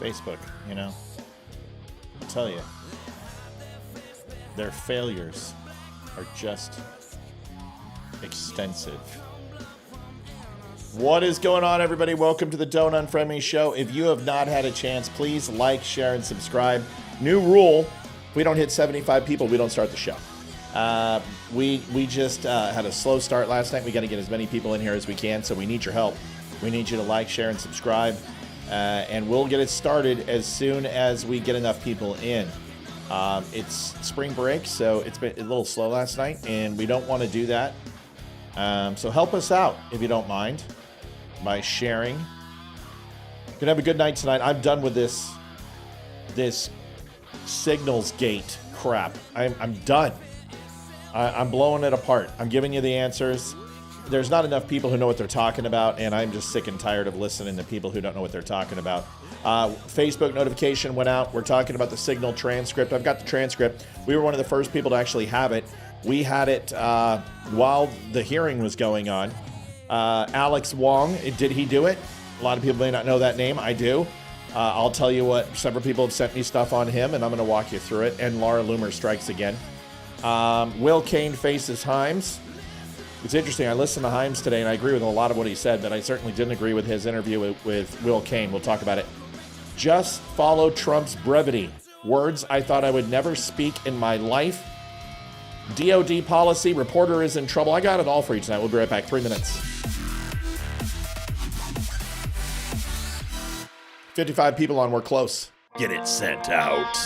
Facebook, you know. I tell you, their failures are just extensive. What is going on, everybody? Welcome to the Don't Unfriend Me show. If you have not had a chance, please like, share, and subscribe. New rule: if we don't hit 75 people, we don't start the show. We just had a slow start last night. We got to get as many people in here as we can, so we need your help. We need you to like, share, and subscribe, and we'll get it started as soon as we get enough people in. It's spring break, so it's been a little slow last night, and we don't want to do that. So help us out, if you don't mind, by sharing. You're gonna have a good night tonight. I'm done with this Signals Gate crap. I'm done. I'm blowing it apart. I'm giving you the answers. There's not enough people who know what they're talking about, and I'm just sick and tired of listening to people who don't know what they're talking about. Facebook notification went out. We're talking about the Signal transcript. I've got the transcript. We were one of the first people to actually have it. We had it while the hearing was going on. Alex Wong, did he do it? A lot of people may not know that name. I do. I'll tell you what, several people have sent me stuff on him, and I'm going to walk you through it. And Laura Loomer strikes again. Will Cain faces Himes. It's interesting. I listened to Himes today, and I agree with a lot of what he said, but I certainly didn't agree with his interview with Will Cain. We'll talk about it. Just follow Trump's brevity. Words I thought I would never speak in my life. DOD Policy. Reporter is in trouble. I got it all for you tonight. We'll be right back. 3 minutes. 55 people on. We're close. Get it sent out.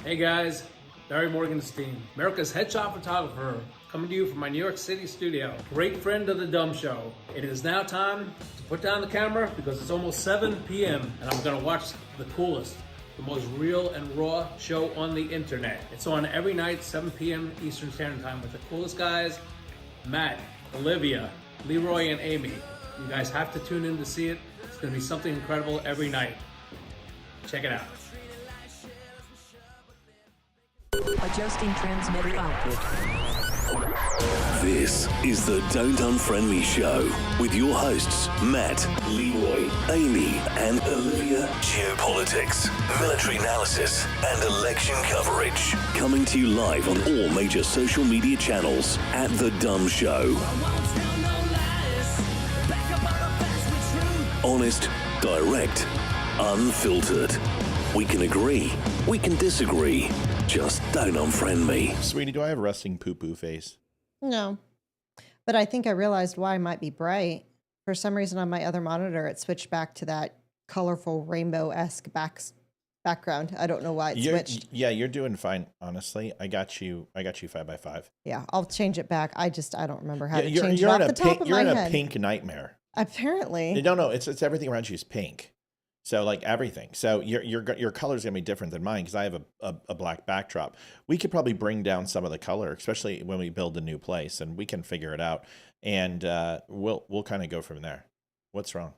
Hey guys, Barry Morgenstein, America's headshot photographer, coming to you from my New York City studio. Great friend of the Dumb Show. It is now time to put down the camera because it's almost 7 p.m. and I'm gonna watch the coolest, the most real and raw show on the internet. It's on every night, 7 p.m. Eastern Standard Time with the coolest guys, Matt, Olivia, Leroy, and Amy. You guys have to tune in to see it. It's gonna be something incredible every night. Check it out. Adjusting transmitter output. This is the Don't Unfriend Me show with your hosts, Matt, Leroy, Amy, and Olivia. Geopolitics, military analysis, and election coverage. Coming to you live on all major social media channels at The Dumb Show. Honest, direct, unfiltered. We can agree, we can disagree. Just don't unfriend me. Sweetie, do I have a resting poo-poo face? No. But I think I realized why it might be bright. For some reason on my other monitor, it switched back to that colorful rainbow-esque background. I don't know why it switched. Yeah, you're doing fine. Honestly, I got you 5x5. Yeah, I'll change it back. I don't remember how to You're change it off the top of you're my in a head. pink nightmare. Apparently. No, it's everything around you is pink. So like everything. So your color's gonna be different than mine because I have a black backdrop. We could probably bring down some of the color, especially when we build a new place, and we can figure it out. And we'll kind of go from there. What's wrong?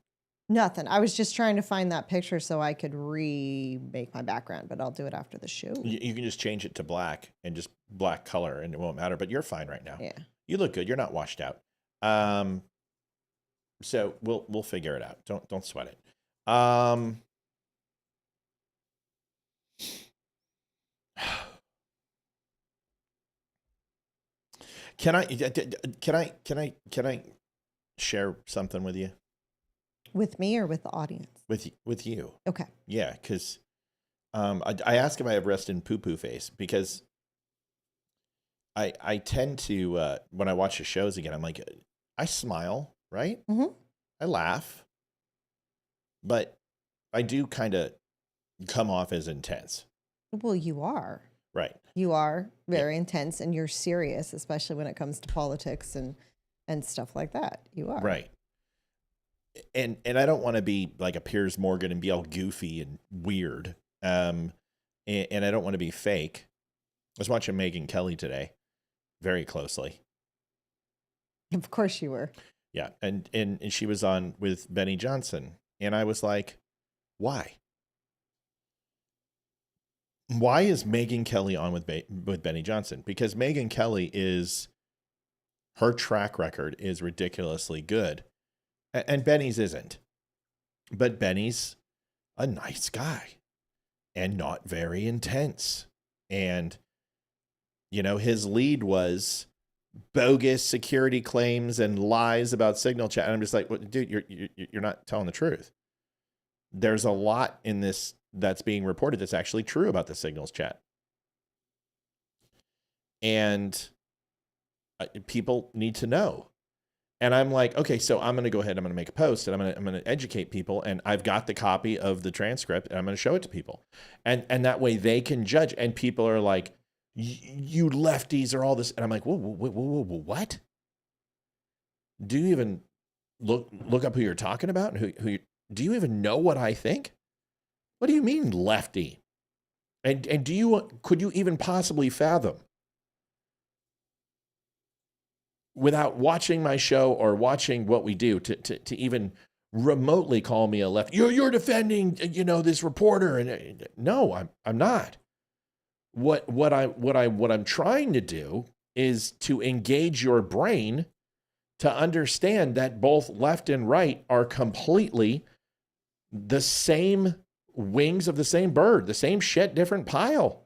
Nothing. I was just trying to find that picture so I could remake my background, but I'll do it after the show. You can just change it to black and just black color, and it won't matter. But you're fine right now. Yeah. You look good. You're not washed out. So we'll figure it out. Don't sweat it. Can I share something with you? With me or with the audience? With you. Okay. Yeah, because I ask if I have rest in poo-poo face because I tend to when I watch the shows again, I'm like, I smile, right? Mm-hmm. I laugh, but I do kind of come off as intense. Well, you are. Right. You are very intense, and you're serious, especially when it comes to politics and stuff like that. You are. Right. And I don't want to be like a Piers Morgan and be all goofy and weird. And I don't want to be fake. I was watching Megyn Kelly today very closely. Of course you were. Yeah. And she was on with Benny Johnson. And I was like, why? Why is Megyn Kelly on with Benny Johnson? Because Megyn Kelly her track record is ridiculously good. And Benny's isn't. But Benny's a nice guy and not very intense. And, his lead was bogus security claims and lies about signal chat. And I'm just like, well, dude, you're not telling the truth. There's a lot in this that's being reported that's actually true about the signals chat. And people need to know. And I'm like, okay, so I'm going to go ahead. I'm going to make a post and I'm going to educate people. And I've got the copy of the transcript and I'm going to show it to people. And that way they can judge. And people are like, you lefties are all this. And I'm like, whoa, what? Do you even look up who you're talking about? And do you even know what I think? What do you mean lefty? And could you even possibly fathom without watching my show or watching what we do to even remotely call me a left? You're defending, this reporter. And no, I'm not. What I'm trying to do is to engage your brain to understand that both left and right are completely the same wings of the same bird, the same shit, different pile.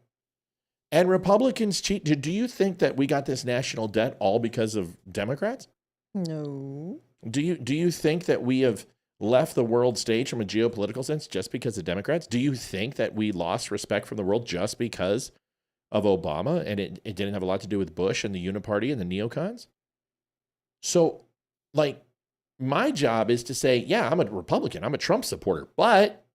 And Republicans cheat. Do you think that we got this national debt all because of Democrats? No. Do you think that we have left the world stage from a geopolitical sense just because of Democrats? Do you think that we lost respect from the world just because of Obama and it didn't have a lot to do with Bush and the Uniparty and the neocons? So, my job is to say, yeah, I'm a Republican. I'm a Trump supporter, but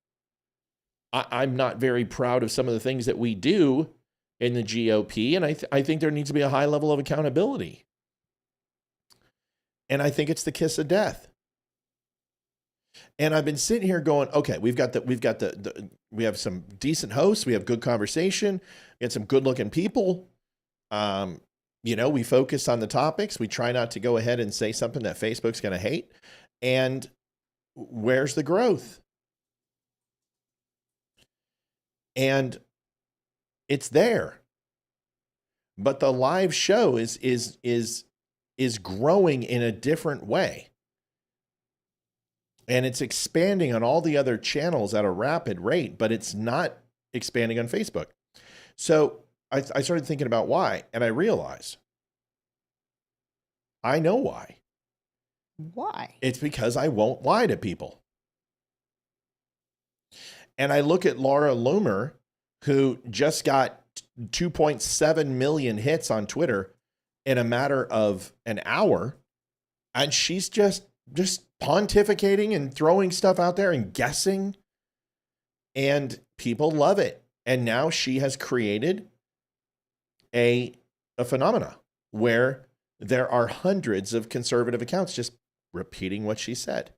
I'm not very proud of some of the things that we do in the GOP, and I think there needs to be a high level of accountability. And I think it's the kiss of death. And I've been sitting here going, okay, we have some decent hosts, we have good conversation, we have some good looking people. We focus on the topics. We try not to go ahead and say something that Facebook's going to hate. And where's the growth? And it's there. But the live show is growing in a different way. And it's expanding on all the other channels at a rapid rate, but it's not expanding on Facebook. So I started thinking about why, and I realized I know why. Why? It's because I won't lie to people. And I look at Laura Loomer, who just got 2.7 million hits on Twitter in a matter of an hour, and she's just pontificating and throwing stuff out there and guessing. And people love it. And now she has created a phenomena where there are hundreds of conservative accounts just repeating what she said.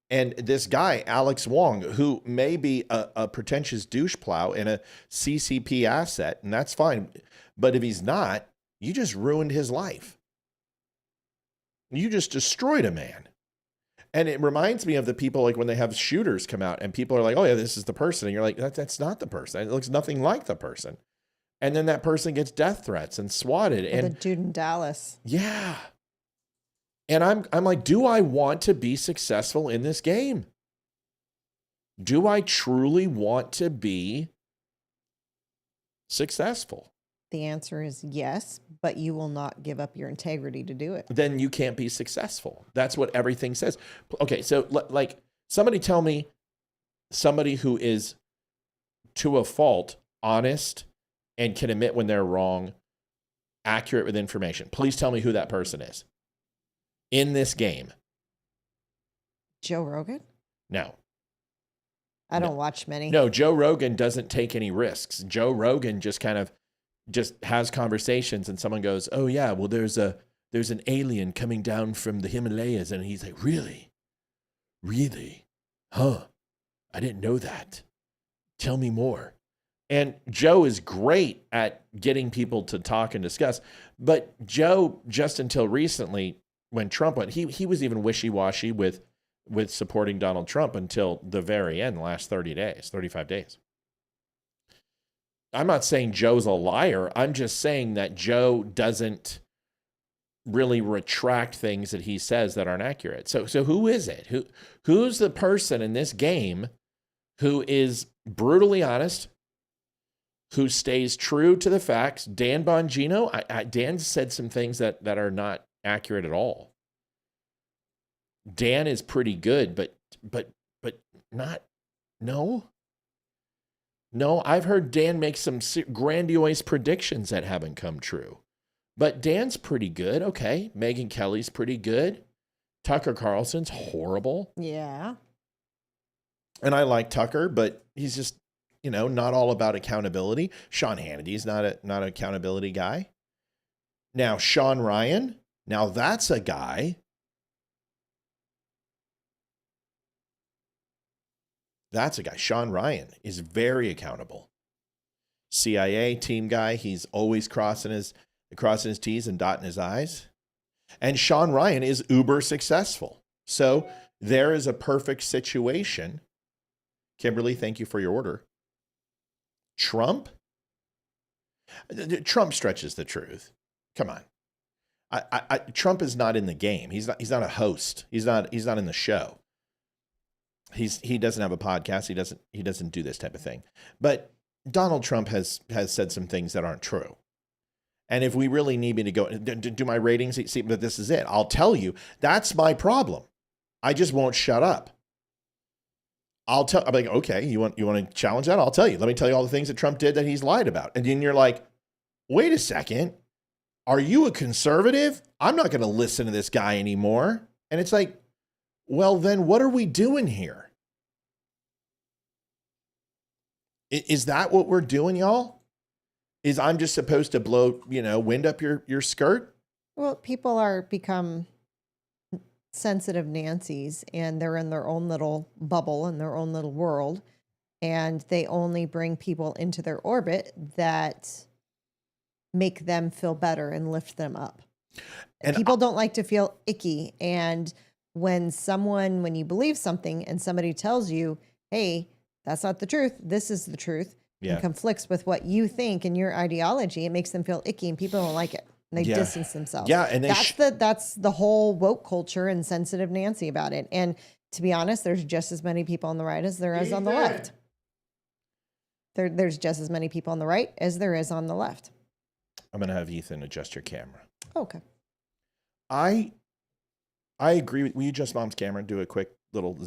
And this guy, Alex Wong, who may be a pretentious douche plow and a CCP asset, and that's fine. But if he's not, you just ruined his life. You just destroyed a man. And it reminds me of the people, like when they have shooters come out and people are like, oh yeah, this is the person. And you're like, that's not the person. It looks nothing like the person. And then that person gets death threats and swatted. Or and the dude in Dallas. Yeah. And I'm like, do I want to be successful in this game? Do I truly want to be successful? The answer is yes, but you will not give up your integrity to do it. Then you can't be successful. That's what everything says. Okay, so like somebody tell me somebody who is to a fault honest and can admit when they're wrong, accurate with information. Please tell me who that person is in this game. Joe Rogan? No. I don't watch many. No, Joe Rogan doesn't take any risks. Joe Rogan just kind of has conversations and someone goes, oh yeah, well there's an alien coming down from the Himalayas. And he's like, really? Really? Huh? I didn't know that. Tell me more. And Joe is great at getting people to talk and discuss. But Joe, just until recently, when Trump went, he was even wishy-washy with supporting Donald Trump until the very end, the last 30 days, 35 days. I'm not saying Joe's a liar. I'm just saying that Joe doesn't really retract things that he says that aren't accurate. So who is it? Who's the person in this game who is brutally honest, who stays true to the facts? Dan Bongino? Dan said some things that are not accurate at all. Dan is pretty good, but not, no. No, I've heard Dan make some grandiose predictions that haven't come true. But Dan's pretty good. Okay. Megyn Kelly's pretty good. Tucker Carlson's horrible. Yeah. And I like Tucker, but he's just, not all about accountability. Sean Hannity's not an accountability guy. Now, Sean Ryan, now that's a guy. That's a guy. Sean Ryan is very accountable. CIA team guy. He's always crossing his T's and dotting his I's. And Sean Ryan is uber successful. So there is a perfect situation. Kimberly, thank you for your order. Trump stretches the truth. Come on. Trump is not in the game. He's not a host. He's not in the show. He doesn't have a podcast. He doesn't do this type of thing. But Donald Trump has said some things that aren't true. And if we really need me to go do my ratings, see, but this is it. I'll tell you, that's my problem. I just won't shut up. I'm like, okay, you want to challenge that? I'll tell you. Let me tell you all the things that Trump did that he's lied about. And then you're like, wait a second. Are you a conservative? I'm not going to listen to this guy anymore. And it's like, well, then what are we doing here? Is that what we're doing, y'all? Is I'm just supposed to blow, wind up your skirt? Well, people are become sensitive Nancy's and they're in their own little bubble in their own little world. And they only bring people into their orbit that make them feel better and lift them up. And people don't like to feel icky. And when you believe something and somebody tells you, hey, that's not the truth, this is the truth, and conflicts with what you think and your ideology, it makes them feel icky and people don't like it. And they distance themselves. Yeah, and that's the whole woke culture and sensitive Nancy about it. And to be honest, there's just as many people on the right as there is on the left. There's just as many people on the right as there is on the left. I'm going to have Ethan adjust your camera. Okay. I agree. Will you adjust Mom's camera and do a quick little,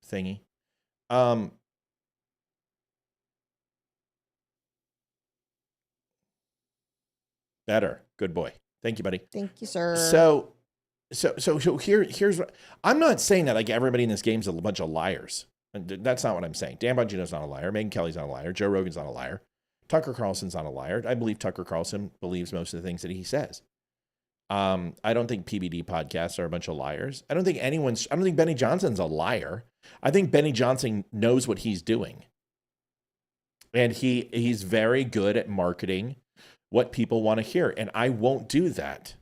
thingy? Better. Good boy. Thank you, buddy. Thank you, sir. So here's what I'm not saying that like everybody in this game is a bunch of liars. And that's not what I'm saying. Dan Bongino's not a liar. Megyn Kelly's not a liar. Joe Rogan's not a liar. Tucker Carlson's not a liar. I believe Tucker Carlson believes most of the things that he says. I don't think PBD podcasts are a bunch of liars. I don't think Benny Johnson's a liar. I think Benny Johnson knows what he's doing. And he's very good at marketing what people want to hear. And I won't do that.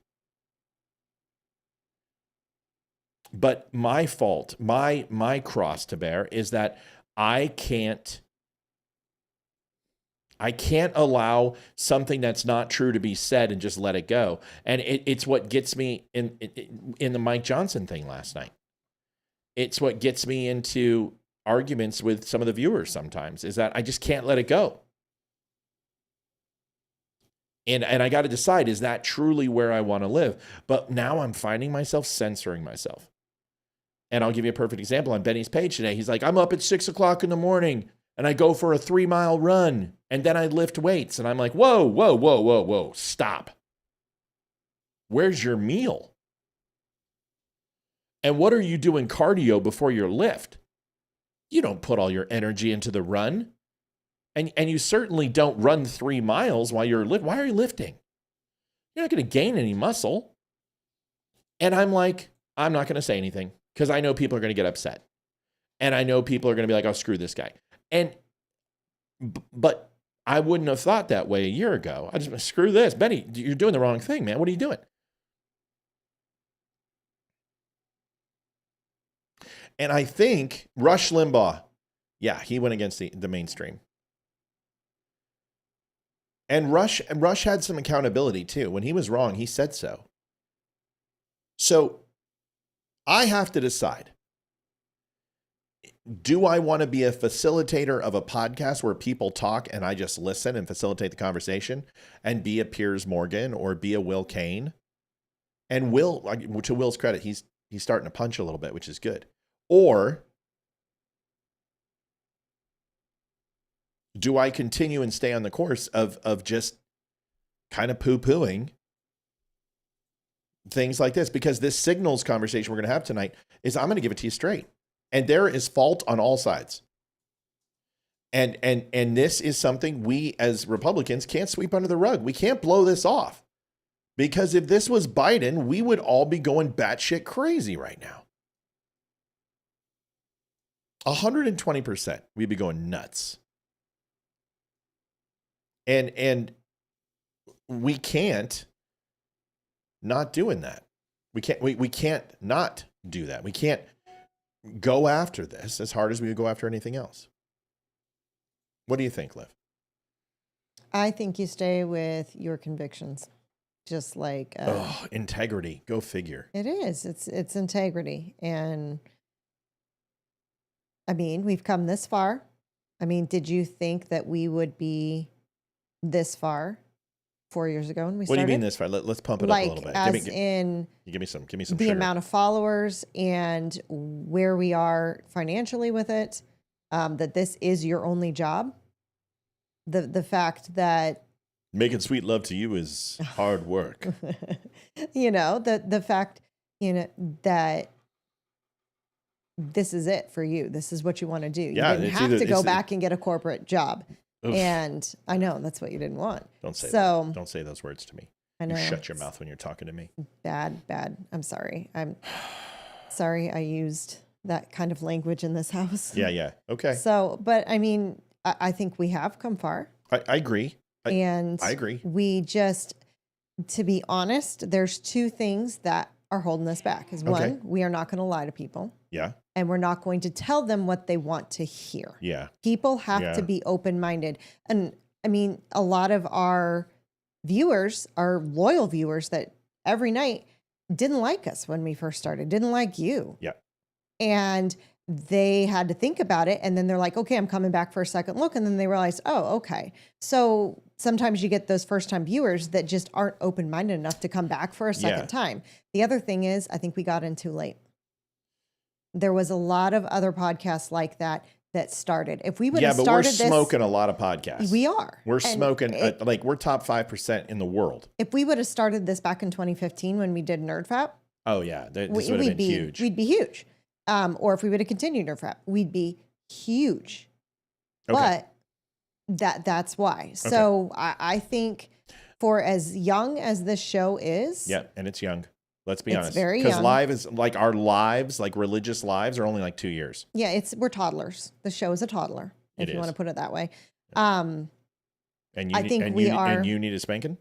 But my fault, my cross to bear is that I can't allow something that's not true to be said and just let it go. And it's what gets me in the Mike Johnson thing last night. It's what gets me into arguments with some of the viewers sometimes, is that I just can't let it go. And I got to decide, is that truly where I want to live? But now I'm finding myself censoring myself. And I'll give you a perfect example. On Benny's page today, he's like, I'm up at 6 o'clock in the morning and I go for a 3-mile run and then I lift weights. And I'm like, whoa, stop. Where's your meal? And what are you doing cardio before your lift? You don't put all your energy into the run. And you certainly don't run 3 miles while you're lifting. Why are you lifting? You're not going to gain any muscle. And I'm like, I'm not going to say anything because I know people are going to get upset. And I know people are going to be like, oh, screw this guy. But I wouldn't have thought that way a year ago. I just, screw this. Benny, you're doing the wrong thing, man. What are you doing? And I think Rush Limbaugh, yeah, he went against the mainstream. And Rush had some accountability too. When he was wrong, he said so. So I have to decide. Do I want to be a facilitator of a podcast where people talk and I just listen and facilitate the conversation and be a Piers Morgan or be a Will Cain? And Will, to Will's credit, he's starting to punch a little bit, which is good. Or do I continue and stay on the course of just kind of poo-pooing things like this? Because this signals conversation we're going to have tonight is, I'm going to give it to you straight. And there is fault on all sides. And this is something we as Republicans can't sweep under the rug. We can't blow this off. Because if this was Biden, we would all be going batshit crazy right now. 120%. We'd be going nuts. And we can't not doing that. We can't not do that. We can't go after this as hard as we would go after anything else. What do you think, Liv? I think you stay with your convictions. Just like integrity. Go figure. It is. It's integrity. And I mean, we've come this far. I mean, did you think that we would be this far 4 years ago when we started? What do you mean this far? Let's pump it up a little bit. Give me some the sugar. Amount of followers and where we are financially with it, that this is your only job. The fact that making sweet love to you is hard work. The fact, that this is it for you. This is what you want to do. Yeah, you didn't have to go back and get a corporate job. Oof. And I know that's what you didn't want. Don't say that. Don't say those words to me. I know. You shut your mouth when you're talking to me. Bad. I'm sorry. I'm sorry I used that kind of language in this house. Yeah. Okay. So, but I mean, I think we have come far. I agree. I agree. We just, to be honest, there's two things that are holding us back. One, we are not going to lie to people. Yeah. And we're not going to tell them what they want to hear. Yeah. People have to be open-minded. And I mean, a lot of our viewers, our loyal viewers that every night didn't like us when we first started, didn't like you. Yeah. And they had to think about it. And then they're like, okay, I'm coming back for a second look. And then they realized, oh, okay. So sometimes you get those first-time viewers that just aren't open-minded enough to come back for a second time. The other thing is, I think we got in too late. There was a lot of other podcasts like that started. If we would have started this... Yeah, but we're smoking a lot of podcasts. We are. We're smoking, we're top 5% in the world. If we would have started this back in 2015 when we did NerdFap... Oh, yeah. This would have been huge. We'd be huge. Or if we would have continued NerdFap, we'd be huge. Okay. But that's why. So I think for as young as this show is. Yeah, and it's young. Let's be It's honest. very Because young. live is like our lives, like religious lives, are only like 2 years. Yeah, we're toddlers. The show is a toddler, if It you want is. to put it that way. And you I need, think and we you, are. And you need a spanking?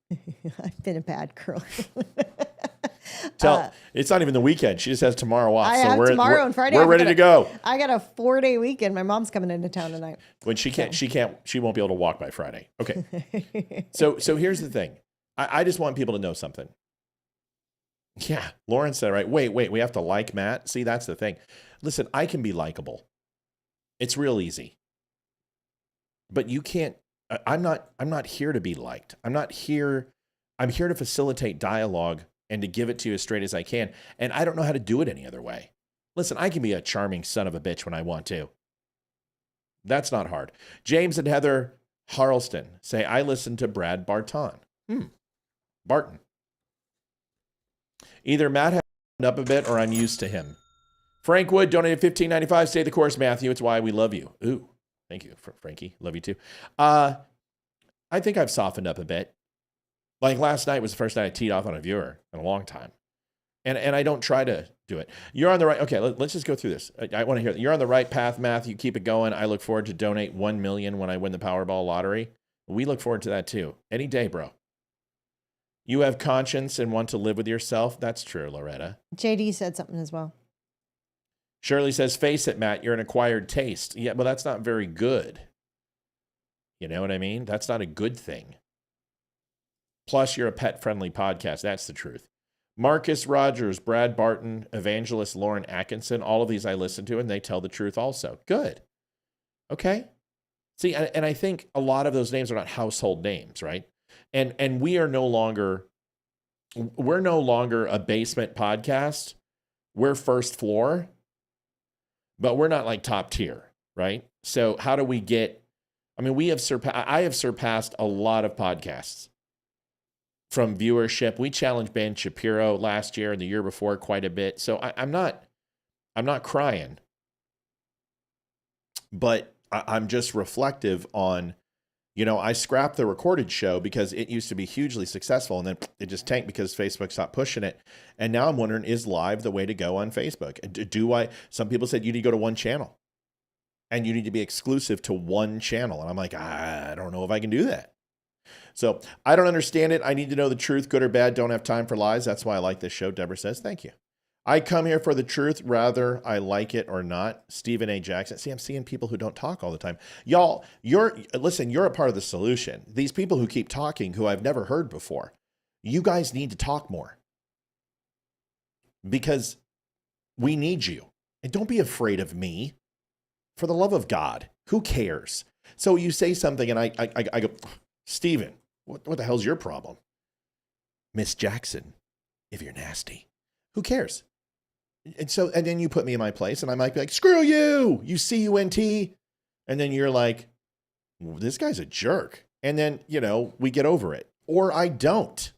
I've been a bad girl. It's not even the weekend. She just has tomorrow off. I so have tomorrow and Friday. We're ready to go. I got a 4-day weekend. My mom's coming into town tonight. When she won't be able to walk by Friday. Okay. So here's the thing. I just want people to know something. Yeah, Lauren said, right. Wait, we have to like Matt. See, that's the thing. Listen, I can be likable. It's real easy. But you can't, I'm not here to be liked. I'm here to facilitate dialogue and to give it to you as straight as I can. And I don't know how to do it any other way. Listen, I can be a charming son of a bitch when I want to. That's not hard. James and Heather Harleston say, I listen to Brad Barton. Barton. Either Matt has up a bit or I'm used to him. Frank Wood donated $15.95. Stay the course, Matthew. It's why we love you. Ooh, thank you, Frankie. Love you too. I think I've softened up a bit. Like last night was the first night I teed off on a viewer in a long time. And I don't try to do it. You're on the right. Okay, let's just go through this. I want to hear that. You're on the right path, Matthew. Keep it going. I look forward to donate $1 million when I win the Powerball lottery. We look forward to that too. Any day, bro. You have conscience and want to live with yourself. That's true, Loretta. JD said something as well. Shirley says, face it, Matt, you're an acquired taste. Yeah, but that's not very good. You know what I mean? That's not a good thing. Plus, you're a pet-friendly podcast. That's the truth. Marcus Rogers, Brad Barton, Evangelist Lauren Atkinson, all of these I listen to, and they tell the truth also. Good. Okay. See, and I think a lot of those names are not household names, right? And we're no longer a basement podcast. We're first floor, but we're not like top tier, right? So how do we get, I mean, I have surpassed a lot of podcasts from viewership. We challenged Ben Shapiro last year and the year before quite a bit. So I'm not crying, but I'm just reflective on, I scrapped the recorded show because it used to be hugely successful and then it just tanked because Facebook stopped pushing it. And now I'm wondering, is live the way to go on Facebook? Some people said you need to go to one channel and you need to be exclusive to one channel. And I'm like, I don't know if I can do that. So I don't understand it. I need to know the truth, good or bad. Don't have time for lies. That's why I like this show. Deborah says, thank you. I come here for the truth, rather I like it or not. Stephen A. Jackson. See, I'm seeing people who don't talk all the time. Y'all, you're a part of the solution. These people who keep talking, who I've never heard before, you guys need to talk more because we need you. And don't be afraid of me. For the love of God, who cares? So you say something and I go, Stephen, what the hell's your problem? Miss Jackson, if you're nasty, who cares? And then you put me in my place and I might be like, screw you, you CUNT. And then you're like, this guy's a jerk. And then, we get over it. Or I don't.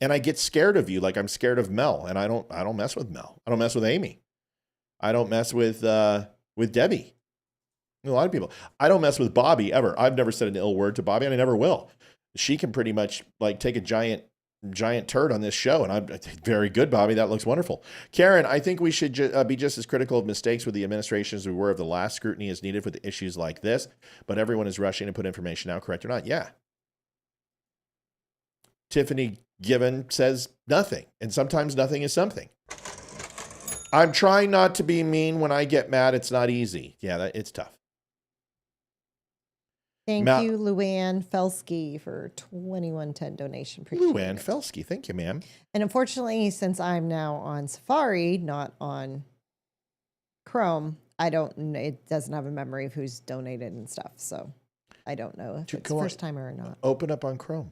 And I get scared of you like I'm scared of Mel. And I don't mess with Mel. I don't mess with Amy. I don't mess with Debbie. A lot of people. I don't mess with Bobby ever. I've never said an ill word to Bobby and I never will. She can pretty much like take a giant turd on this show. And I'm very good, Bobby. That looks wonderful. Karen, I think we should be just as critical of mistakes with the administration as we were of the last. Scrutiny is needed with issues like this, but everyone is rushing to put information out, correct or not. Yeah. Tiffany Given says nothing. And sometimes nothing is something. I'm trying not to be mean. When I get mad, it's not easy. Yeah, it's tough. Thank you, Luann Felsky, for $21.10 donation. Appreciate Luann it. Felsky, thank you, ma'am. And unfortunately, since I'm now on Safari, not on Chrome, it doesn't have a memory of who's donated and stuff. So I don't know if it's first timer or not. Open up on Chrome.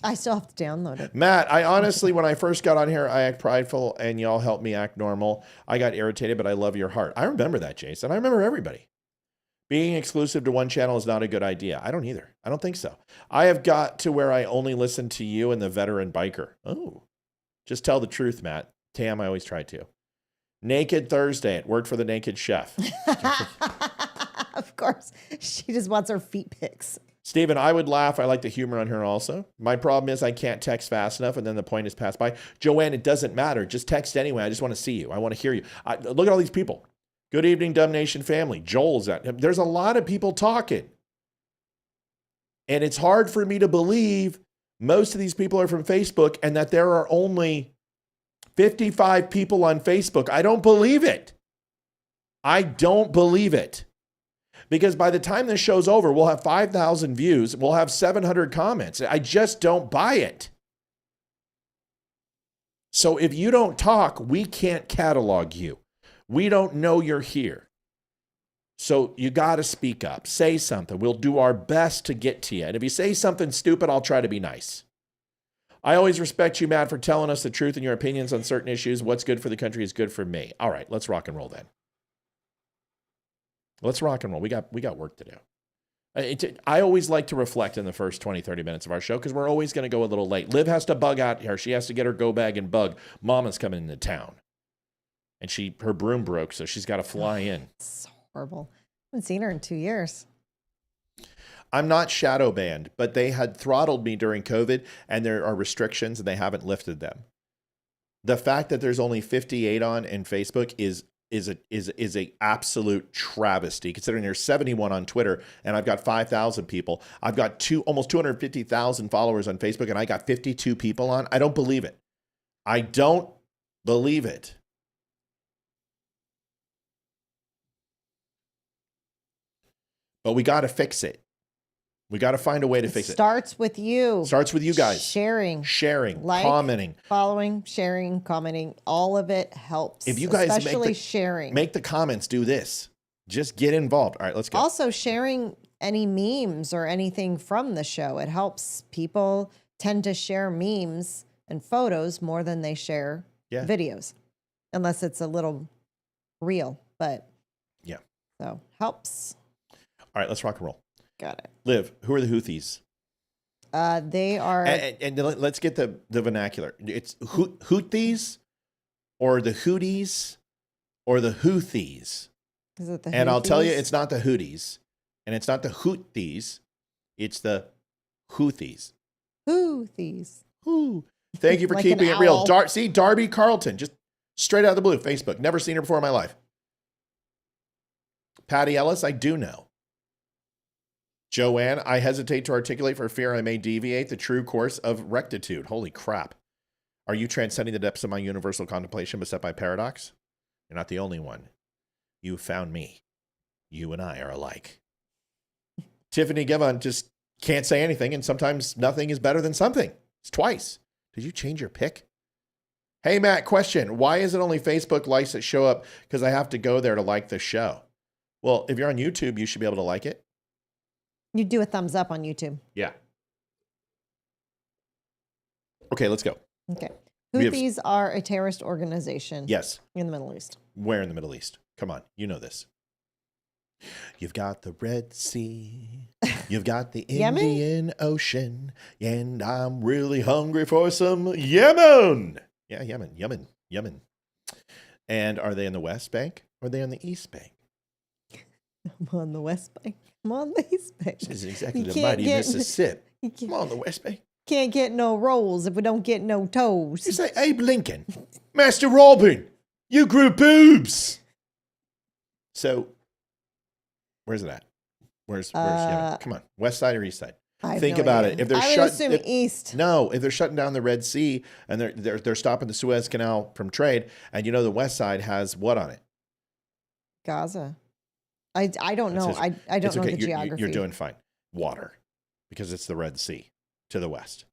I still have to download it. Matt, I honestly, when I first got on here, I act prideful and y'all helped me act normal. I got irritated, but I love your heart. I remember that, Jason. I remember everybody. Being exclusive to one channel is not a good idea. I don't either. I don't think so. I have got to where I only listen to you and the veteran biker. Oh, just tell the truth, Matt. Tam, I always try to. Naked Thursday. It worked for the naked chef. Of course. She just wants her feet pics. Steven, I would laugh. I like the humor on her also. My problem is I can't text fast enough, and then the point is passed by. Joanne, it doesn't matter. Just text anyway. I just want to see you. I want to hear you. Look at all these people. Good evening, Dumb Nation family. Joel's at. There's a lot of people talking. And it's hard for me to believe most of these people are from Facebook and that there are only 55 people on Facebook. I don't believe it. I don't believe it. Because by the time this show's over, we'll have 5,000 views. We'll have 700 comments. I just don't buy it. So if you don't talk, we can't catalog you. We don't know you're here. So you got to speak up. Say something. We'll do our best to get to you. And if you say something stupid, I'll try to be nice. I always respect you, Matt, for telling us the truth and your opinions on certain issues. What's good for the country is good for me. All right, let's rock and roll then. Let's rock and roll. We got work to do. I always like to reflect in the first 20, 30 minutes of our show because we're always going to go a little late. Liv has to bug out here. She has to get her go bag and bug. Mama's coming into town. And her broom broke, so she's got to fly in. It's so horrible. I haven't seen her in 2 years. I'm not shadow banned, but they had throttled me during COVID, and there are restrictions, and they haven't lifted them. The fact that there's only 58 on in Facebook is a absolute travesty, considering there's 71 on Twitter, and I've got 5,000 people. I've got almost 250,000 followers on Facebook, and I got 52 people on. I don't believe it. I don't believe it. But we got to fix it. We got to find a way to fix it. Starts with you. Starts with you guys. Sharing, like, commenting, following, sharing, commenting. All of it helps. If you guys especially sharing, make the comments do this. Just get involved. All right, let's go. Also, sharing any memes or anything from the show. It helps. People tend to share memes and photos more than they share videos, unless it's a little real. But yeah, so helps. All right, let's rock and roll. Got it. Liv, who are the Houthis? They are... And let's get the vernacular. It's Houthis or the Houthis or the Houthis. Is it the And Houthis? I'll tell you, it's not the Houthis. And it's not the Houthis. It's the Houthis. Houthis. Ooh. Thank you for Like keeping an it real. owl. See, Darby Carlton, just straight out of the blue, Facebook. Never seen her before in my life. Patty Ellis, I do know. Joanne, I hesitate to articulate for fear I may deviate the true course of rectitude. Holy crap. Are you transcending the depths of my universal contemplation beset by paradox? You're not the only one. You found me. You and I are alike. Tiffany Givon just can't say anything, and sometimes nothing is better than something. It's twice. Did you change your pick? Hey, Matt, question. Why is it only Facebook likes that show up? Because I have to go there to like the show. Well, if you're on YouTube, you should be able to like it. You do a thumbs up on YouTube. Yeah. Okay, let's go. Okay. Houthis are a terrorist organization. Yes. In the Middle East. Where in the Middle East? Come on, you know this. You've got the Red Sea. You've got the Indian Ocean. And I'm really hungry for some Yemen. Yeah, Yemen. And are they in the West Bank or are they on the East Bank? I'm on the West Bank. I'm on the East Bank. This is exactly the mighty Mississippi. I'm on the West Bank. Can't get no rolls if we don't get no toes. You say, Abe Lincoln, Master Robin, you grew boobs. So, where's it at? Where's Yemen? Come on, West side or East side? Think about it. If they're East. No, if they're shutting down the Red Sea and they're stopping the Suez Canal from trade, and you know the West side has what on it? Gaza. I don't know. I don't know the geography. You're doing fine. Water, because it's the Red Sea to the west.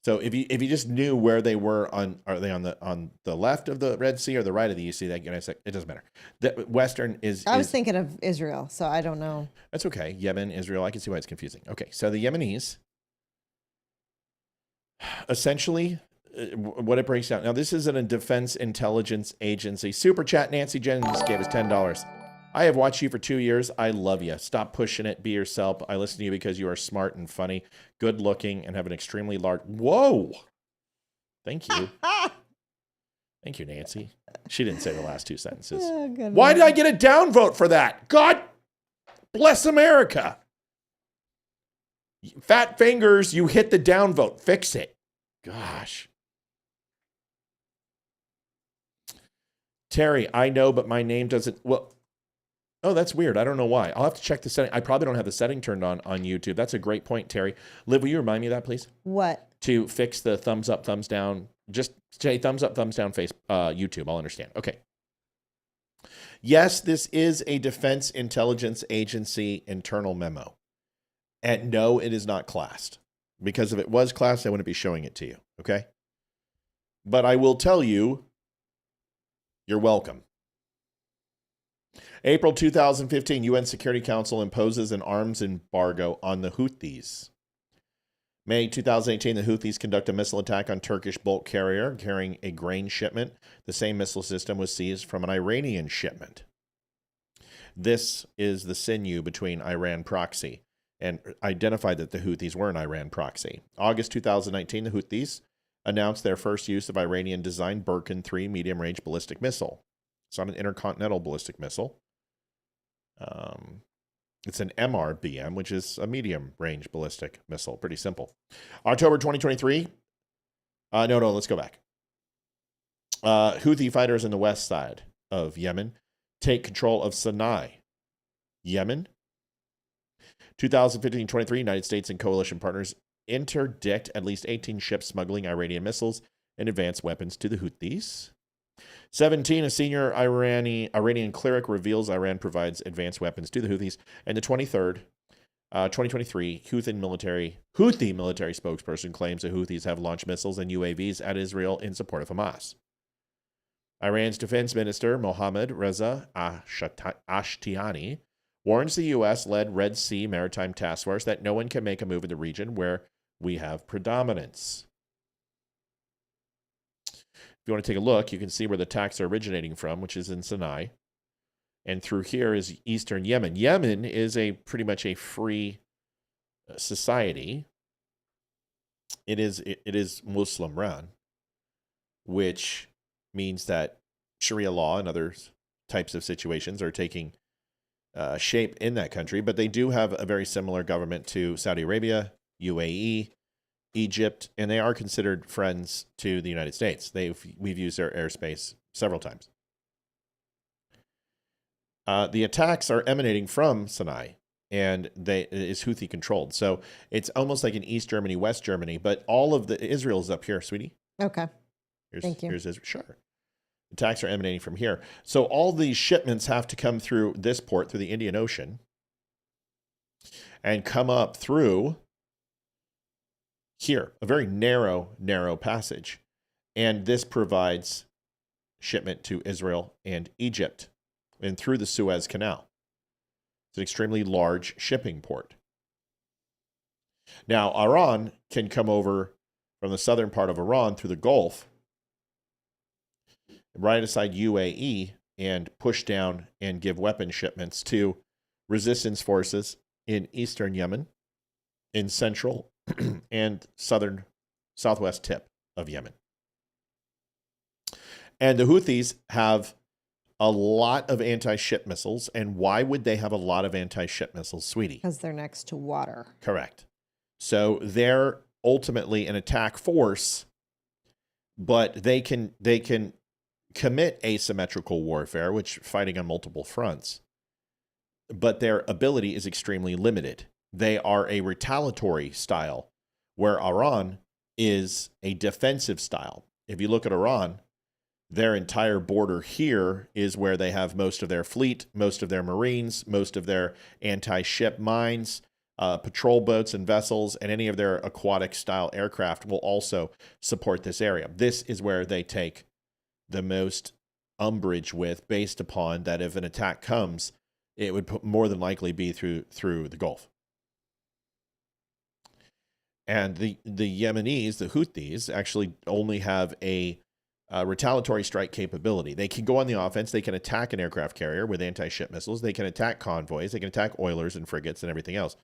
So if you just knew where they were are they on the left of the Red Sea or the right of the East Sea? It doesn't matter. The Western is. I was thinking of Israel, so I don't know. That's okay. Yemen, Israel. I can see why it's confusing. Okay, so the Yemenis, essentially, what it breaks down. Now this isn't a defense intelligence agency. Super chat. Nancy Jennings gave us $10. I have watched you for 2 years. I love you. Stop pushing it. Be yourself. I listen to you because you are smart and funny, good looking, and have an extremely large... Whoa! Thank you. Thank you, Nancy. She didn't say the last two sentences. Oh, goodness. Why did I get a downvote for that? God bless America. Fat fingers, you hit the downvote. Fix it. Gosh. Terry, I know, but my name doesn't. Well, oh, that's weird. I don't know why. I'll have to check the setting. I probably don't have the setting turned on YouTube. That's a great point, Terry. Liv, will you remind me of that, please? What? To fix the thumbs up, thumbs down. Just say thumbs up, thumbs down, YouTube. I'll understand. Okay. Yes, this is a Defense Intelligence Agency internal memo. And no, it is not classed. Because if it was classed, I wouldn't be showing it to you. Okay? But I will tell you, you're welcome. April 2015, UN Security Council imposes an arms embargo on the Houthis. May 2018, the Houthis conduct a missile attack on Turkish bulk carrier carrying a grain shipment. The same missile system was seized from an Iranian shipment. This is the sinew between Iran proxy and identified that the Houthis were an Iran proxy. August 2019, the Houthis announced their first use of Iranian-designed Burkan 3 medium-range ballistic missile. It's not an intercontinental ballistic missile. It's an MRBM, which is a medium-range ballistic missile. Pretty simple. October 2023. No, let's go back. Houthi fighters in the west side of Yemen take control of Sinai, Yemen. 2015-23, United States and coalition partners interdict at least 18 ships smuggling Iranian missiles and advanced weapons to the Houthis. 17, a senior Iranian cleric reveals Iran provides advanced weapons to the Houthis. And the 23rd, 2023, Houthi military spokesperson claims the Houthis have launched missiles and UAVs at Israel in support of Hamas. Iran's defense minister, Mohammad Reza Ashtiani, warns the U.S.-led Red Sea Maritime Task Force that no one can make a move in the region where we have predominance. If you want to take a look, you can see where the attacks are originating from, which is in Sinai. And through here is eastern Yemen. Yemen is pretty much a free society. It is Muslim run, which means that Sharia law and other types of situations are taking shape in that country. But they do have a very similar government to Saudi Arabia, UAE, Egypt, and they are considered friends to the United States. We've used their airspace several times. The attacks are emanating from Sinai, and it is Houthi controlled. So it's almost like an East Germany, West Germany, but all of Israel's up here, sweetie. Okay. Thank you. Here's Israel. Sure. Attacks are emanating from here. So all these shipments have to come through this port, through the Indian Ocean, and come up through here, a very narrow passage. And this provides shipment to Israel and Egypt and through the Suez Canal. It's an extremely large shipping port. Now, Iran can come over from the southern part of Iran through the Gulf, right aside UAE, and push down and give weapon shipments to resistance forces in eastern Yemen, in central and southwest tip of Yemen. And the Houthis have a lot of anti-ship missiles. And why would they have a lot of anti-ship missiles, sweetie? Because they're next to water. Correct. So they're ultimately an attack force, but they can commit asymmetrical warfare, which fighting on multiple fronts. But their ability is extremely limited. They are a retaliatory style, where Iran is a defensive style. If you look at Iran, their entire border here is where they have most of their fleet, most of their Marines, most of their anti-ship mines, patrol boats and vessels, and any of their aquatic style aircraft will also support this area. This is where they take the most umbrage with, based upon that if an attack comes, it would more than likely be through the Gulf. And the Yemenis, the Houthis, actually only have a retaliatory strike capability. They can go on the offense. They can attack an aircraft carrier with anti-ship missiles. They can attack convoys. They can attack oilers and frigates and everything else,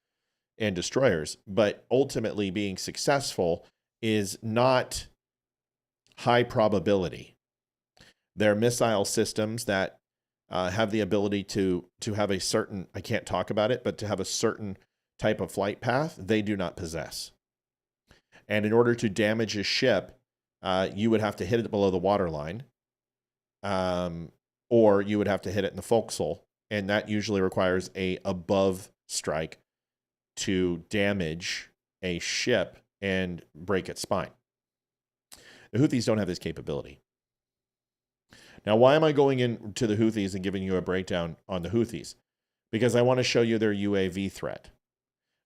and destroyers. But ultimately, being successful is not high probability. They're missile systems that have the ability to have a certain, I can't talk about it, but to have a certain type of flight path they do not possess. And in order to damage a ship, you would have to hit it below the waterline, or you would have to hit it in the forecastle, and that usually requires a above strike to damage a ship and break its spine. The Houthis don't have this capability. Now, why am I going into the Houthis and giving you a breakdown on the Houthis? Because I want to show you their UAV threat.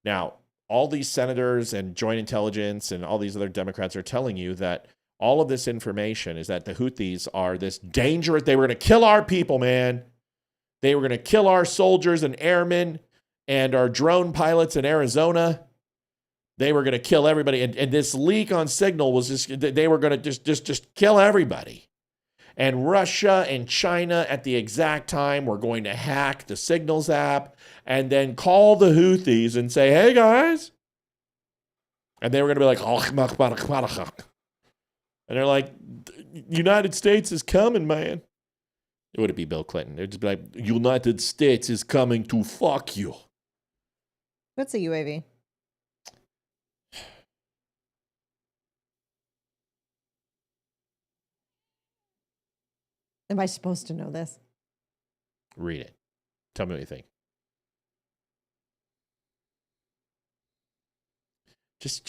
Now, all these senators and joint intelligence and all these other Democrats are telling you that all of this information is that the Houthis are this dangerous, they were going to kill our people, man. They were going to kill our soldiers and airmen and our drone pilots in Arizona. They were going to kill everybody. And this leak on Signal was just, they were going to just kill everybody. And Russia and China at the exact time were going to hack the Signals app and then call the Houthis and say, hey, guys. And they were going to be like, and they're like, United States is coming, man. It wouldn't be Bill Clinton. They'd just be like, United States is coming to fuck you. What's a UAV? Am I supposed to know this? Read it. Tell me what you think. Just.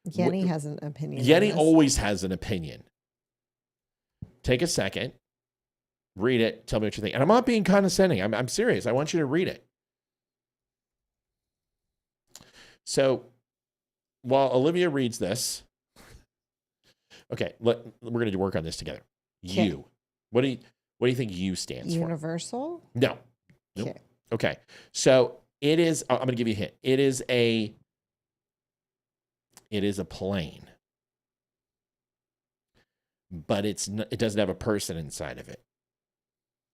Yenny has an opinion. Yenny always has an opinion. Take a second, read it, tell me what you think. And I'm not being condescending. I'm serious. I want you to read it. So while Olivia reads this, okay, we're going to work on this together. Okay. U. What do you think U stands for? Universal? No. Nope. Okay. Okay. So it is, I'm going to give you a hint. It is a plane. But it doesn't have a person inside of it.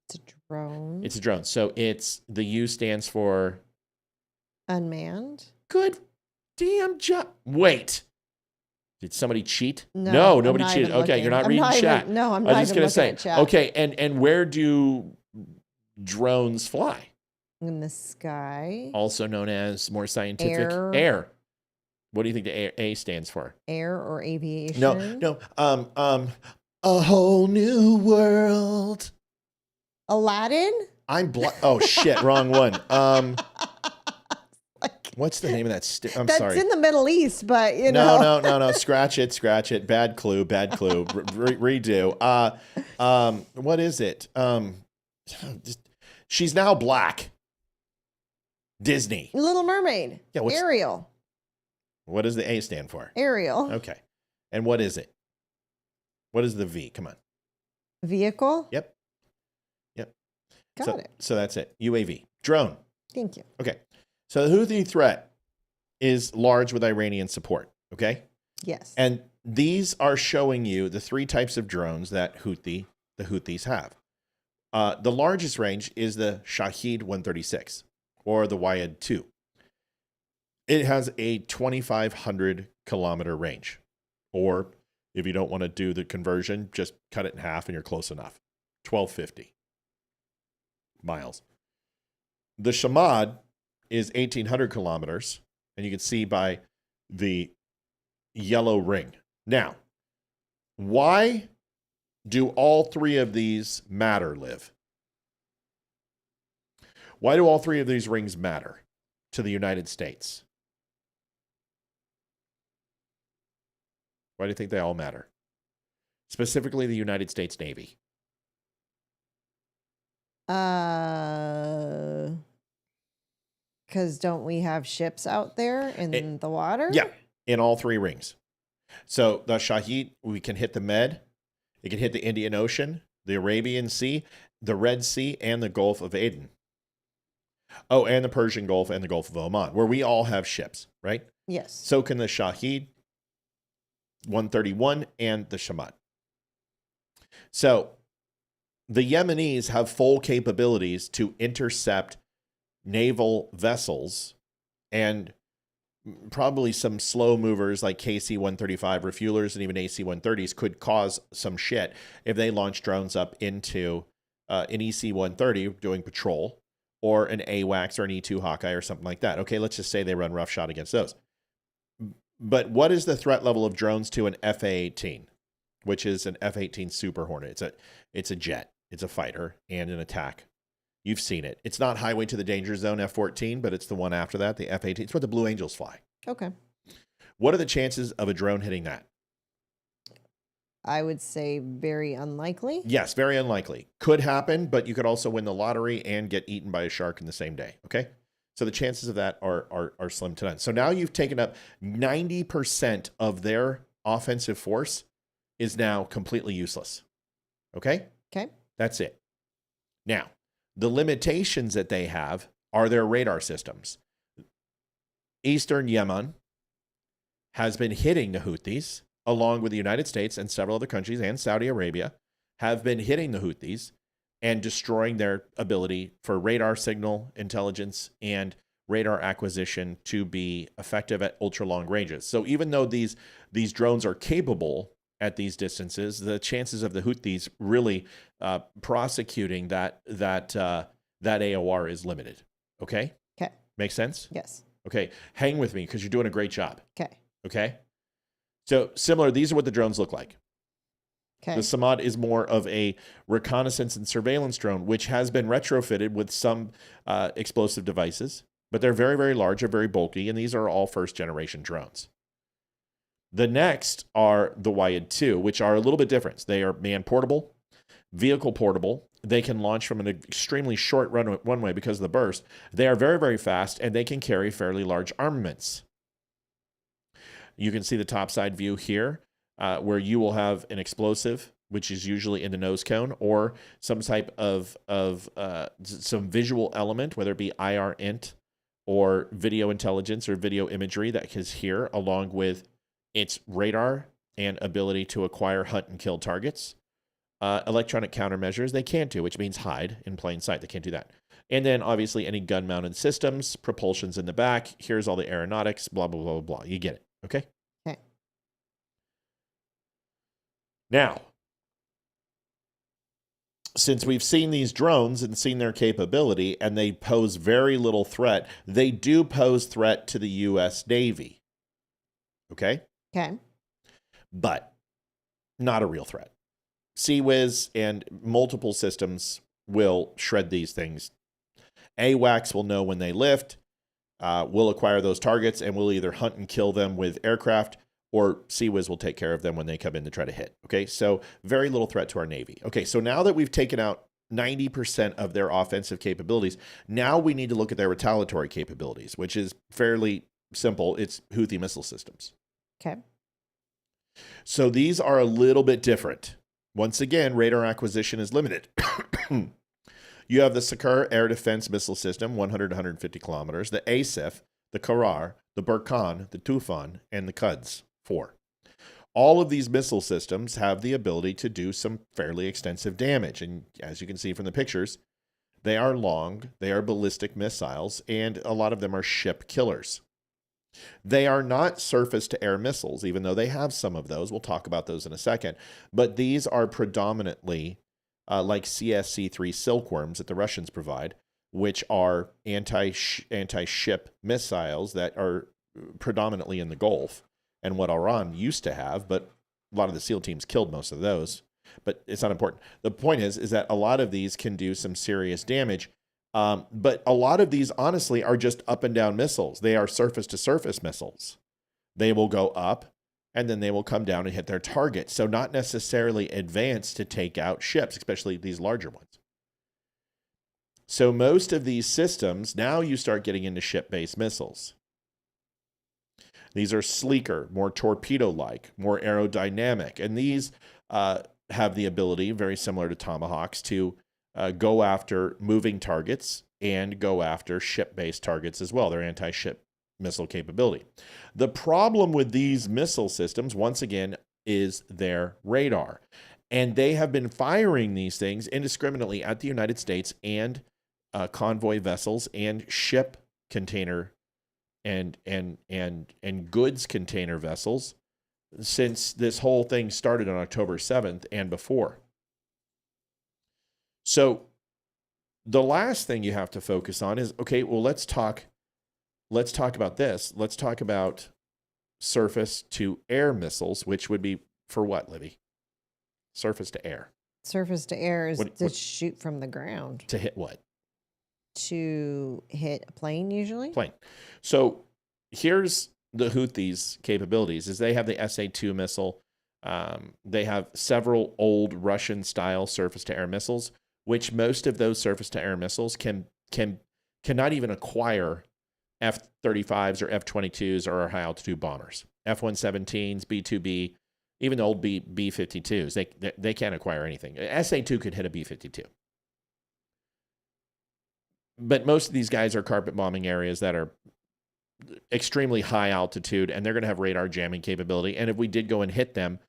It's a drone. It's a drone. So the U stands for Unmanned. Good damn job. Wait. Did somebody cheat? No, nobody cheated. Okay, you're not reading chat. I'm not I was just even gonna say. at chat. Okay, and where do drones fly? In the sky. Also known as more scientific Air. What do you think the A stands for? Air or aviation? No. A whole new world. Aladdin? Oh shit, wrong one. What's the name of that? That's sorry. in the Middle East, but you know. No. Scratch it. Bad clue. Redo. What is it? She's now black. Disney. Little Mermaid. Yeah. Ariel. What does the A stand for? Ariel. Okay. And what is it? What is the V? Come on. Vehicle? Yep. Got it. So that's it. UAV. Drone. Thank you. Okay. So the Houthi threat is large with Iranian support. Okay. Yes. And these are showing you the three types of drones that the Houthis have. The largest range is the Shahed 136 or the Wayed 2. It has a 2,500 kilometer range. Or if you don't want to do the conversion, just cut it in half and you're close enough. 1,250 miles. The Shamad is 1,800 kilometers, and you can see by the yellow ring. Now, why do all three of these matter, Liv? Why do all three of these rings matter to the United States? Why do you think they all matter? Specifically, the United States Navy. Because don't we have ships out there in the water? Yeah, in all three rings. So the Shahed, we can hit the Med. It can hit the Indian Ocean, the Arabian Sea, the Red Sea, and the Gulf of Aden. Oh, and the Persian Gulf and the Gulf of Oman, where we all have ships, right? Yes. So can the Shahed 131 and the Shamad. So the Yemenis have full capabilities to intercept naval vessels and probably some slow movers like KC-135 refuelers and even AC-130s could cause some shit if they launch drones up into an EC-130 doing patrol, or an AWACS or an E-2 Hawkeye or something like that. Okay, let's just say they run roughshod against those. But what is the threat level of drones to an F-A-18, which is an F-18 Super Hornet? It's a jet, it's a fighter, and an attack. You've seen it. It's not Highway to the Danger Zone F-14, but it's the one after that, the F-18. It's where the Blue Angels fly. Okay. What are the chances of a drone hitting that? I would say very unlikely. Yes, very unlikely. Could happen, but you could also win the lottery and get eaten by a shark in the same day. Okay? So the chances of that are slim to none. So now you've taken up 90% of their offensive force is now completely useless. Okay? Okay. That's it. Now, the limitations that they have are their radar systems. Eastern Yemen has been hitting the Houthis, along with the United States and several other countries and Saudi Arabia, have been hitting the Houthis and destroying their ability for radar signal intelligence and radar acquisition to be effective at ultra-long ranges. So even though these drones are capable at these distances, the chances of the Houthis really prosecuting that AOR is limited. Okay? Okay. Make sense? Yes. Okay. Hang with me because you're doing a great job. Okay. Okay? So similar, these are what the drones look like. Okay. The Samad is more of a reconnaissance and surveillance drone, which has been retrofitted with some explosive devices, but they're very, very large, they're very bulky, and these are all first-generation drones. The next are the Wayed 2, which are a little bit different. They are man-portable, vehicle-portable. They can launch from an extremely short runway because of the burst. They are very, very fast, and they can carry fairly large armaments. You can see the topside view here, where you will have an explosive, which is usually in the nose cone, or some type of some visual element, whether it be IR int or video intelligence or video imagery that is here, along with its radar and ability to acquire, hunt, and kill targets. Electronic countermeasures they can't do, which means hide in plain sight. They can't do that. And then obviously any gun-mounted systems, propulsion's in the back. Here's all the aeronautics, blah, blah, blah, blah. You get it, okay? Okay. Now, since we've seen these drones and seen their capability, and they pose very little threat, they do pose threat to the U.S. Navy. Okay? Okay. But not a real threat. CWIS and multiple systems will shred these things. AWACS will know when they lift. We'll acquire those targets, and we'll either hunt and kill them with aircraft, or CWIS will take care of them when they come in to try to hit. Okay, so very little threat to our Navy. Okay, so now that we've taken out 90% of their offensive capabilities, now we need to look at their retaliatory capabilities, which is fairly simple. It's Houthi missile systems. Okay. So these are a little bit different. Once again, radar acquisition is limited. You have the Sakar Air Defense Missile System, 100 to 150 kilometers, the ASIF, the Karar, the Burkan, the Tufan, and the Quds, 4. All of these missile systems have the ability to do some fairly extensive damage. And as you can see from the pictures, they are long, they are ballistic missiles, and a lot of them are ship killers. They are not surface-to-air missiles, even though they have some of those. We'll talk about those in a second. But these are predominantly like CSC-3 silkworms that the Russians provide, which are anti-ship missiles that are predominantly in the Gulf, and what Iran used to have, but a lot of the SEAL teams killed most of those. But it's not important. The point is that a lot of these can do some serious damage. But a lot of these, honestly, are just up and down missiles. They are surface-to-surface missiles. They will go up, and then they will come down and hit their target. So not necessarily advanced to take out ships, especially these larger ones. So most of these systems, now you start getting into ship-based missiles. These are sleeker, more torpedo-like, more aerodynamic. And these have the ability, very similar to Tomahawks, to go after moving targets and go after ship-based targets as well. They're anti-ship missile capability. The problem with these missile systems, once again, is their radar. And they have been firing these things indiscriminately at the United States and convoy vessels and ship container and goods container vessels since this whole thing started on October 7th and before. So the last thing you have to focus on is, okay, well, let's talk about this. Let's talk about surface to air missiles, which would be for what, Livy? Surface to air. Surface to air is What- to what- shoot from the ground. To hit what? To hit a plane, usually. Plane. So here's the Houthis' capabilities: is they have the SA-2 missile. They have several old Russian-style surface-to-air missiles, which most of those surface-to-air missiles cannot even acquire F-35s or F-22s or our high-altitude bombers. F-117s, B-2B, even the old B-52s, they can't acquire anything. SA-2 could hit a B-52. But most of these guys are carpet bombing areas that are extremely high altitude, and they're going to have radar jamming capability. And if we did go and hit them,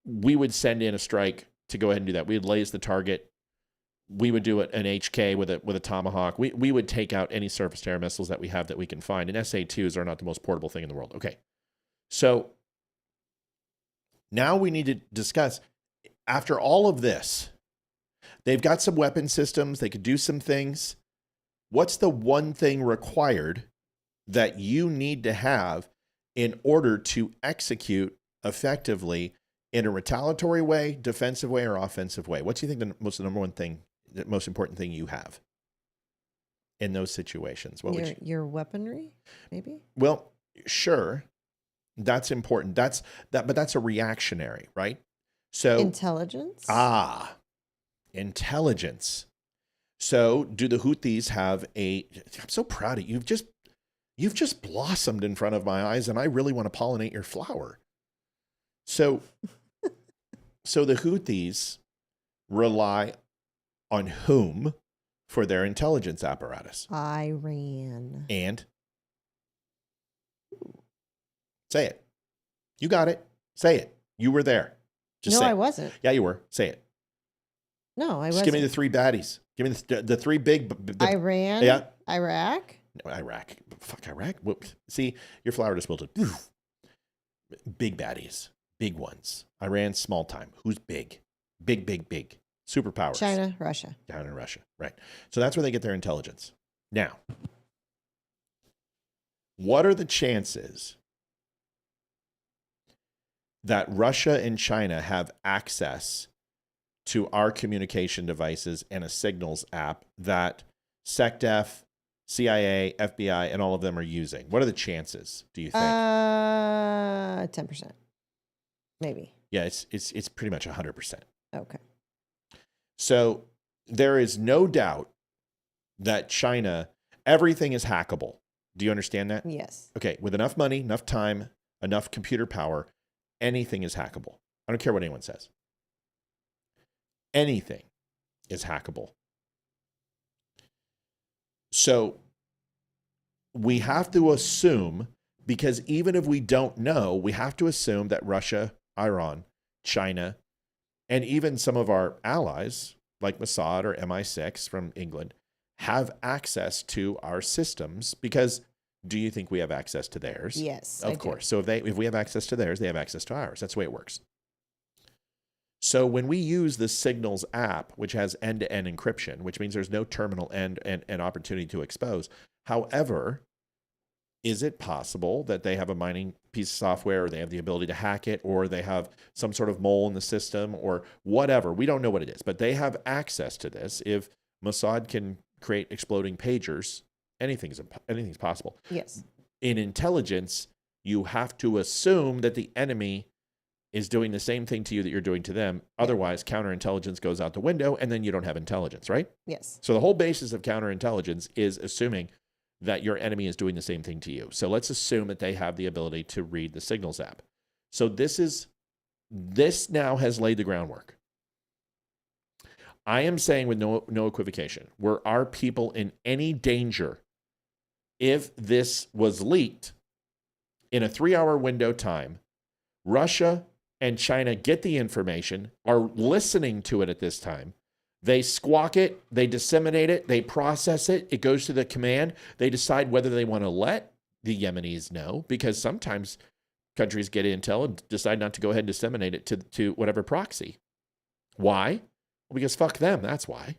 we would send in a strike to go ahead and do that. We would laze the target. We would do an HK with a Tomahawk. We would take out any surface-to-air missiles that we have that we can find. And SA-2s are not the most portable thing in the world. Okay. So now we need to discuss, after all of this, they've got some weapon systems. They could do some things. What's the one thing required that you need to have in order to execute effectively in a retaliatory way, defensive way, or offensive way? What do you think the number one thing, the most important thing you have in those situations? What would you? Your weaponry, maybe? Well, sure. That's important. But that's a reactionary, right? So Intelligence? Intelligence. So do the Houthis have I'm so proud of you. You've just blossomed in front of my eyes, and I really want to pollinate your flower. So the Houthis rely on whom for their intelligence apparatus? Iran. And say it. You got it. Say it. You were there. Just No, say I it. wasn't. Yeah, you were. Say it. No, I Just wasn't. give me the three baddies. Give me the three big. Iran? Yeah. Iraq? No, Iraq. Fuck Iraq. Whoops. See, your flower just wilted. Big baddies. Big ones. Iran, small time. Who's big? Big. Superpowers. China, Russia. China and Russia. Right. So that's where they get their intelligence. Now, what are the chances that Russia and China have access to our communication devices and a signals app that SecDef, CIA, FBI, and all of them are using? What are the chances, do you think? 10%. Maybe. Yeah, it's pretty much 100%. Okay. So there is no doubt that China, everything is hackable. Do you understand that? Yes. Okay, with enough money, enough time, enough computer power, anything is hackable. I don't care what anyone says. Anything is hackable. So we have to assume, because even if we don't know, we have to assume that Russia, Iran, China, and even some of our allies, like Mossad or MI6 from England, have access to our systems. Because do you think we have access to theirs? Yes. Of course. So if we have access to theirs, they have access to ours. That's the way it works. So when we use the Signals app, which has end-to-end encryption, which means there's no terminal end and opportunity to expose. However, is it possible that they have a mining piece of software, or they have the ability to hack it, or they have some sort of mole in the system, or whatever? We don't know what it is, but they have access to this. If Mossad can create exploding pagers, anything's possible. Yes. In intelligence, you have to assume that the enemy is doing the same thing to you that you're doing to them. Otherwise, counterintelligence goes out the window, and then you don't have intelligence, right? Yes. So the whole basis of counterintelligence is assuming that your enemy is doing the same thing to you. So let's assume that they have the ability to read the Signals app. So this now has laid the groundwork. I am saying with no equivocation, were our people in any danger if this was leaked in a 3-hour window time? Russia and China get the information, are listening to it at this time, They squawk it, they disseminate it, they process it, it goes to the command. They decide whether they want to let the Yemenis know, because sometimes countries get intel and decide not to go ahead and disseminate it to whatever proxy. Why? Well, because fuck them, that's why.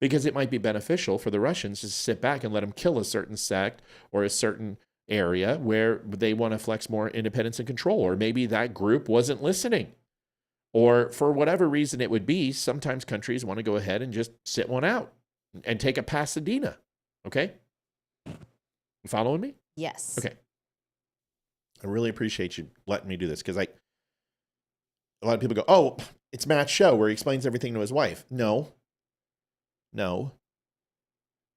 Because it might be beneficial for the Russians to sit back and let them kill a certain sect or a certain area where they want to flex more independence and control, or maybe that group wasn't listening. Or for whatever reason it would be, sometimes countries want to go ahead and just sit one out and take a Pasadena. Okay? You following me? Yes. Okay. I really appreciate you letting me do this, because a lot of people go, oh, it's Matt's show where he explains everything to his wife. No.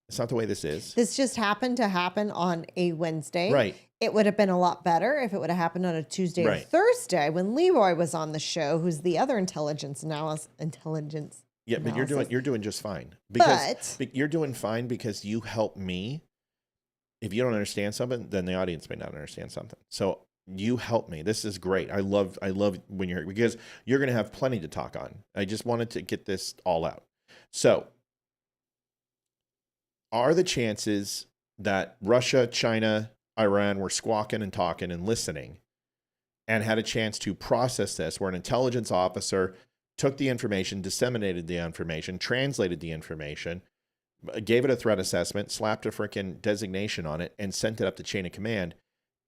It's not the way this is. This just happened to happen on a Wednesday. Right. It would have been a lot better if it would have happened on a Tuesday or Right. Thursday when Leroy was on the show, who's the other intelligence. Yeah, but you're doing just fine. But you're doing fine because you help me. If you don't understand something, then the audience may not understand something. So you help me. This is great. I love when you're here, because you're going to have plenty to talk on. I just wanted to get this all out. So, are the chances that Russia, China, Iran were squawking and talking and listening and had a chance to process this, where an intelligence officer took the information, disseminated the information, translated the information, gave it a threat assessment, slapped a freaking designation on it, and sent it up the chain of command,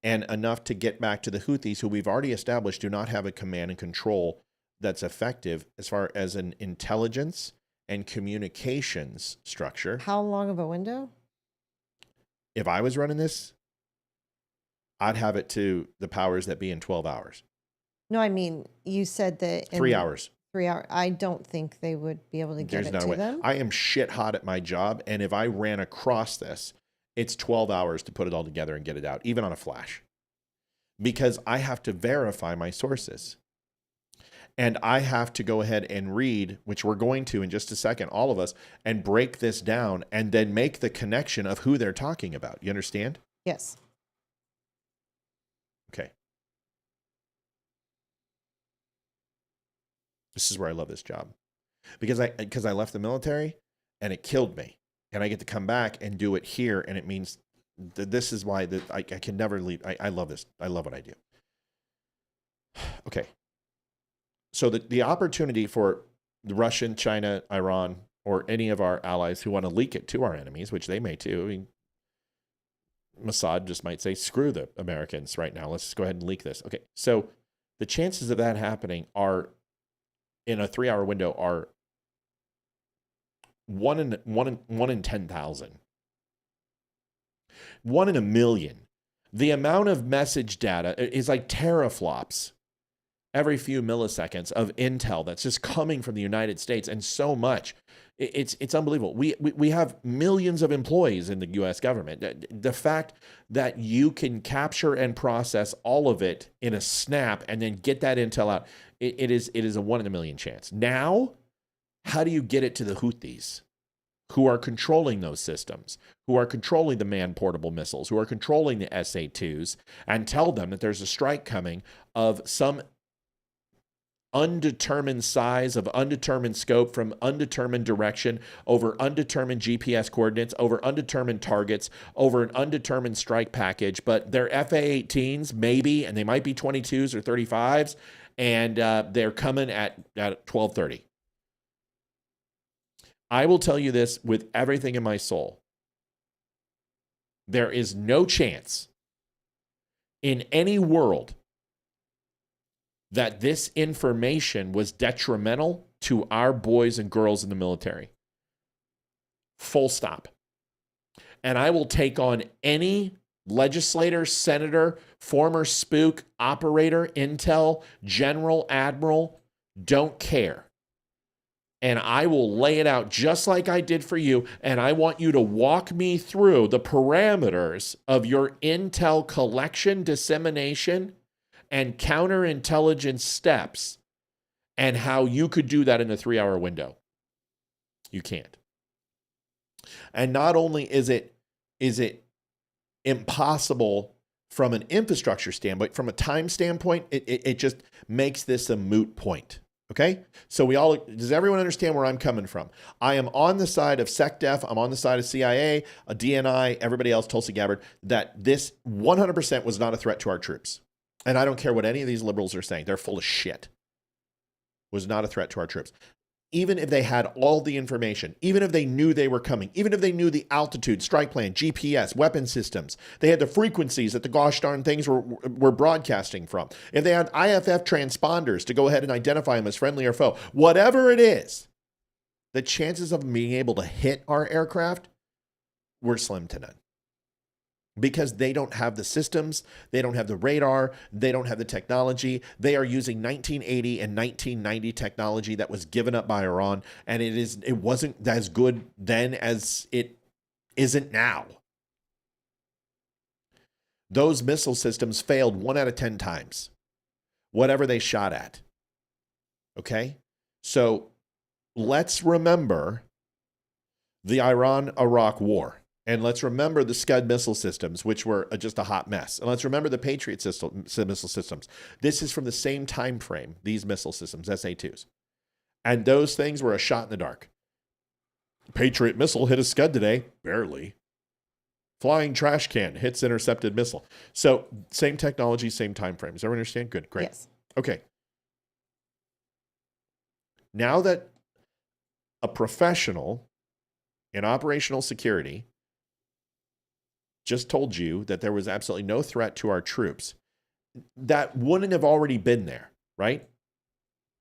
and enough to get back to the Houthis, who we've already established do not have a command and control that's effective as far as an intelligence and communications structure? How long of a window? If I was running this, I'd have it to the powers that be in 12 hours. No, I mean, you said that... 3 hours. 3 hours. I don't think they would be able to get it to them. I am shit hot at my job, and if I ran across this, it's 12 hours to put it all together and get it out, even on a flash. Because I have to verify my sources. And I have to go ahead and read, which we're going to in just a second, all of us, and break this down and then make the connection of who they're talking about. You understand? Yes. Okay. This is where I love this job. Because I left the military and it killed me. And I get to come back and do it here. And it means this is why I can never leave. I love this. I love what I do. Okay. So the opportunity for the Russian, China, Iran, or any of our allies who want to leak it to our enemies, which they may too. I mean, Mossad just might say, screw the Americans right now. Let's just go ahead and leak this. Okay. So the chances of that happening are, in a 3-hour window, are 1 in 10,000. 1 in a million. The amount of message data is like teraflops every few milliseconds of intel that's just coming from the United States, and so much. It's unbelievable. We have millions of employees in the U.S. government. The fact that you can capture and process all of it in a snap and then get that intel out, it is a 1 in a million chance. Now, how do you get it to the Houthis, who are controlling those systems, who are controlling the man-portable missiles, who are controlling the SA-2s, and tell them that there's a strike coming of some undetermined size, of undetermined scope, from undetermined direction, over undetermined GPS coordinates, over undetermined targets, over an undetermined strike package, but they're FA-18s maybe, and they might be 22s or 35s, and they're coming at 12:30. I will tell you this with everything in my soul. There is no chance in any world that this information was detrimental to our boys and girls in the military. Full stop. And I will take on any legislator, senator, former spook, operator, intel, general, admiral, don't care. And I will lay it out just like I did for you. And I want you to walk me through the parameters of your intel collection, dissemination, and counterintelligence steps, and how you could do that in a 3-hour window. You can't. And not only is it impossible from an infrastructure standpoint, from a time standpoint, it just makes this a moot point. Okay? So does everyone understand where I'm coming from? I am on the side of SecDef. I'm on the side of CIA, a DNI, everybody else, Tulsi Gabbard, that this 100% was not a threat to our troops. And I don't care what any of these liberals are saying. They're full of shit. Was not a threat to our troops. Even if they had all the information, even if they knew they were coming, even if they knew the altitude, strike plan, GPS, weapon systems, they had the frequencies that the gosh darn things were broadcasting from. If they had IFF transponders to go ahead and identify them as friendly or foe, whatever it is, the chances of being able to hit our aircraft were slim to none. Because they don't have the systems, they don't have the radar, they don't have the technology. They are using 1980 and 1990 technology that was given up by Iran, and it wasn't as good then as it isn't now. Those missile systems failed 1 out of 10 times, whatever they shot at. Okay? So let's remember the Iran-Iraq war. And let's remember the Scud missile systems, which were just a hot mess. And let's remember the Patriot missile systems. This is from the same time frame, these missile systems, SA-2s. And those things were a shot in the dark. Patriot missile hit a Scud today. Barely. Flying trash can hits intercepted missile. So same technology, same time frame. Does everyone understand? Good, great. Yes. Okay. Now that a professional in operational security just told you that there was absolutely no threat to our troops, that wouldn't have already been there, right?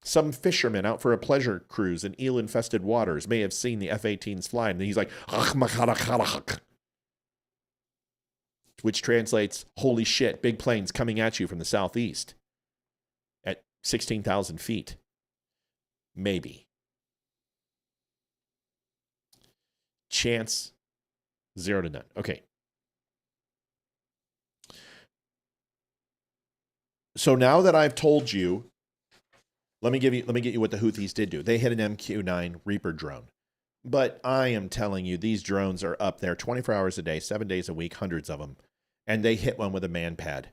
Some fisherman out for a pleasure cruise in eel-infested waters may have seen the F-18s fly, and he's like, which translates, holy shit, big planes coming at you from the southeast at 16,000 feet. Maybe. Chance, 0 to none. Okay. So now that I've told you, let me get you what the Houthis did do. They hit an MQ-9 Reaper drone. But I am telling you, these drones are up there 24 hours a day, 7 days a week, hundreds of them. And they hit one with a man-pad.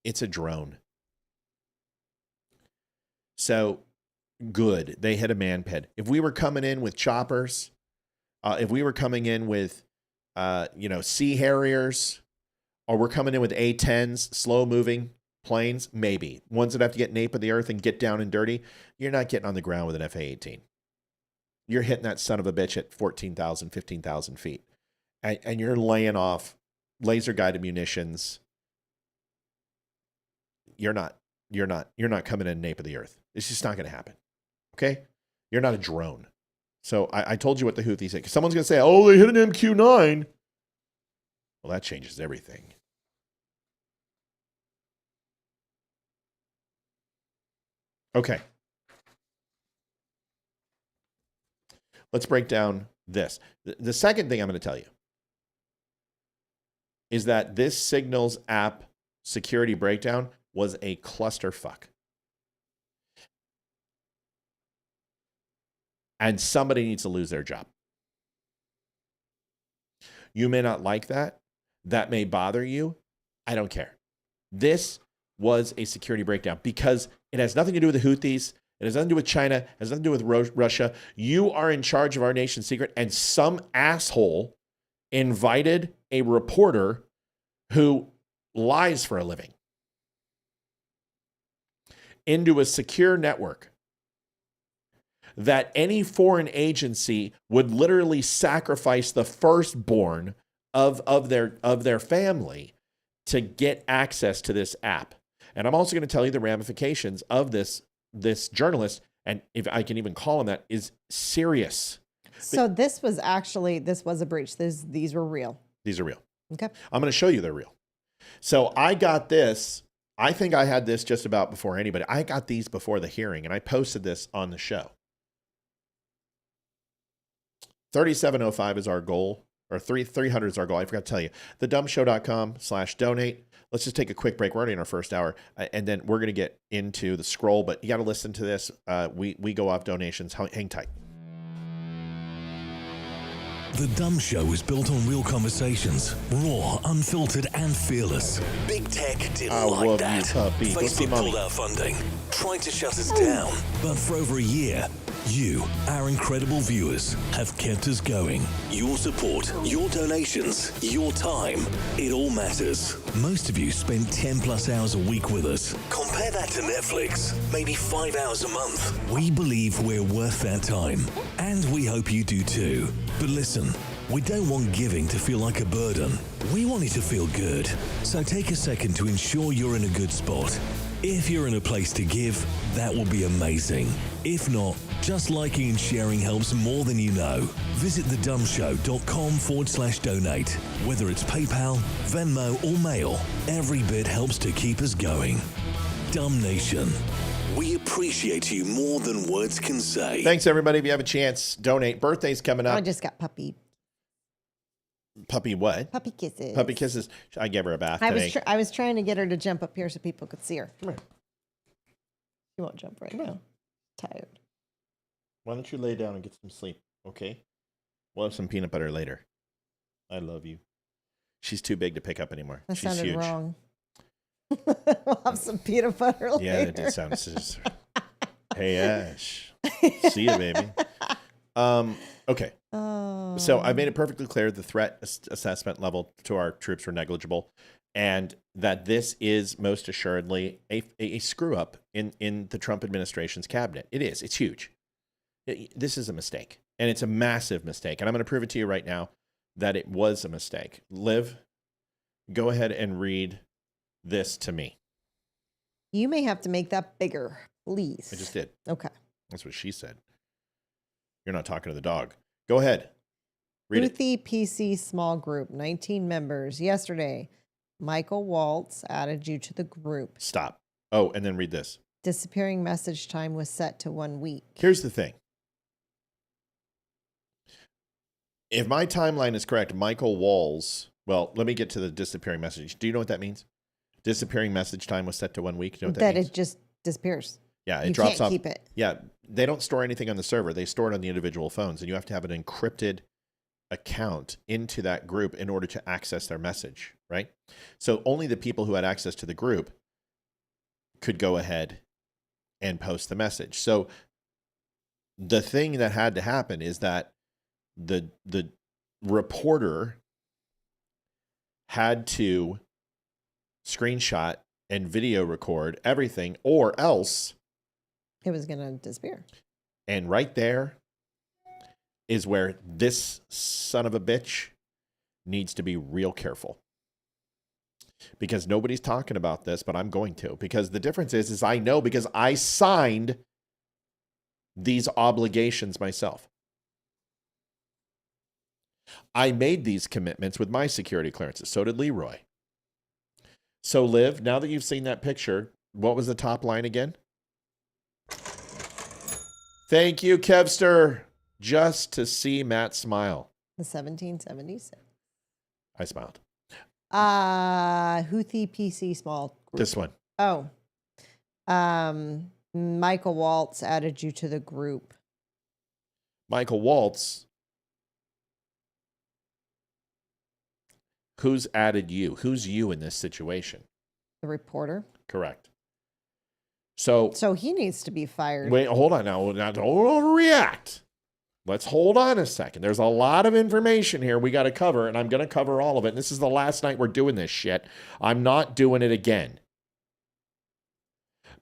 It's a drone. So, good. They hit a man-pad. If we were coming in with choppers, if we were coming in with, Sea Harriers, or we're coming in with A-10s, slow-moving planes, maybe. Ones that have to get nape of the earth and get down and dirty, you're not getting on the ground with an F-A-18. You're hitting that son of a bitch at 14,000, 15,000 feet. And you're laying off laser-guided munitions. You're not coming in nape of the earth. It's just not going to happen. Okay? You're not a drone. So I told you what the Houthis said. Because someone's going to say, oh, they hit an MQ-9. Well, that changes everything. Okay. Let's break down this. The second thing I'm going to tell you is that this Signals app security breakdown was a clusterfuck. And somebody needs to lose their job. You may not like that. That may bother you. I don't care. This was a security breakdown because it has nothing to do with the Houthis. It has nothing to do with China. It has nothing to do with Russia. You are in charge of our nation's secret, and some asshole invited a reporter who lies for a living into a secure network that any foreign agency would literally sacrifice the firstborn of their family to get access to this app. And I'm also going to tell you the ramifications of this journalist, and if I can even call him that, is serious. So this was a breach. These were real. These are real. Okay. I'm going to show you they're real. So I got this. I think I had this just about before anybody. I got these before the hearing, and I posted this on the show. 3705 is our goal, or 300 is our goal. I forgot to tell you. thedumbshow.com/donate. Let's just take a quick break. We're already in our first hour, and then we're going to get into the scroll, but you got to listen to this. We go off donations. Hang tight. The Dumb Show is built on real conversations, raw, unfiltered, and fearless. Big Tech didn't I like love that. you, puppy. Go see Facebook mommy. pulled out funding, tried to shut us down. But for over a year, you, our incredible viewers, have kept us going. Your support, your donations, your time, it all matters. Most of you spend 10 plus hours a week with us. Compare that to Netflix, maybe 5 hours a month. We believe we're worth that time, and we hope you do too. But listen, we don't want giving to feel like a burden. We want it to feel good. So take a second to ensure you're in a good spot. If you're in a place to give, that will be amazing. If not, just liking and sharing helps more than you know. Visit thedumbshow.com/donate. Whether it's PayPal, Venmo, or Mail, every bit helps to keep us going. Dumb Nation, we appreciate you more than words can say. Thanks, everybody. If you have a chance, donate. Birthday's coming up. I just got puppy what? puppy kisses. Puppy kisses. I gave her a bath today. I was trying to get her to jump up here so people could see her. Come here. She won't jump right now. Tired. Why don't you lay down and get some sleep, okay? We'll have some peanut butter later. I love you. She's too big to pick up anymore. That She's sounded huge. wrong. We'll have some peanut butter later. Yeah, that did sound. Hey, Ash. See you, baby. Okay. Oh. So I made it perfectly clear the threat assessment level to our troops were negligible, and that this is most assuredly a screw up in the Trump administration's cabinet. It is. It's huge. This is a mistake, and it's a massive mistake. And I'm going to prove it to you right now that it was a mistake. Liv, go ahead and read this to me. You may have to make that bigger, please. I just did. Okay. That's what she said. You're not talking to the dog. Go ahead. Read it. Ruthie PC small group, 19 members. Yesterday, Michael Waltz added you to the group. Stop. Oh, and then read this. Disappearing message time was set to 1 week. Here's the thing. If my timeline is correct, Michael Walls, well, let me get to the disappearing message. Do you know what that means? Disappearing message time was set to 1 week. Do you know what that means? It just disappears. Yeah, it You drops can't off. keep it. Yeah, they don't store anything on the server. They store it on the individual phones, and you have to have an encrypted account into that group in order to access their message, right? So only the people who had access to the group could go ahead and post the message. So the thing that had to happen is that the reporter had to screenshot and video record everything, or else It was going to disappear. and right there is where this son of a bitch needs to be real careful. Because nobody's talking about this, but I'm going to. Because the difference is I know because I signed these obligations myself. I made these commitments with my security clearances. So did Leroy. So, Liv, now that you've seen that picture, what was the top line again? Thank you, Kevster. Just to see Matt smile. The 1776. I smiled. Houthi PC small group. This one. Oh. Michael Waltz added you to the group. Michael Waltz. Who's added you? Who's you in this situation? The reporter. Correct. So he needs to be fired. wait, hold on now. Now don't overreact. Let's hold on a second. There's a lot of information here we got to cover, and I'm going to cover all of it. And this is the last night we're doing this shit. I'm not doing it again.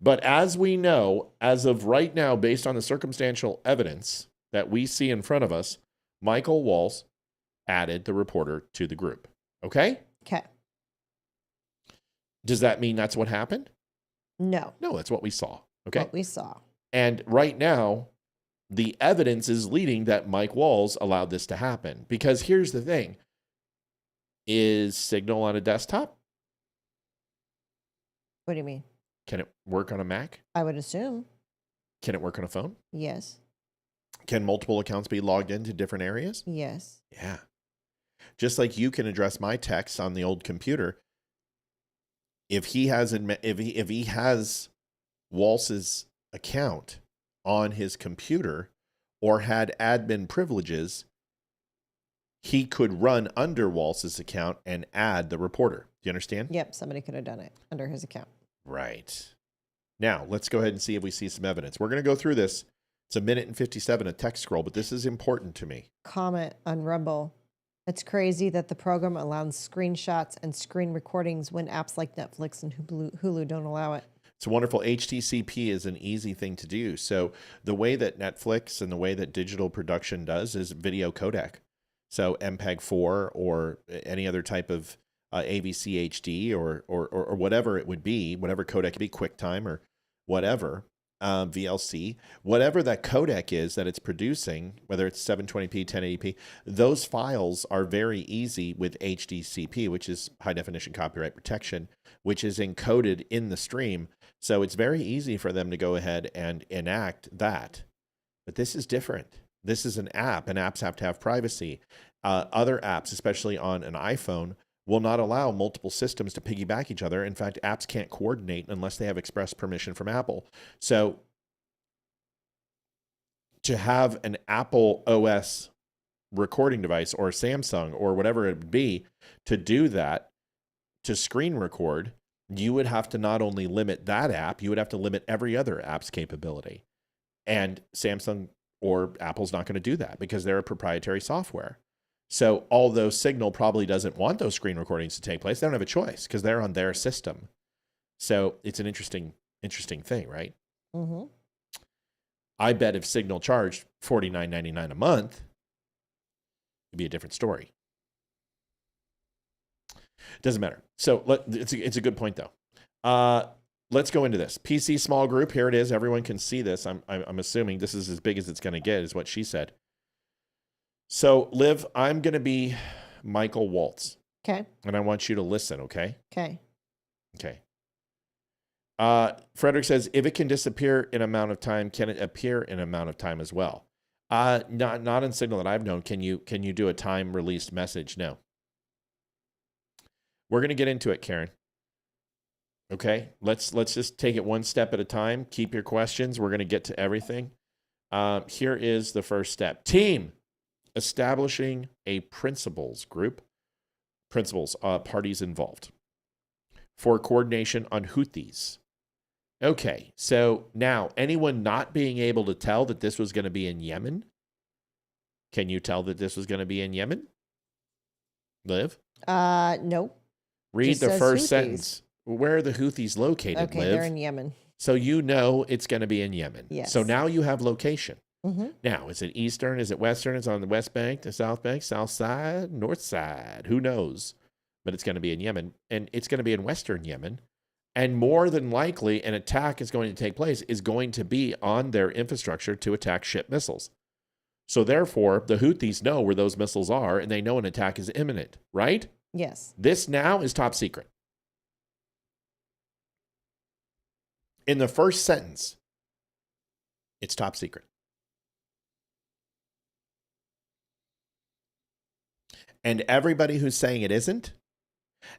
But as we know, as of right now, based on the circumstantial evidence that we see in front of us, Michael Waltz added the reporter to the group. Okay? Okay. Does that mean that's what happened? No. No, that's what we saw. Okay? What we saw. And right now, the evidence is leading that Mike Walls allowed this to happen. Because here's the thing. Is Signal on a desktop? What do you mean? Can it work on a Mac? I would assume. Can it work on a phone? Yes. Can multiple accounts be logged into different areas? Yes. Yeah. Just like you can address my texts on the old computer. If he has Waltz's account on his computer or had admin privileges, he could run under Waltz's account and add the reporter. Do you understand? Yep, somebody could have done it under his account. Right. Now, let's go ahead and see if we see some evidence. We're going to go through this. It's a minute and 57 a text scroll, but this is important to me. Comment on Rumble. It's crazy that the program allows screenshots and screen recordings when apps like Netflix and Hulu don't allow it. It's wonderful. HTCP is an easy thing to do. So the way that Netflix and the way that digital production does is video codec. So MPEG-4 or any other type of AVC HD or whatever it would be, whatever codec it could be, QuickTime or whatever, VLC, whatever that codec is that it's producing, whether it's 720p, 1080p, those files are very easy with HDCP, which is high definition copyright protection, which is encoded in the stream. So it's very easy for them to go ahead and enact that. But this is different. This is an app, and apps have to have privacy. Other apps, especially on an iPhone, will not allow multiple systems to piggyback each other. In fact, apps can't coordinate unless they have express permission from Apple. So to have an Apple OS recording device or Samsung or whatever it would be to do that, to screen record, you would have to not only limit that app, you would have to limit every other app's capability. And Samsung or Apple's not going to do that because they're a proprietary software. So although Signal probably doesn't want those screen recordings to take place, they don't have a choice because they're on their system. So it's an interesting thing, right? Mm-hmm. I bet if Signal charged $49.99 a month, it'd be a different story. Doesn't matter. So it's a good point though. Let's go into this. PC small group. Here it is. Everyone can see this. I'm assuming this is as big as it's going to get, is what she said. So, Liv, I'm going to be Michael Waltz. Okay. And I want you to listen, okay? Okay. Okay. Frederick says, if it can disappear in amount of time, can it appear in amount of time as well? Not in Signal that I've known. Can you do a time released message? No. We're going to get into it, Karen. Okay? Let's just take it one step at a time. Keep your questions. We're going to get to everything. Here is the first step. Team. Establishing a principals group, parties involved for coordination on Houthis. Okay, so now anyone not being able to tell that this was going to be in Yemen? Can you tell that this was going to be in Yemen? Liv? No. Read Just the says first Houthis. sentence. Where are the Houthis located, Okay, Liv? they're in Yemen. So you know it's going to be in Yemen. Yes. So now you have location. Mm-hmm. Now, is it Eastern? Is it Western? It's on the West Bank, the South Bank, South Side, North Side. Who knows? But it's going to be in Yemen, and it's going to be in Western Yemen. And more than likely, an attack is going to take place, is going to be on their infrastructure to attack ship missiles. So therefore, the Houthis know where those missiles are, and they know an attack is imminent, right? Yes. This now is top secret. In the first sentence, it's top secret. And everybody who's saying it isn't,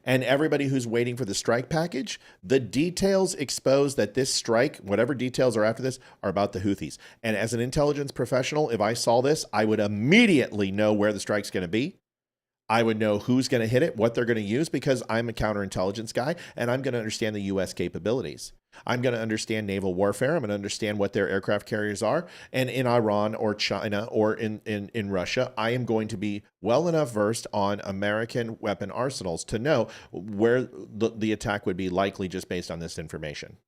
and everybody who's waiting for the strike package, the details expose that this strike, whatever details are after this, are about the Houthis. And as an intelligence professional, if I saw this, I would immediately know where the strike's going to be. I would know who's going to hit it, what they're going to use, because I'm a counterintelligence guy, and I'm going to understand the U.S. capabilities. I'm going to understand naval warfare. I'm going to understand what their aircraft carriers are. And in Iran or China or in Russia, I am going to be well enough versed on American weapon arsenals to know where the attack would be likely just based on this information.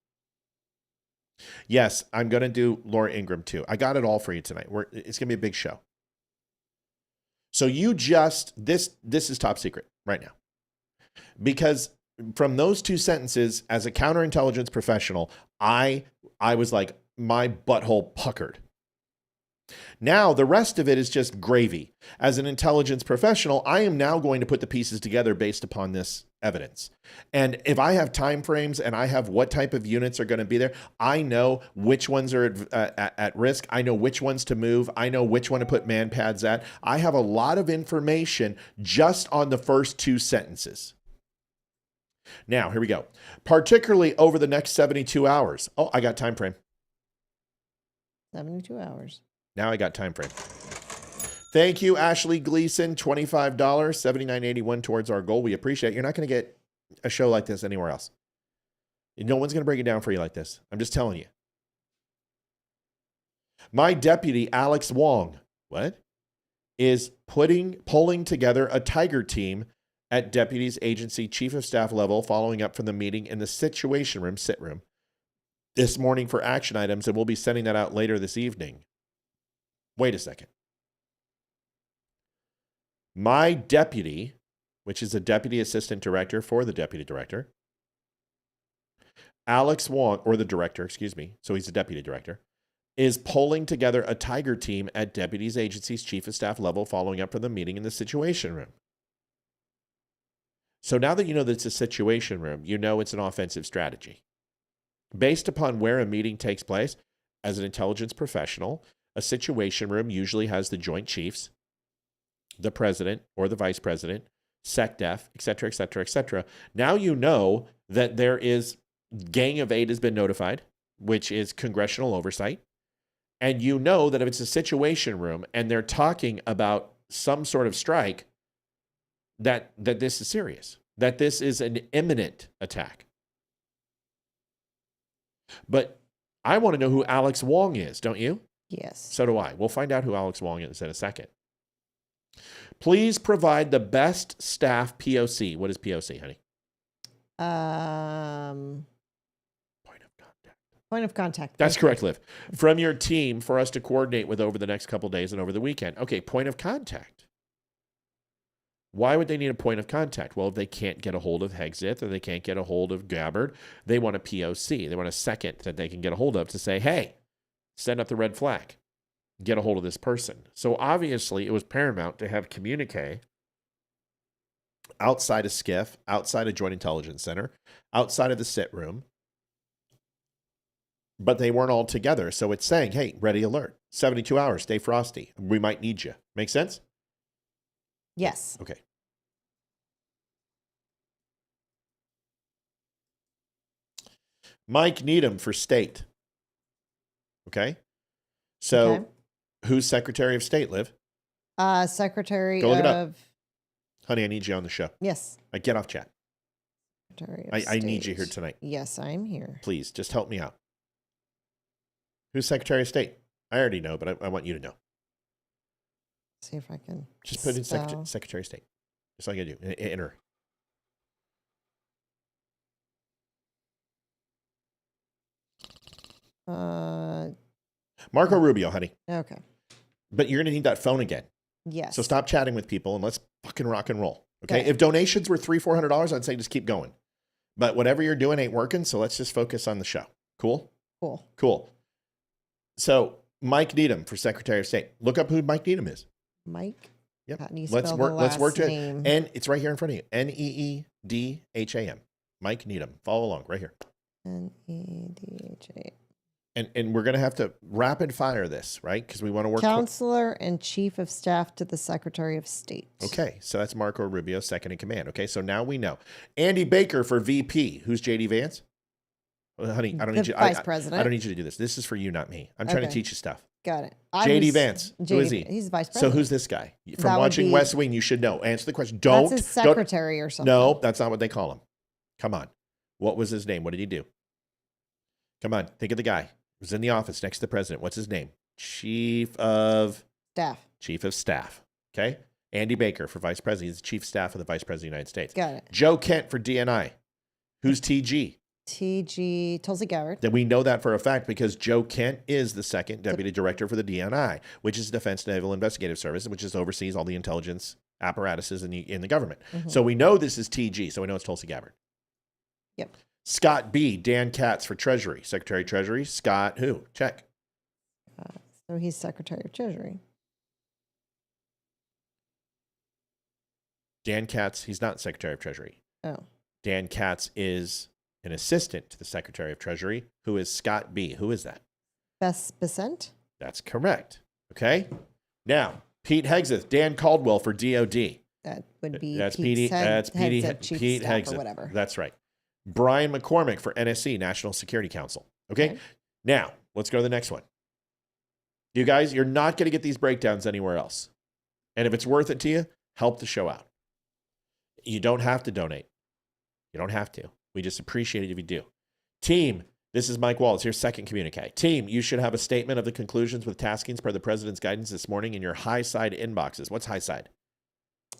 Yes, I'm going to do Laura Ingraham too. I got it all for you tonight. It's going to be a big show. So this is top secret right now. Because from those two sentences, as a counterintelligence professional, I was like, my butthole puckered. Now, the rest of it is just gravy. As an intelligence professional, I am now going to put the pieces together based upon this evidence. And if I have time frames and I have what type of units are going to be there, I know which ones are at risk. I know which ones to move. I know which one to put man pads at. I have a lot of information just on the first two sentences. Now, here we go. Particularly over the next 72 hours. Oh, I got time frame. 72 hours. Now I got time frame. Thank you, Ashley Gleason, $25, $79.81 towards our goal. We appreciate it. You're not going to get a show like this anywhere else. No one's going to break it down for you like this. I'm just telling you. My deputy, Alex Wong, is pulling together a tiger team at deputies agency chief of staff level following up from the meeting in the situation room, sit room, this morning for action items, and we'll be sending that out later this evening. Wait a second. My deputy, which is a deputy assistant director for the deputy director, Alex Wong, or the director, excuse me, so he's a deputy director, is pulling together a tiger team at deputies agency's chief of staff level following up from the meeting in the situation room. So now that you know that it's a situation room, you know it's an offensive strategy. Based upon where a meeting takes place, as an intelligence professional, a situation room usually has the joint chiefs, the president or the vice president, SecDef, et cetera, et cetera, et cetera. Now you know that there is Gang of Eight has been notified, which is congressional oversight. And you know that if it's a situation room and they're talking about some sort of strike, that this is serious, that this is an imminent attack. But I want to know who Alex Wong is, don't you? Yes. So do I. We'll find out who Alex Wong is in a second. Please provide the best staff POC. What is POC, honey? Point of contact. That's correct, Liv. From your team for us to coordinate with over the next couple of days and over the weekend. Okay, point of contact. Why would they need a point of contact? Well, if they can't get a hold of Hexith or they can't get a hold of Gabbard, they want a POC. They want a second that they can get a hold of to say, hey, send up the red flag. Get a hold of this person. So obviously it was paramount to have communique outside of SCIF, outside of Joint Intelligence Center, outside of the sit room, but they weren't all together. So it's saying, hey, ready alert, 72 hours, stay frosty. We might need you. Make sense? Yes. Okay. Mike Needham for state. Okay. So Okay. Who's Secretary of State, Liv? Secretary Go look it up. of... Honey, I need you on the show. Yes. Get off chat. Secretary of I need State. you here tonight. Yes, I'm here. Please, just help me out. Who's Secretary of State? I already know, but I want you to know. See if I can Just put in spell. Secretary of State. That's all I gotta do. Enter. Marco Rubio, honey. Okay. But you're gonna need that phone again. Yes. So stop chatting with people and let's fucking rock and roll. Okay. Okay. If donations were $300-$400, I'd say just keep going. But whatever you're doing ain't working. So let's just focus on the show. Cool. Cool. Cool. So Mike Needham for Secretary of State. Look up who Mike Needham is. Mike. Yep. How do you Let's spell work. the Let's work last to it. name? And it's right here in front of you. Needham. Mike Needham. Follow along right here. Nedha. And we're gonna have to rapid fire this, right? Because we want to work. Counselor and Chief of Staff to the Secretary of State. Okay, so that's Marco Rubio, second in command. Okay, so now we know. Andy Baker for VP. Who's JD Vance? Well, honey, I don't need you. Vice President. I don't need you to do this. This is for you, not me. I'm trying to Okay. teach you stuff. Got it. JD Vance. Who is he? He's Vice So President. who's this guy? From That would watching be- West Wing, you should know. Answer the question. Don't. That's his don't- secretary or something. No, that's not what they call him. Come on. What was his name? What did he do? Come on. Think of the guy. He was in the office next to the president. What's his name? Chief of Staff. Okay. Andy Baker for Vice President. He's the Chief of Staff of the Vice President of the United States. Got it. Joe Kent for DNI. Who's TG? TG Tulsi Gabbard. That we know that for a fact because Joe Kent is the second deputy director for the DNI, which is Defense Naval Investigative Service, which is oversees all the intelligence apparatuses in the government. Mm-hmm. So we know this is TG. So we know it's Tulsi Gabbard. Yep. Scott B. Dan Katz for Treasury. Secretary of Treasury. Scott who? Check. So he's Secretary of Treasury. Dan Katz, he's not Secretary of Treasury. Oh. Dan Katz is an assistant to the Secretary of Treasury, who is Scott B. Who is that? Besant? That's correct. Okay. Now, Pete Hexeth, Dan Caldwell for DOD. That would be That's Pete's PD. That's PD. heads of Chief Pete Staff Hexeth. or whatever. That's right. Brian McCormick for NSC, National Security Council. Okay. Now, let's go to the next one. You guys, you're not going to get these breakdowns anywhere else. And if it's worth it to you, help the show out. You don't have to donate. You don't have to. We just appreciate it if you do. Team, this is Mike Wallace. Here's second communique. Team, you should have a statement of the conclusions with taskings per the president's guidance this morning in your high side inboxes. What's high side?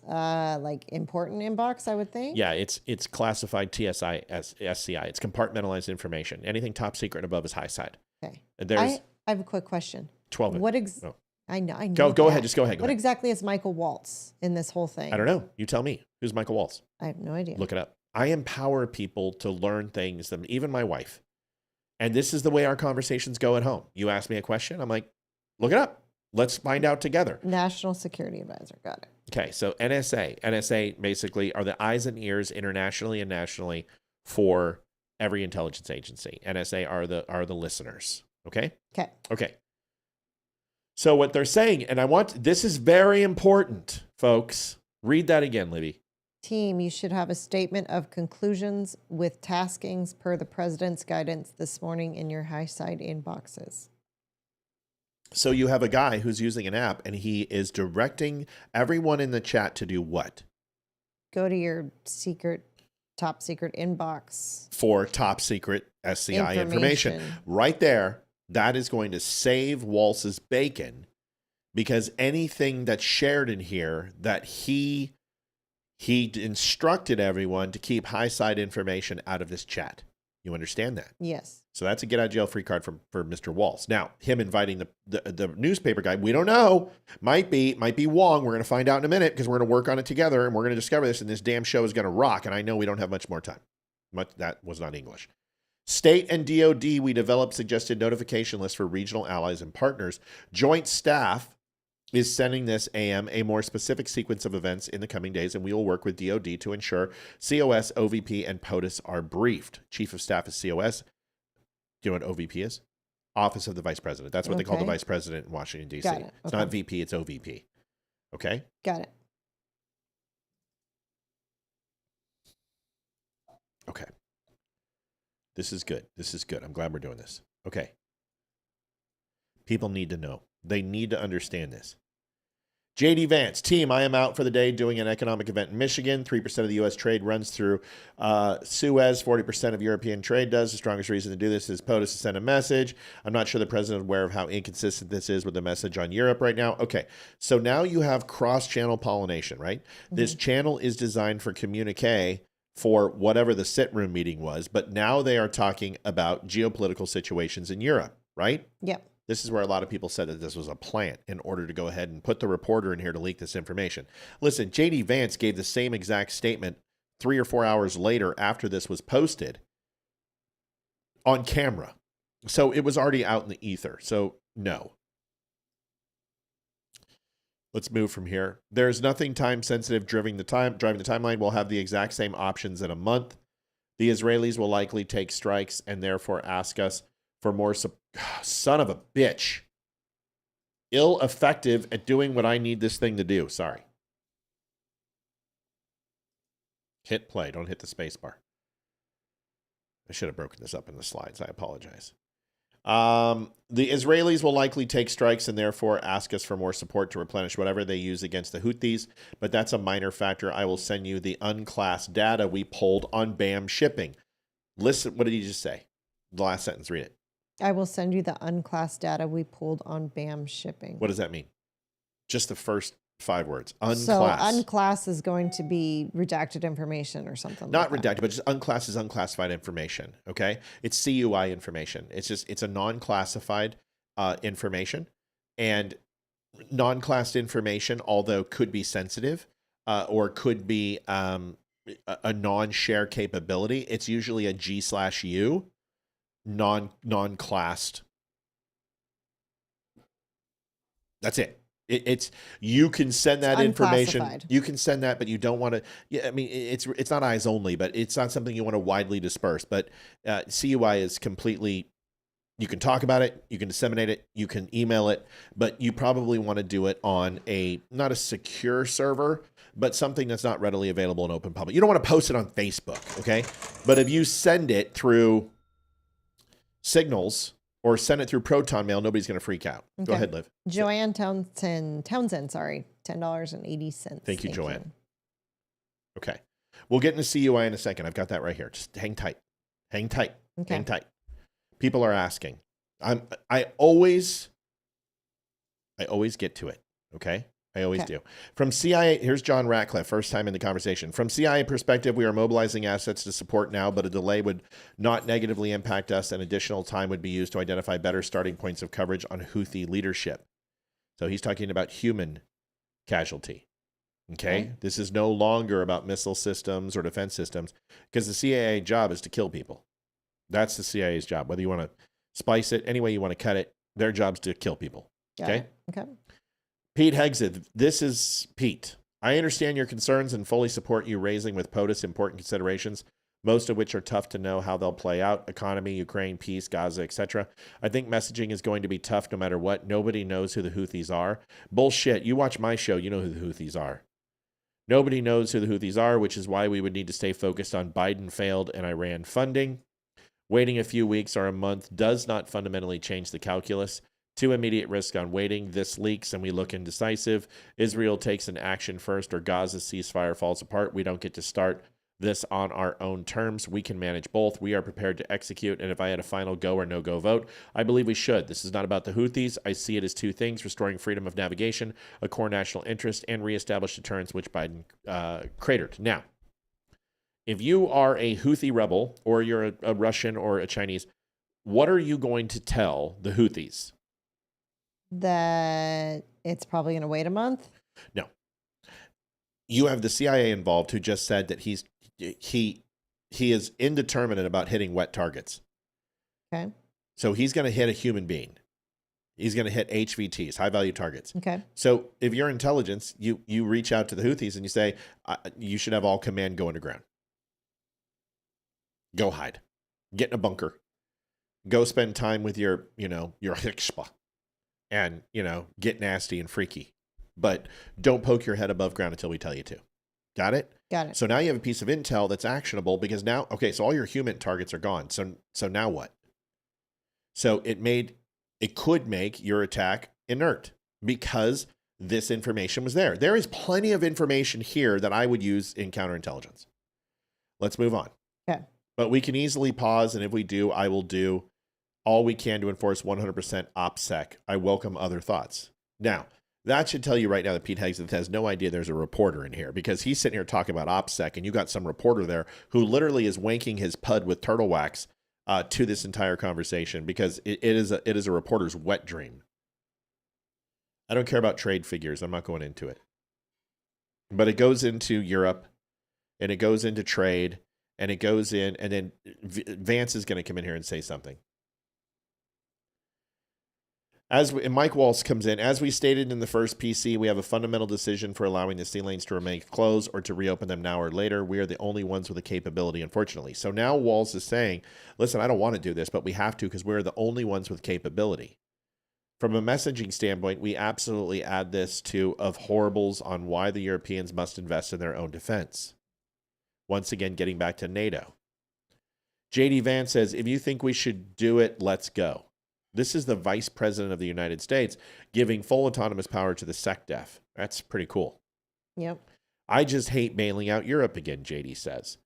Like important inbox, I would think. Yeah, it's classified TSI as SCI. It's compartmentalized information. Anything top secret and above is high side. Okay. There's I have a quick question. 12. What I know. Go ahead. Just go ahead. What exactly is Michael Waltz in this whole thing? I don't know. You tell me. Who's Michael Waltz? I have no idea. Look it up. I empower people to learn things, even my wife. And this is the way our conversations go at home. You ask me a question, I'm like, look it up. Let's find out together. National Security Advisor. Got it. Okay, so NSA. NSA basically are the eyes and ears internationally and nationally for every intelligence agency. NSA are the listeners. Okay? Okay. Okay. So what they're saying, and this is very important, folks. Read that again, Libby. Team, you should have a statement of conclusions with taskings per the president's guidance this morning in your high side inboxes. So you have a guy who's using an app and he is directing everyone in the chat to do what? Go to your top secret inbox. For top secret SCI information. Right there, that is going to save Waltz's bacon, because anything that's shared in here that he instructed everyone to keep high side information out of this chat. You understand that? Yes. So that's a get out of jail free card for Mr. Waltz. Now, him inviting the newspaper guy, we don't know. Might be Wong. We're going to find out in a minute, because we're going to work on it together and we're going to discover this, and this damn show is going to rock. And I know we don't have much more time. That was not English. State and DOD, we developed suggested notification lists for regional allies and partners. Joint staff is sending this AM a more specific sequence of events in the coming days, and we will work with DOD to ensure COS, OVP, and POTUS are briefed. Chief of Staff is COS. Do you know what OVP is? Office of the Vice President. That's what they call the Vice President in Washington, D.C. Got it. It's not VP, it's OVP. Okay? Got it. Okay. This is good. This is good. I'm glad we're doing this. Okay. People need to know. They need to understand this. JD Vance, team, I am out for the day doing an economic event in Michigan. 3% of the U.S. trade runs through Suez. 40% of European trade does. The strongest reason to do this is POTUS to send a message. I'm not sure the president is aware of how inconsistent this is with the message on Europe right now. Okay, so now you have cross-channel pollination, right? Mm-hmm. This channel is designed for communique for whatever the sit room meeting was, but now they are talking about geopolitical situations in Europe, right? Yep. This is where a lot of people said that this was a plant in order to go ahead and put the reporter in here to leak this information. Listen, JD Vance gave the same exact statement 3 or 4 hours later after this was posted on camera. So it was already out in the ether. So no. Let's move from here. There's nothing time sensitive driving the timeline. We'll have the exact same options in a month. The Israelis will likely take strikes and therefore ask us for more son of a bitch. Effective at doing what I need this thing to do. Sorry. Hit play. Don't hit the space bar. I should have broken this up in the slides. I apologize. The Israelis will likely take strikes and therefore ask us for more support to replenish whatever they use against the Houthis, but that's a minor factor. I will send you the unclassed data we pulled on BAM shipping. Listen, what did he just say? The last sentence, read it. I will send you the unclassed data we pulled on BAM shipping. What does that mean? Just the first 5 words. Unclassed. So unclassed is going to be redacted information or something. Not like redacted, but just unclassed is unclassified information. Okay, it's CUI information. It's a non-classified information, and non-classed information, although could be sensitive or could be a non-share capability. It's usually a G/U. Non-classed. That's it. It's you can send that information. You can send that, but you don't want to. Yeah, I mean, it's not eyes only, but it's not something you want to widely disperse. But CUI is completely. You can talk about it. You can disseminate it. You can email it, but you probably want to do it on not a secure server, but something that's not readily available in open public. You don't want to post it on Facebook, okay? But if you send it through Signals or send it through Proton Mail. Nobody's going to freak out. Go Okay. ahead, Liv. Joanne Townsend, sorry, $10.80. Thank you, Joanne. Okay. We'll get into CUI in a second. I've got that right here. Just hang tight. Hang tight. Okay. Hang tight. People are asking. I always get to it. Okay? I always Okay. do. From CIA, here's John Ratcliffe, first time in the conversation. From CIA perspective, we are mobilizing assets to support now, but a delay would not negatively impact us, and additional time would be used to identify better starting points of coverage on Houthi leadership. So he's talking about human casualty. Okay? This is no longer about missile systems or defense systems, because the CIA job is to kill people. That's the CIA's job. Whether you want to spice it, any way you want to cut it, their job's to kill people. Got Okay? it. Okay. Pete Hegseth, this is Pete. I understand your concerns and fully support you raising with POTUS important considerations, most of which are tough to know how they'll play out: economy, Ukraine, peace, Gaza, etc. I think messaging is going to be tough no matter what. Nobody knows who the Houthis are. Bullshit. You watch my show, you know who the Houthis are. Nobody knows who the Houthis are, which is why we would need to stay focused on Biden failed and Iran funding. Waiting a few weeks or a month does not fundamentally change the calculus. Too immediate risk on waiting. This leaks and we look indecisive. Israel takes an action first or Gaza ceasefire falls apart. We don't get to start this on our own terms. We can manage both. We are prepared to execute. And if I had a final go or no-go vote, I believe we should. This is not about the Houthis. I see it as two things: restoring freedom of navigation, a core national interest, and reestablish deterrence, which Biden cratered. Now, if you are a Houthi rebel or you're a Russian or a Chinese, what are you going to tell the Houthis? That it's probably going to wait a month. No. You have the CIA involved, who just said that he is indeterminate about hitting wet targets. Okay. So he's going to hit a human being. He's going to hit HVTs, high value targets. Okay. So if you're intelligence, you reach out to the Houthis and you say, you should have all command go underground. Go hide. Get in a bunker. Go spend time with your hikspa. And, get nasty and freaky. But don't poke your head above ground until we tell you to. Got it? Got it. So now you have a piece of intel that's actionable, because now, okay, so all your human targets are gone. So now what? So it could make your attack inert, because this information was there. There is plenty of information here that I would use in counterintelligence. Let's move on. Okay. But we can easily pause, and if we do, I will do all we can to enforce 100% OPSEC. I welcome other thoughts. Now, that should tell you right now that Pete Hegseth has no idea there's a reporter in here, because he's sitting here talking about OPSEC, and you got some reporter there who literally is wanking his pud with turtle wax to this entire conversation, because it is a reporter's wet dream. I don't care about trade figures. I'm not going into it. But it goes into Europe, and it goes into trade, and it goes in, and then Vance is going to come in here and say something. And Mike Waltz comes in. As we stated in the first PC, we have a fundamental decision for allowing the sea lanes to remain closed or to reopen them now or later. We are the only ones with the capability, unfortunately. So now Waltz is saying, listen, I don't want to do this, but we have to, because we're the only ones with capability. From a messaging standpoint, we absolutely add this to of horribles on why the Europeans must invest in their own defense. Once again, getting back to NATO. JD Vance says, if you think we should do it, let's go. This is the Vice President of the United States giving full autonomous power to the SecDef. That's pretty cool. Yep. I just hate bailing out Europe again, JD says.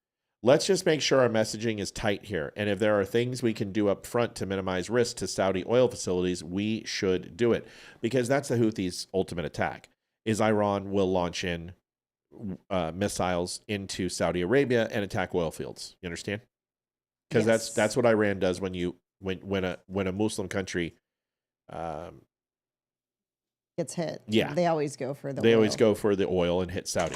Let's just make sure our messaging is tight here. And if there are things we can do up front to minimize risk to Saudi oil facilities, we should do it. Because that's the Houthis' ultimate attack, is Iran will launch in missiles into Saudi Arabia and attack oil fields. You understand? Because Yes. that's what Iran does when a Muslim country Gets hit. Yeah. They always go for the they oil. always go for the oil and hit Saudi.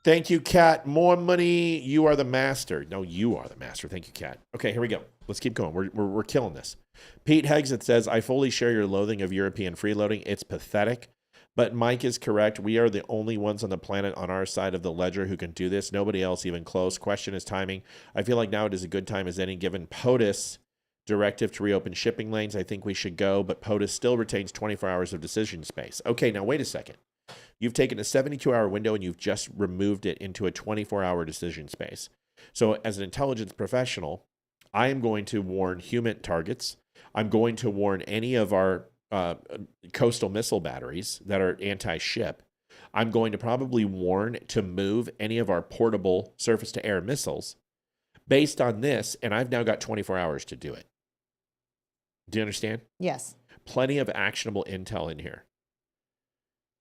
Thank you, Kat. More money. You are the master. No, you are the master. Thank you, Kat. Okay, here we go. Let's keep going. We're killing this. Pete Hegseth says, I fully share your loathing of European freeloading. It's pathetic. But Mike is correct. We are the only ones on the planet on our side of the ledger who can do this. Nobody else even close. Question is timing. I feel like now it is a good time as any, given POTUS directive to reopen shipping lanes. I think we should go, but POTUS still retains 24 hours of decision space. Okay, now wait a second. You've taken a 72-hour window and you've just removed it into a 24-hour decision space. So as an intelligence professional, I am going to warn human targets. I'm going to warn any of our coastal missile batteries that are anti-ship. I'm going to probably warn to move any of our portable surface-to-air missiles based on this, and I've now got 24 hours to do it. Do you understand? Yes. Plenty of actionable intel in here.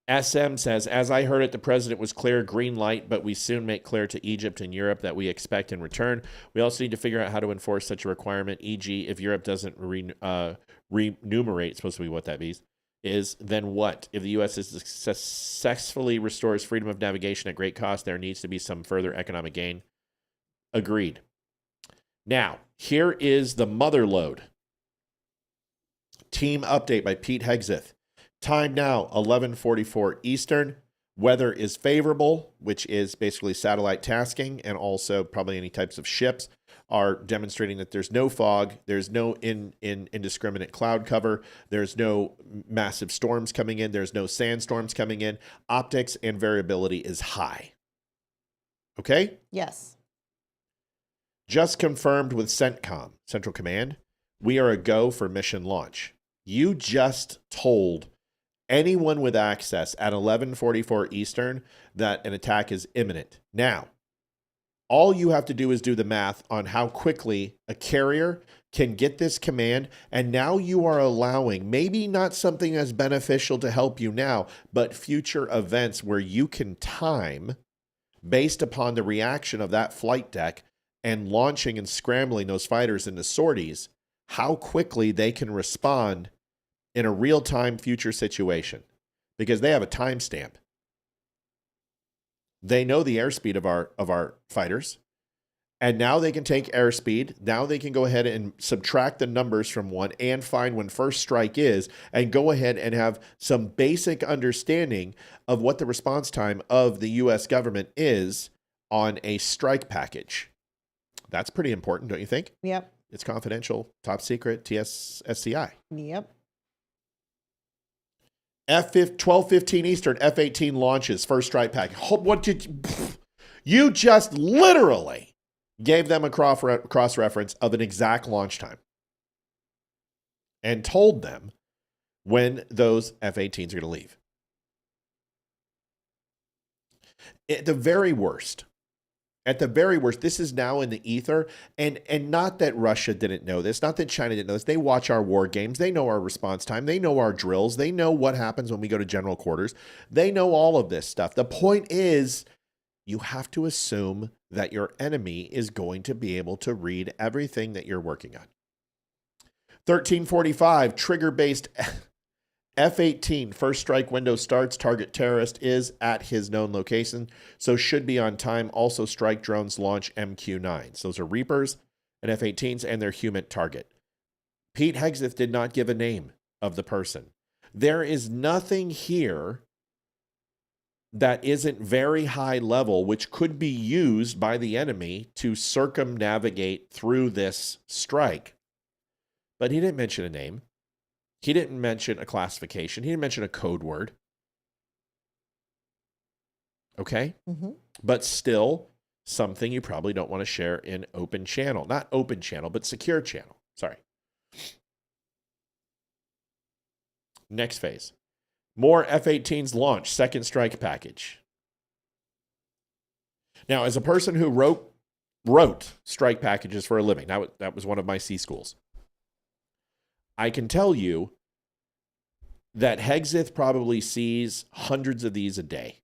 SM says, as I heard it, the president was clear, green light, but we soon make clear to Egypt and Europe that we expect in return. We also need to figure out how to enforce such a requirement, e.g., if Europe doesn't remunerate, supposed to be what that means, is then what? If the U.S. successfully restores freedom of navigation at great cost, there needs to be some further economic gain. Agreed. Now, here is the mother load. Team update by Pete Hegseth. Time now, 11:44 Eastern. Weather is favorable, which is basically satellite tasking, and also probably any types of ships are demonstrating that there's no fog, there's no indiscriminate cloud cover, there's no massive storms coming in, there's no sandstorms coming in. Optics and variability is high. Okay? Yes. Just confirmed with CENTCOM, Central Command, we are a go for mission launch. You just told anyone with access at 11:44 Eastern that an attack is imminent. Now, all you have to do is do the math on how quickly a carrier can get this command, and now you are allowing maybe not something as beneficial to help you now, but future events where you can time based upon the reaction of that flight deck and launching and scrambling those fighters into sorties, how quickly they can respond in a real-time future situation, because they have a timestamp. They know the airspeed of our fighters, and now they can take airspeed. Now they can go ahead and subtract the numbers from one and find when first strike is, and go ahead and have some basic understanding of what the response time of the U.S. government is on a strike package. That's pretty important, don't you think? Yep. It's confidential, top secret, TSSCI. Yep. 12:15 Eastern, F-18 launches, first strike pack. What did you just literally gave them a cross-reference of an exact launch time and told them when those F-18s are going to leave. At the very worst, this is now in the ether, and not that Russia didn't know this, not that China didn't know this. They watch our war games. They know our response time. They know our drills. They know what happens when we go to general quarters. They know all of this stuff. The point is, you have to assume that your enemy is going to be able to read everything that you're working on. 13:45, trigger-based F-18 first strike window starts. Target terrorist is at his known location, so should be on time. Also, strike drones launch MQ-9s. Those are Reapers and F-18s, and their human target. Pete Hegseth did not give a name of the person. There is nothing here that isn't very high level, which could be used by the enemy to circumnavigate through this strike. But he didn't mention a name. He didn't mention a classification. He didn't mention a code word. Okay? Mm-hmm. But still, something you probably don't want to share in open channel. Not open channel, but secure channel. Sorry. Next phase. More F-18s launch, second strike package. Now, as a person who wrote strike packages for a living, that was one of my C schools. I can tell you that Hegseth probably sees hundreds of these a day.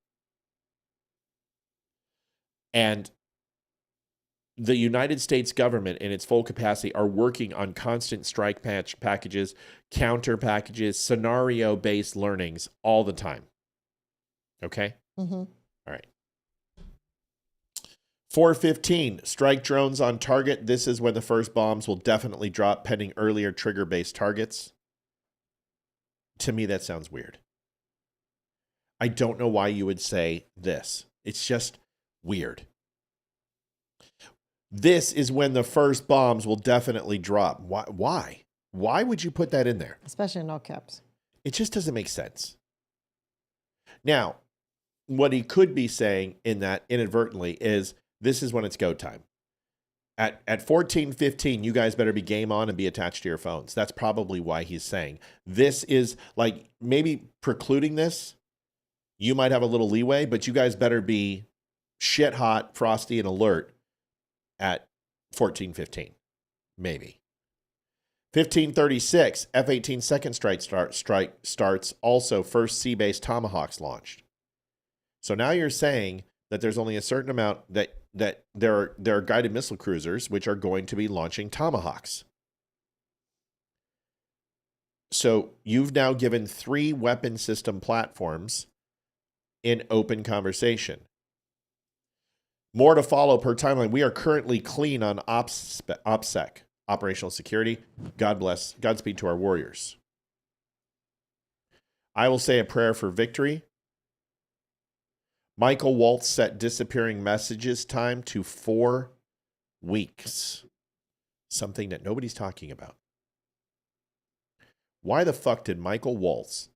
And the United States government in its full capacity are working on constant strike packages, counter packages, scenario-based learnings all the time. Okay? Mm-hmm. All right. 4:15, strike drones on target. This is when the first bombs will definitely drop pending earlier trigger-based targets. To me, that sounds weird. I don't know why you would say this. It's just weird. This is when the first bombs will definitely drop. Why? Why would you put that in there? Especially in all caps. It just doesn't make sense. Now, what he could be saying in that inadvertently is, this is when it's go time. At 14:15, you guys better be game on and be attached to your phones. That's probably why he's saying this is like maybe precluding this. You might have a little leeway, but you guys better be shit hot, frosty, and alert at 14:15, maybe. 15:36, F-18 second strike starts. Also, first sea-based Tomahawks launched. So now you're saying that there's only a certain amount that there are guided missile cruisers which are going to be launching Tomahawks. So you've now given 3 weapon system platforms in open conversation. More to follow per timeline. We are currently clean on OPSEC, operational security. God bless. Godspeed to our warriors. I will say a prayer for victory. Michael Waltz set disappearing messages time to 4 weeks. Something that nobody's talking about. Why the fuck did Michael Waltz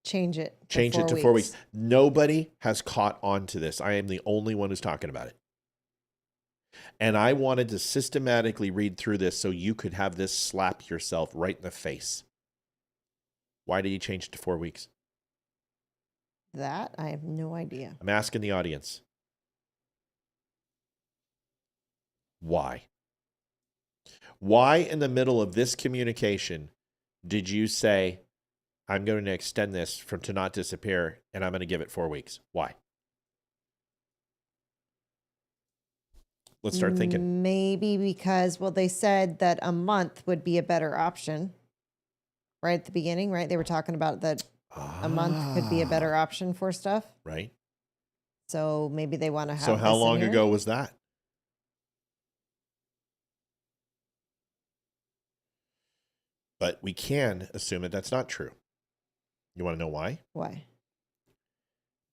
Change it to 4 weeks? Nobody has caught on to this. I am the only one who's talking about it. And I wanted to systematically read through this so you could have this slap yourself right in the face. Why did he change it to 4 weeks? That I have no idea. I'm asking the audience. Why? Why in the middle of this communication did you say, I'm going to extend this from to not disappear and I'm going to give it 4 weeks? Why? Let's start thinking. Maybe because, well, they said that a month would be a better option. Right at the beginning, right? They were talking about that a month could be a better option for stuff. Right. So maybe they want to have. So how long ago was that? But we can assume that that's not true. You want to know why? Why?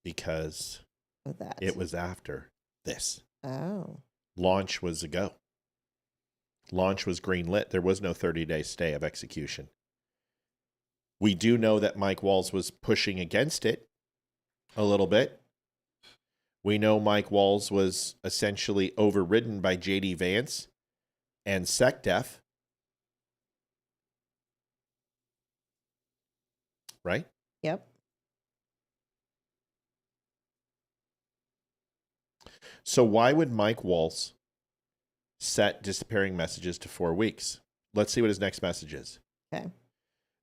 Because Of that. it was after this. Oh. Launch was a go. Launch was green-lit. There was no 30-day stay of execution. We do know that Mike Walls was pushing against it a little bit. We know Mike Walls was essentially overridden by J.D. Vance and SecDef. Right? Yep. So why would Mike Waltz set disappearing messages to 4 weeks? Let's see what his next message is. Okay.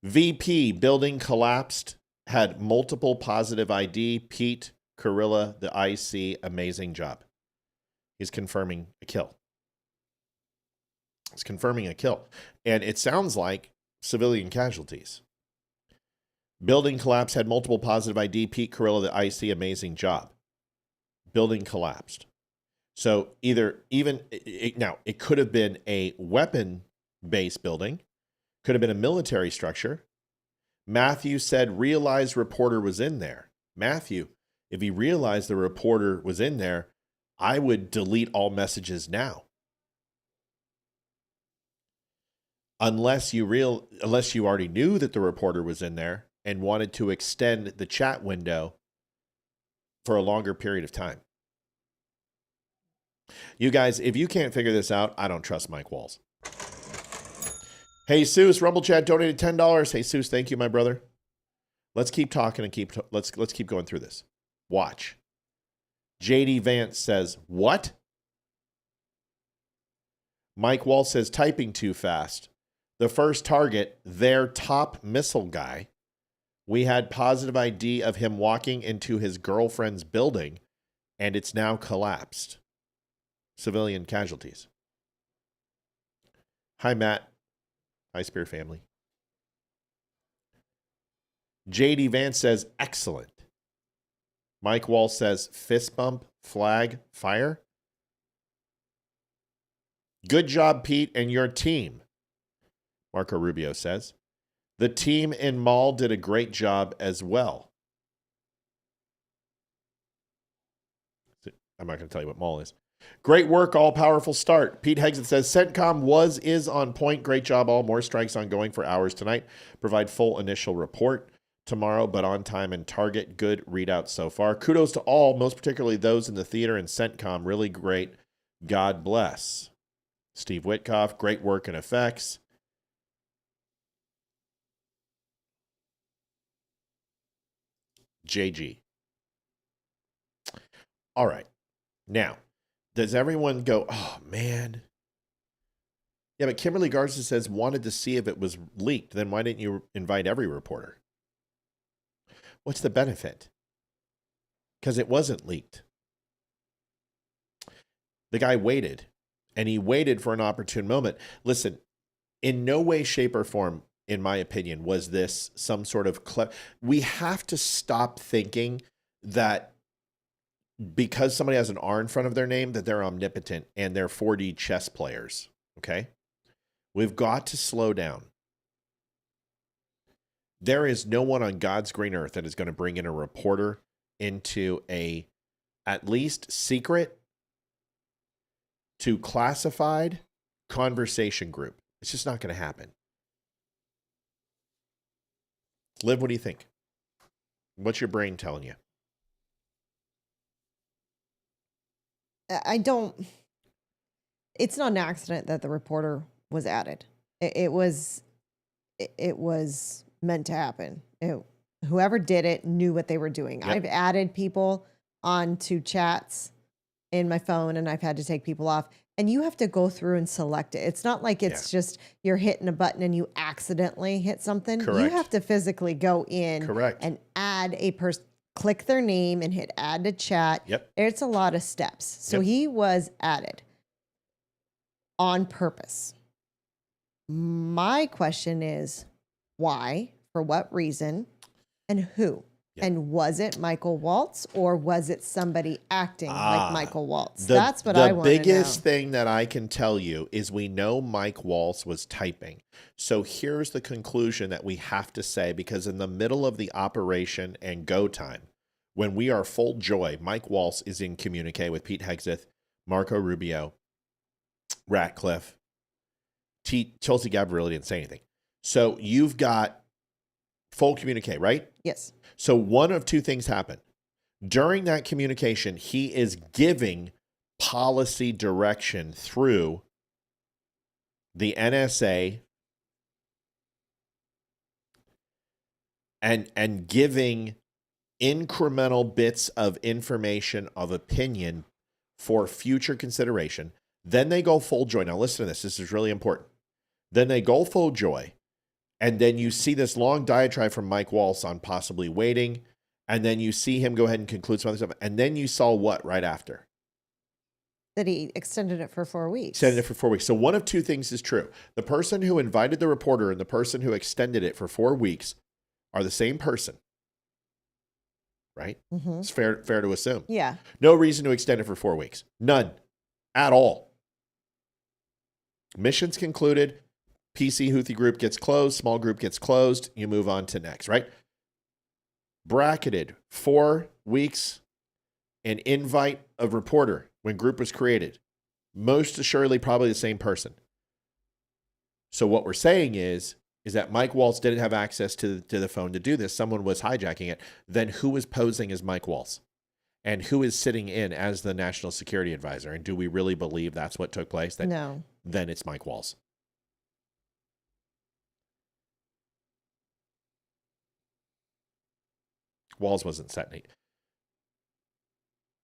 VP, building collapsed, had multiple positive ID. Pete, Carilla, the IC, amazing job. He's confirming a kill. He's confirming a kill. And it sounds like civilian casualties. Building collapse had multiple positive ID. Pete Carilla, the IC, amazing job. Building collapsed. So now it could have been a weapon-based building, could have been a military structure. Matthew said realized reporter was in there. Matthew, if he realized the reporter was in there, I would delete all messages now. Unless you already knew that the reporter was in there and wanted to extend the chat window for a longer period of time. You guys, if you can't figure this out, I don't trust Mike Walls. Hey, Seuss, Rumble Chat donated $10. Hey, Seuss, thank you, my brother. Let's keep talking and let's keep going through this. Watch. JD Vance says, what? Mike Walls says, typing too fast. The first target, their top missile guy. We had positive ID of him walking into his girlfriend's building, and it's now collapsed. Civilian casualties. Hi, Matt. Hi, Spear family. JD Vance says, excellent. Mike Wall says, fist bump, flag, fire. Good job, Pete, and your team. Marco Rubio says, the team in Mall did a great job as well. I'm not going to tell you what Mall is. Great work, all-powerful start. Pete Hegson says, CENTCOM is on point. Great job, all. More strikes ongoing for hours tonight. Provide full initial report tomorrow, but on time and target. Good readout so far. Kudos to all, most particularly those in the theater and CENTCOM. Really great God bless. Steve Witkoff, great work and effects. JG. All right. Now, does everyone go, oh, man? Yeah, but Kimberly Garza says wanted to see if it was leaked. Then why didn't you invite every reporter? What's the benefit? Because it wasn't leaked. The guy waited, and he waited for an opportune moment. Listen, in no way, shape, or form, in my opinion, was this some sort of we have to stop thinking that because somebody has an R in front of their name, that they're omnipotent and they're 4D chess players, okay? We've got to slow down. There is no one on God's green earth that is going to bring in a reporter into a at least secret to classified conversation group. It's just not going to happen. Liv, what do you think? What's your brain telling you? I don't. It's not an accident that the reporter was added. It was meant to happen. Whoever did it knew what they were doing. Yep. I've added people onto chats in my phone, and I've had to take people off. And you have to go through and select it. It's not like it's just you're hitting a button and you accidentally hit something. Correct. You have to physically go in and add a person, click their name and hit add to chat. Yep. It's a lot of steps. So he was added on purpose. My question is why, for what reason, and who? Yep. And was it Michael Waltz or was it somebody acting like Michael Waltz? That's what I want to know. The biggest thing that I can tell you is we know Mike Waltz was typing. So here's the conclusion that we have to say, because in the middle of the operation and go time, when we are full joy, Mike Waltz is in communique with Pete Hegseth, Marco Rubio, Ratcliffe, Chelsea Gabrielli didn't say anything. So you've got full communique, right? Yes. So one of two things happen. During that communication, he is giving policy direction through the NSA and giving incremental bits of information of opinion for future consideration. Then they go full joy. Now listen to this. This is really important. Then they go full joy. And then you see this long diatribe from Mike Waltz on possibly waiting. And then you see him go ahead and conclude some other stuff. And then you saw what right after? That he extended it for 4 weeks. Extended it for 4 weeks. So one of two things is true. The person who invited the reporter and the person who extended it for 4 weeks are the same person. Right? Mm-hmm. It's fair to assume. Yeah. No reason to extend it for 4 weeks. None. At all. Mission's concluded. PC Houthi group gets closed, small group gets closed, you move on to next, right? Bracketed 4 weeks, an invite of reporter when group was created. Most assuredly probably the same person. So what we're saying is that Mike Waltz didn't have access to the phone to do this. Someone was hijacking it. Then who was posing as Mike Waltz? And who is sitting in as the national security advisor? And do we really believe that's what took place? No. Then it's Mike Waltz. Walls wasn't set neat.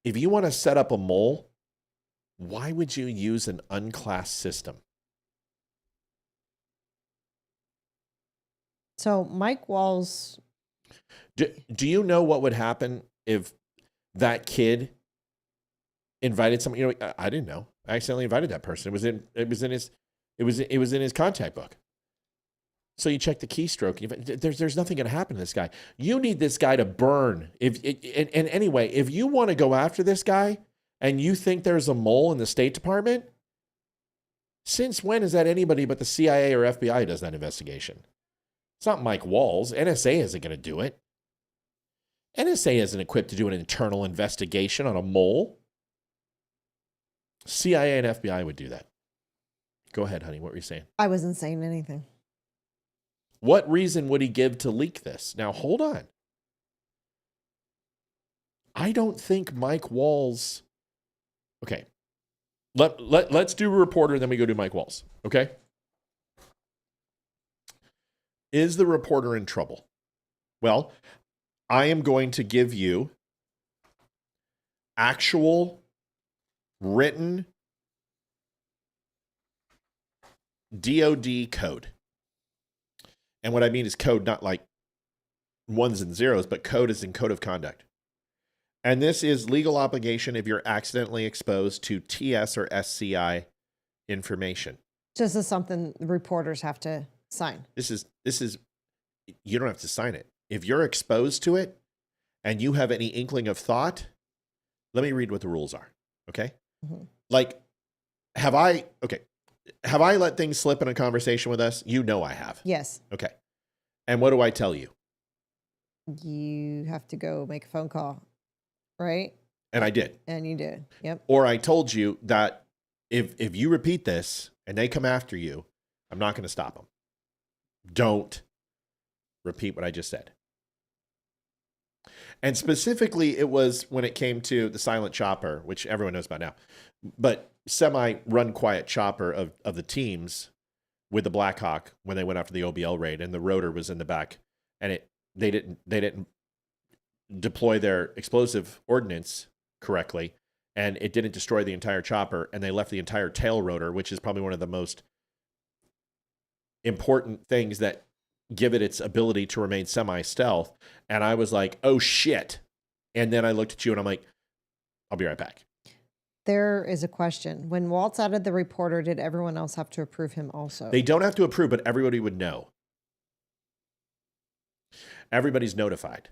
If you want to set up a mole, why would you use an unclassed system? So Mike Walls. Do you know what would happen if that kid invited someone? You know, I didn't know. I accidentally invited that person. It was in his contact book. So you check the keystroke. There's nothing going to happen to this guy. You need this guy to burn. And anyway, if you want to go after this guy and you think there's a mole in the State Department, since when is that anybody but the CIA or FBI does that investigation? It's not Mike Walls. NSA isn't going to do it. NSA isn't equipped to do an internal investigation on a mole. CIA and FBI would do that. Go ahead, honey. What were you saying? I wasn't saying anything. What reason would he give to leak this? Now, hold on. I don't think Mike Walls... Okay. Let's do a reporter, then we go to Mike Walls. Okay. Is the reporter in trouble? Well, I am going to give you actual written DOD code. And what I mean is code, not like ones and zeros, but code is in code of conduct. And this is legal obligation if you're accidentally exposed to TS or SCI information. This is something reporters have to sign. This is you don't have to sign it. If you're exposed to it and you have any inkling of thought, let me read what the rules are. Okay? Mm-hmm. Like, have I let things slip in a conversation with us? You know I have. Yes. Okay. And what do I tell you? You have to go make a phone call, right? And I did. And you did. Yep. Or I told you that if you repeat this and they come after you, I'm not going to stop them. Don't repeat what I just said. And specifically, it was when it came to the silent chopper, which everyone knows about now, but semi-run quiet chopper of the teams with the Blackhawk when they went after the OBL raid, and the rotor was in the back, and they didn't deploy their explosive ordnance correctly, and it didn't destroy the entire chopper, and they left the entire tail rotor, which is probably one of the most important things that give it its ability to remain semi-stealth. And I was like, oh shit. And then I looked at you and I'm like, I'll be right back. There is a question. When Waltz added the reporter, did everyone else have to approve him also? They don't have to approve, but everybody would know. Everybody's notified.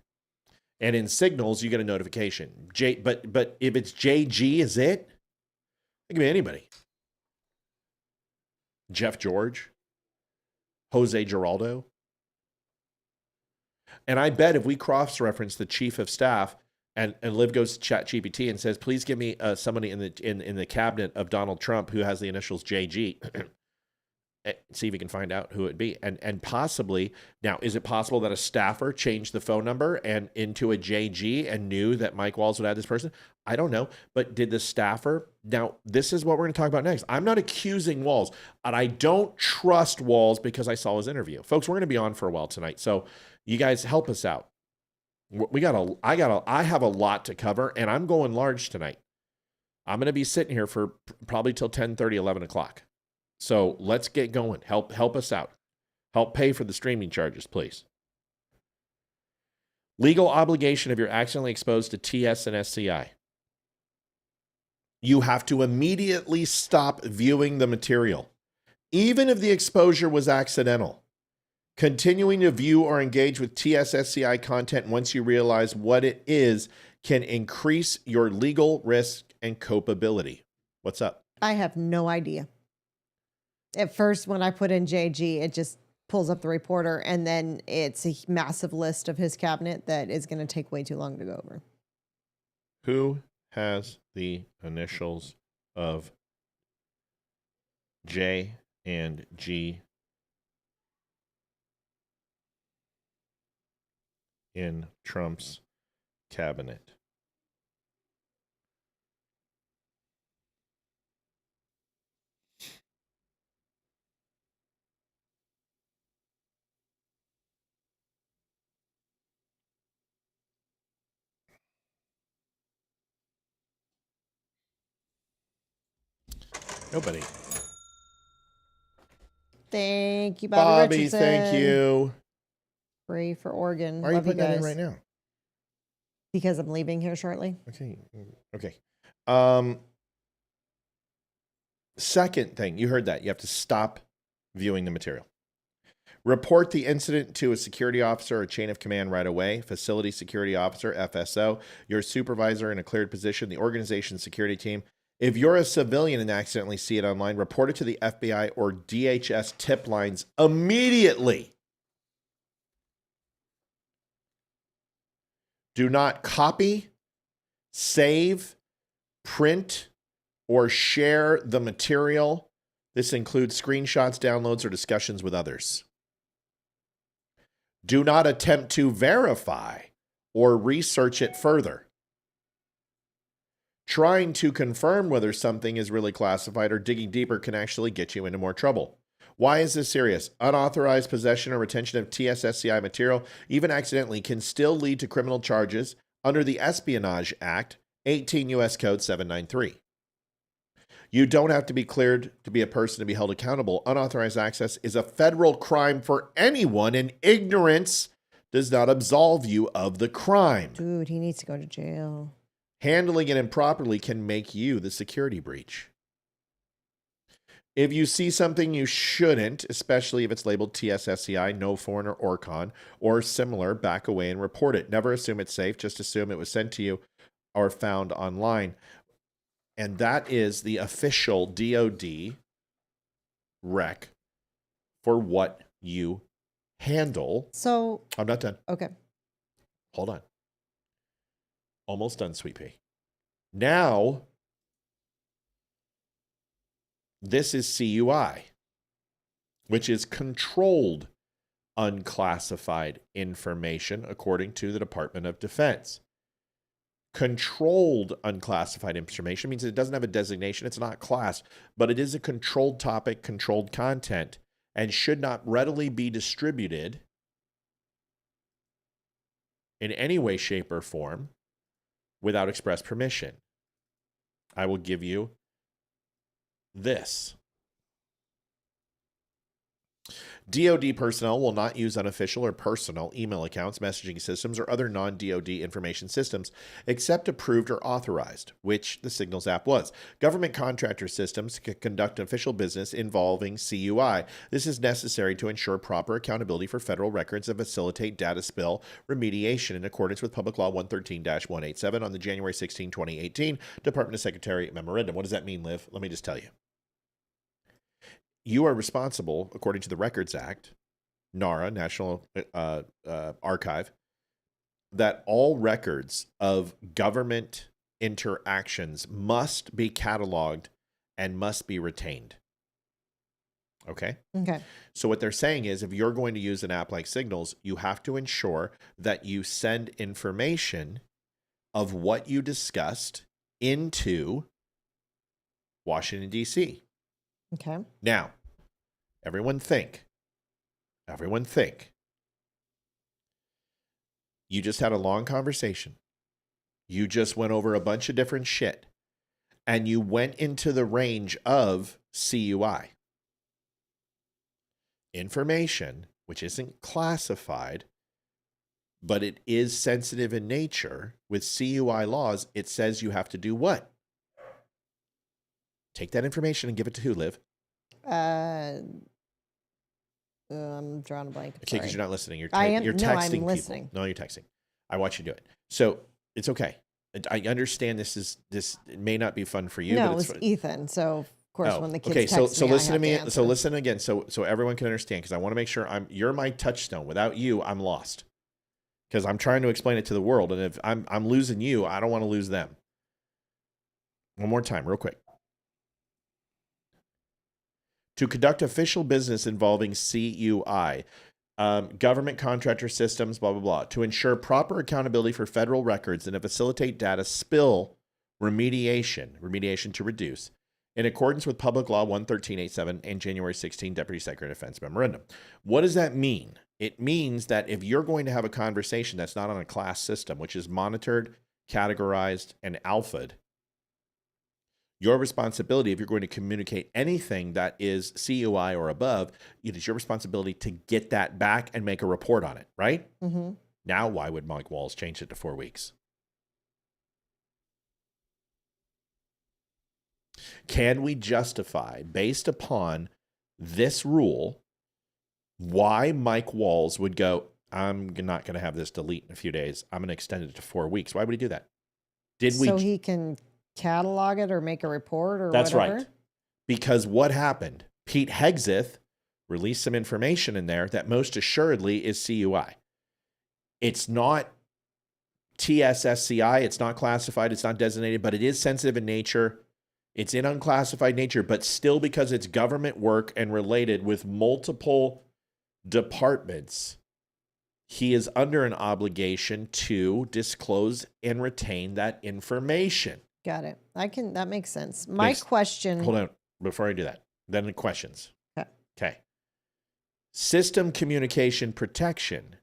And in Signals, you get a notification. But if it's JG, is it? It can be anybody. Jeff George, Jose Giraldo. And I bet if we cross-reference the chief of staff and Liv goes to ChatGPT and says, please give me somebody in the cabinet of Donald Trump who has the initials JG, see if we can find out who it would be. And possibly, now, is it possible that a staffer changed the phone number and into a JG and knew that Mike Walls would add this person? I don't know. But did the staffer? Now, this is what we're going to talk about next. I'm not accusing Walls, and I don't trust Walls because I saw his interview. Folks, we're going to be on for a while tonight, so you guys help us out. I have a lot to cover, and I'm going large tonight. I'm going to be sitting here for probably till 10:30, 11 o'clock. So let's get going. Help us out. Help pay for the streaming charges, please. Legal obligation if you're accidentally exposed to TS and SCI. You have to immediately stop viewing the material, even if the exposure was accidental. Continuing to view or engage with TS/SCI content once you realize what it is can increase your legal risk and culpability. What's up? I have no idea. At first, when I put in JG, it just pulls up the reporter, and then it's a massive list of his cabinet that is going to take way too long to go over. Who has the initials of J and G in Trump's cabinet? Nobody. Thank you, Bobby, Richardson. thank you. Pray for Oregon. Why are you Love putting that in guys. right now? Because I'm leaving here shortly. Okay. Second thing, you heard that. You have to stop viewing the material. Report the incident to a security officer or chain of command right away. Facility security officer, FSO, your supervisor in a cleared position, the organization's security team. If you're a civilian and accidentally see it online, report it to the FBI or DHS tip lines immediately. Do not copy, save, print, or share the material. This includes screenshots, downloads, or discussions with others. Do not attempt to verify or research it further. Trying to confirm whether something is really classified or digging deeper can actually get you into more trouble. Why is this serious? Unauthorized possession or retention of TSSCI material, even accidentally, can still lead to criminal charges under the Espionage Act, 18 U.S. Code 793. You don't have to be cleared to be a person to be held accountable. Unauthorized access is a federal crime for anyone, and ignorance does not absolve you of the crime. Dude, he needs to go to jail. Handling it improperly can make you the security breach. If you see something you shouldn't, especially if it's labeled TSSCI, no foreign or ORCON, or similar, back away and report it. Never assume it's safe. Just assume it was sent to you or found online. And that is the official DOD rec for what you handle. So I'm not done. okay. Hold on. Almost done, Sweet Pea. Now, this is CUI, which is controlled unclassified information, according to the Department of Defense. Controlled unclassified information means it doesn't have a designation. It's not class, but it is a controlled topic, controlled content, and should not readily be distributed in any way, shape, or form without express permission. I will give you this. DOD personnel will not use unofficial or personal email accounts, messaging systems, or other non-DOD information systems except approved or authorized, which the Signals app was. Government contractor systems can conduct official business involving CUI. This is necessary to ensure proper accountability for federal records and facilitate data spill remediation in accordance with Public Law 113-187 on the January 16, 2018 Department of Secretary Memorandum. What does that mean, Liv? Let me just tell you. You are responsible, according to the Records Act, NARA, National Archive, that all records of government interactions must be cataloged and must be retained. Okay? Okay. So what they're saying is if you're going to use an app like Signals, you have to ensure that you send information of what you discussed into Washington, D.C. Okay. Now, everyone think. You just had a long conversation. You just went over a bunch of different shit. And you went into the range of CUI. Information, which isn't classified, but it is sensitive in nature. With CUI laws, it says you have to do what? Take that information and give it to who, Liv? I'm drawing a blank. Okay, because you're not listening. You're I'm texting people. listening. No, you're texting. I watch you do it. So it's okay. I understand this may not be fun for you. No, but it was fun. Ethan. So of course, when the kids okay, text so me, listen I to me. have to So answer. listen again. So everyone can understand, because I want to make sure you're my touchstone. Without you, I'm lost. Because I'm trying to explain it to the world, and if I'm losing you, I don't want to lose them. One more time, real quick. To conduct official business involving CUI, government contractor systems, blah, blah, blah, to ensure proper accountability for federal records and to facilitate data spill remediation to reduce, in accordance with Public Law 11387 and January 16 Deputy Secretary of Defense Memorandum. What does that mean? It means that if you're going to have a conversation that's not on a class system, which is monitored, categorized, and alphaed, your responsibility, if you're going to communicate anything that is CUI or above, it is your responsibility to get that back and make a report on it, right? Mm-hmm. Now, why would Mike Walls change it to 4 weeks? Can we justify, based upon this rule, why Mike Walls would go, I'm not going to have this delete in a few days. I'm going to extend it to 4 weeks. Why would he do that? So he can catalog it or make a report or That's whatever? right. Because what happened? Pete Hegseth released some information in there that most assuredly is CUI. It's not TSSCI. It's not classified. It's not designated, but it is sensitive in nature. It's in unclassified nature, but still, because it's government work and related with multiple departments, he is under an obligation to disclose and retain that information. Got it. That makes sense. My question. Hold on. Before I do that, then the questions. Okay. Okay. System communication protection.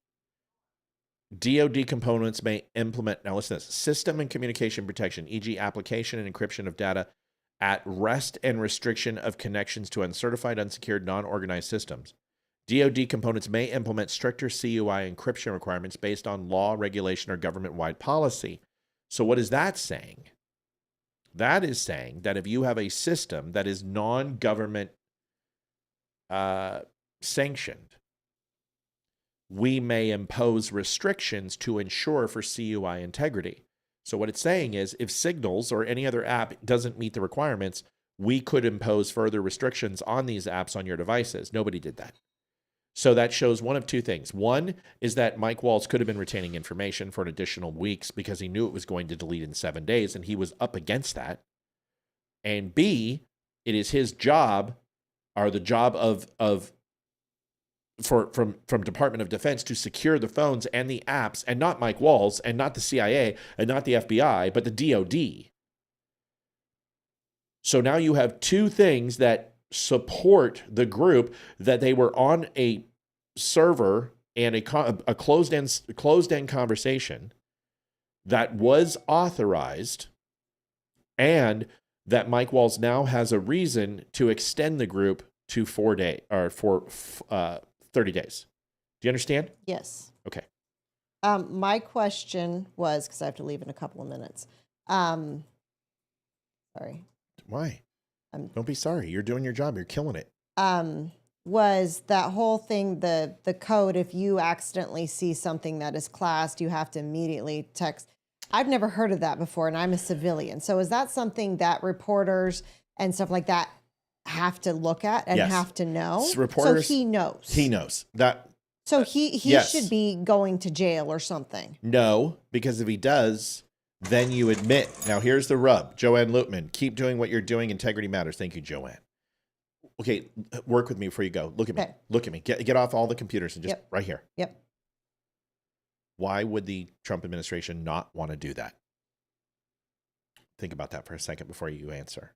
DOD components may implement, now listen to this, system and communication protection, e.g. application and encryption of data at rest and restriction of connections to uncertified, unsecured, non-organized systems. DOD components may implement stricter CUI encryption requirements based on law, regulation, or government-wide policy. So what is that saying? That is saying that if you have a system that is non-government sanctioned, we may impose restrictions to ensure for CUI integrity. So what it's saying is if Signals or any other app doesn't meet the requirements, we could impose further restrictions on these apps on your devices. Nobody did that. So that shows one of two things. One is that Mike Walls could have been retaining information for an additional weeks because he knew it was going to delete in 7 days, and he was up against that. And B, it is his job, or the job from Department of Defense to secure the phones and the apps, and not Mike Walls, and not the CIA, and not the FBI, but the DOD. So now you have two things that support the group, that they were on a server and a closed-end conversation that was authorized, and that Mike Walls now has a reason to extend the group to 4 days or for 30 days. Do you understand? Yes. Okay. My question was, because I have to leave in a couple of minutes. Sorry. Why? Don't be sorry. You're doing your job. You're killing it. Was that whole thing, the code, if you accidentally see something that is classed, you have to immediately text. I've never heard of that before, and I'm a civilian. So is that something that reporters and stuff like that have to look at and have to know? Reporters, so he knows. He knows that. So he should be going to jail or something. No, because if he does, then you admit. Now here's the rub. Joanne Lutman, keep doing what you're doing. Integrity matters. Thank you, Joanne. Okay, work with me before you go. Look at me. Look at me. Get off all the computers and just right here. Yep. Why would the Trump administration not want to do that? Think about that for a second before you answer.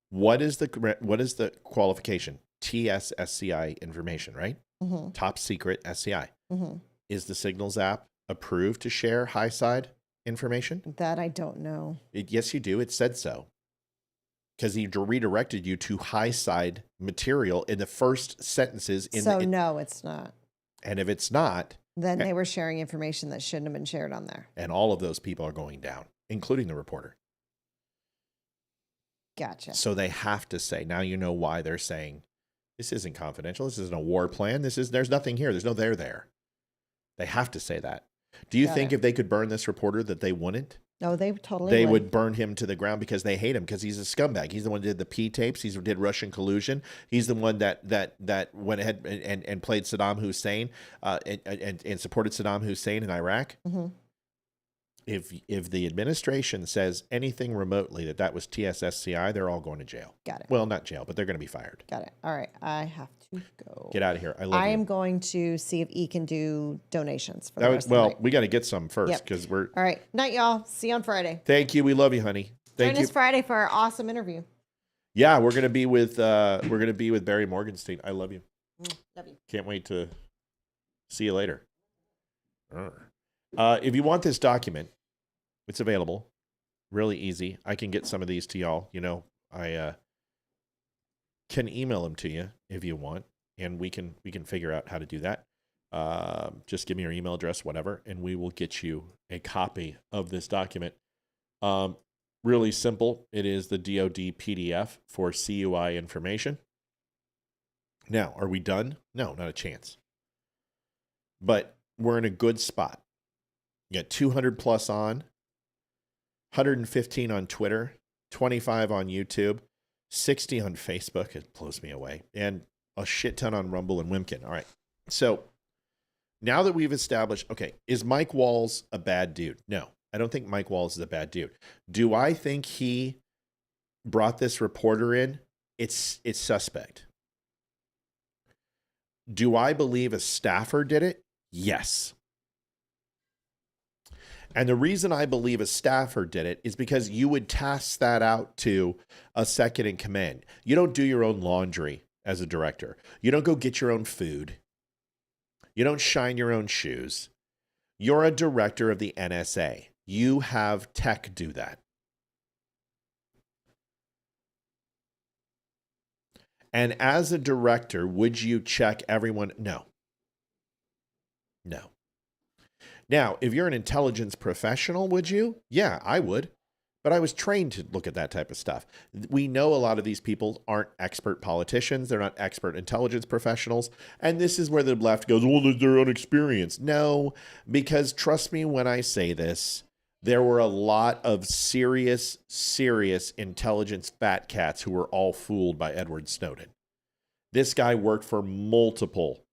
What is the qualification? TSSCI information, right? Mm-hmm. Top secret SCI. Mm-hmm. Is the Signals app approved to share high side information? That I don't know. Yes, you do. It said so. Because he redirected you to high side material in the first sentences. No, it's not. And if it's not, then they were sharing information that shouldn't have been shared on there. And all of those people are going down, including the reporter. Gotcha. So they have to say, now you know why they're saying, this isn't confidential. This isn't a war plan. There's nothing here. There's no there. They have to say that. Do you think if they could burn this reporter that they wouldn't? No, they totally They would burn him to the ground because they hate him, because he's a scumbag. He's the one who did the P tapes. He did Russian collusion. He's the one that went ahead and played Saddam Hussein and supported Saddam Hussein in Iraq. Mm-hmm. If the administration says anything remotely that was TSSCI, they're all going to jail. Got it. Well, not jail, but they're going to be fired. Got it. All right. I have to go. Get out of here. I love you. I am going to see if E can do donations for the rest of the night. We got to get some first because we're... All right. Night, y'all. See you on Friday. Thank you. We love you, honey. Join us Friday for our awesome interview. Yeah, we're gonna be with Barry Morgenstein. I love you. Love you. Can't wait to see you later. If you want this document, it's available. Really easy. I can get some of these to y'all. You know, I can email them to you if you want, and we can figure out how to do that. Just give me your email address, whatever, and we will get you a copy of this document. Really simple. It is the DOD PDF for CUI information. Now, are we done? No, not a chance. But we're in a good spot. You got 200 plus on, 115 on Twitter, 25 on YouTube, 60 on Facebook. It blows me away. And a shit ton on Rumble and Wimkin. All right. So now that we've established, okay, is Mike Walls a bad dude? No, I don't think Mike Walls is a bad dude. Do I think he brought this reporter in? It's suspect. Do I believe a staffer did it? Yes. And the reason I believe a staffer did it is because you would task that out to a second in command. You don't do your own laundry as a director. You don't go get your own food. You don't shine your own shoes. You're a director of the NSA. You have tech do that. And as a director, would you check everyone? No. No. Now, if you're an intelligence professional, would you? Yeah, I would. But I was trained to look at that type of stuff. We know a lot of these people aren't expert politicians. They're not expert intelligence professionals. And this is where the left goes, well, they're inexperienced. No, because trust me when I say this, there were a lot of serious intelligence fat cats who were all fooled by Edward Snowden. This guy worked for multiple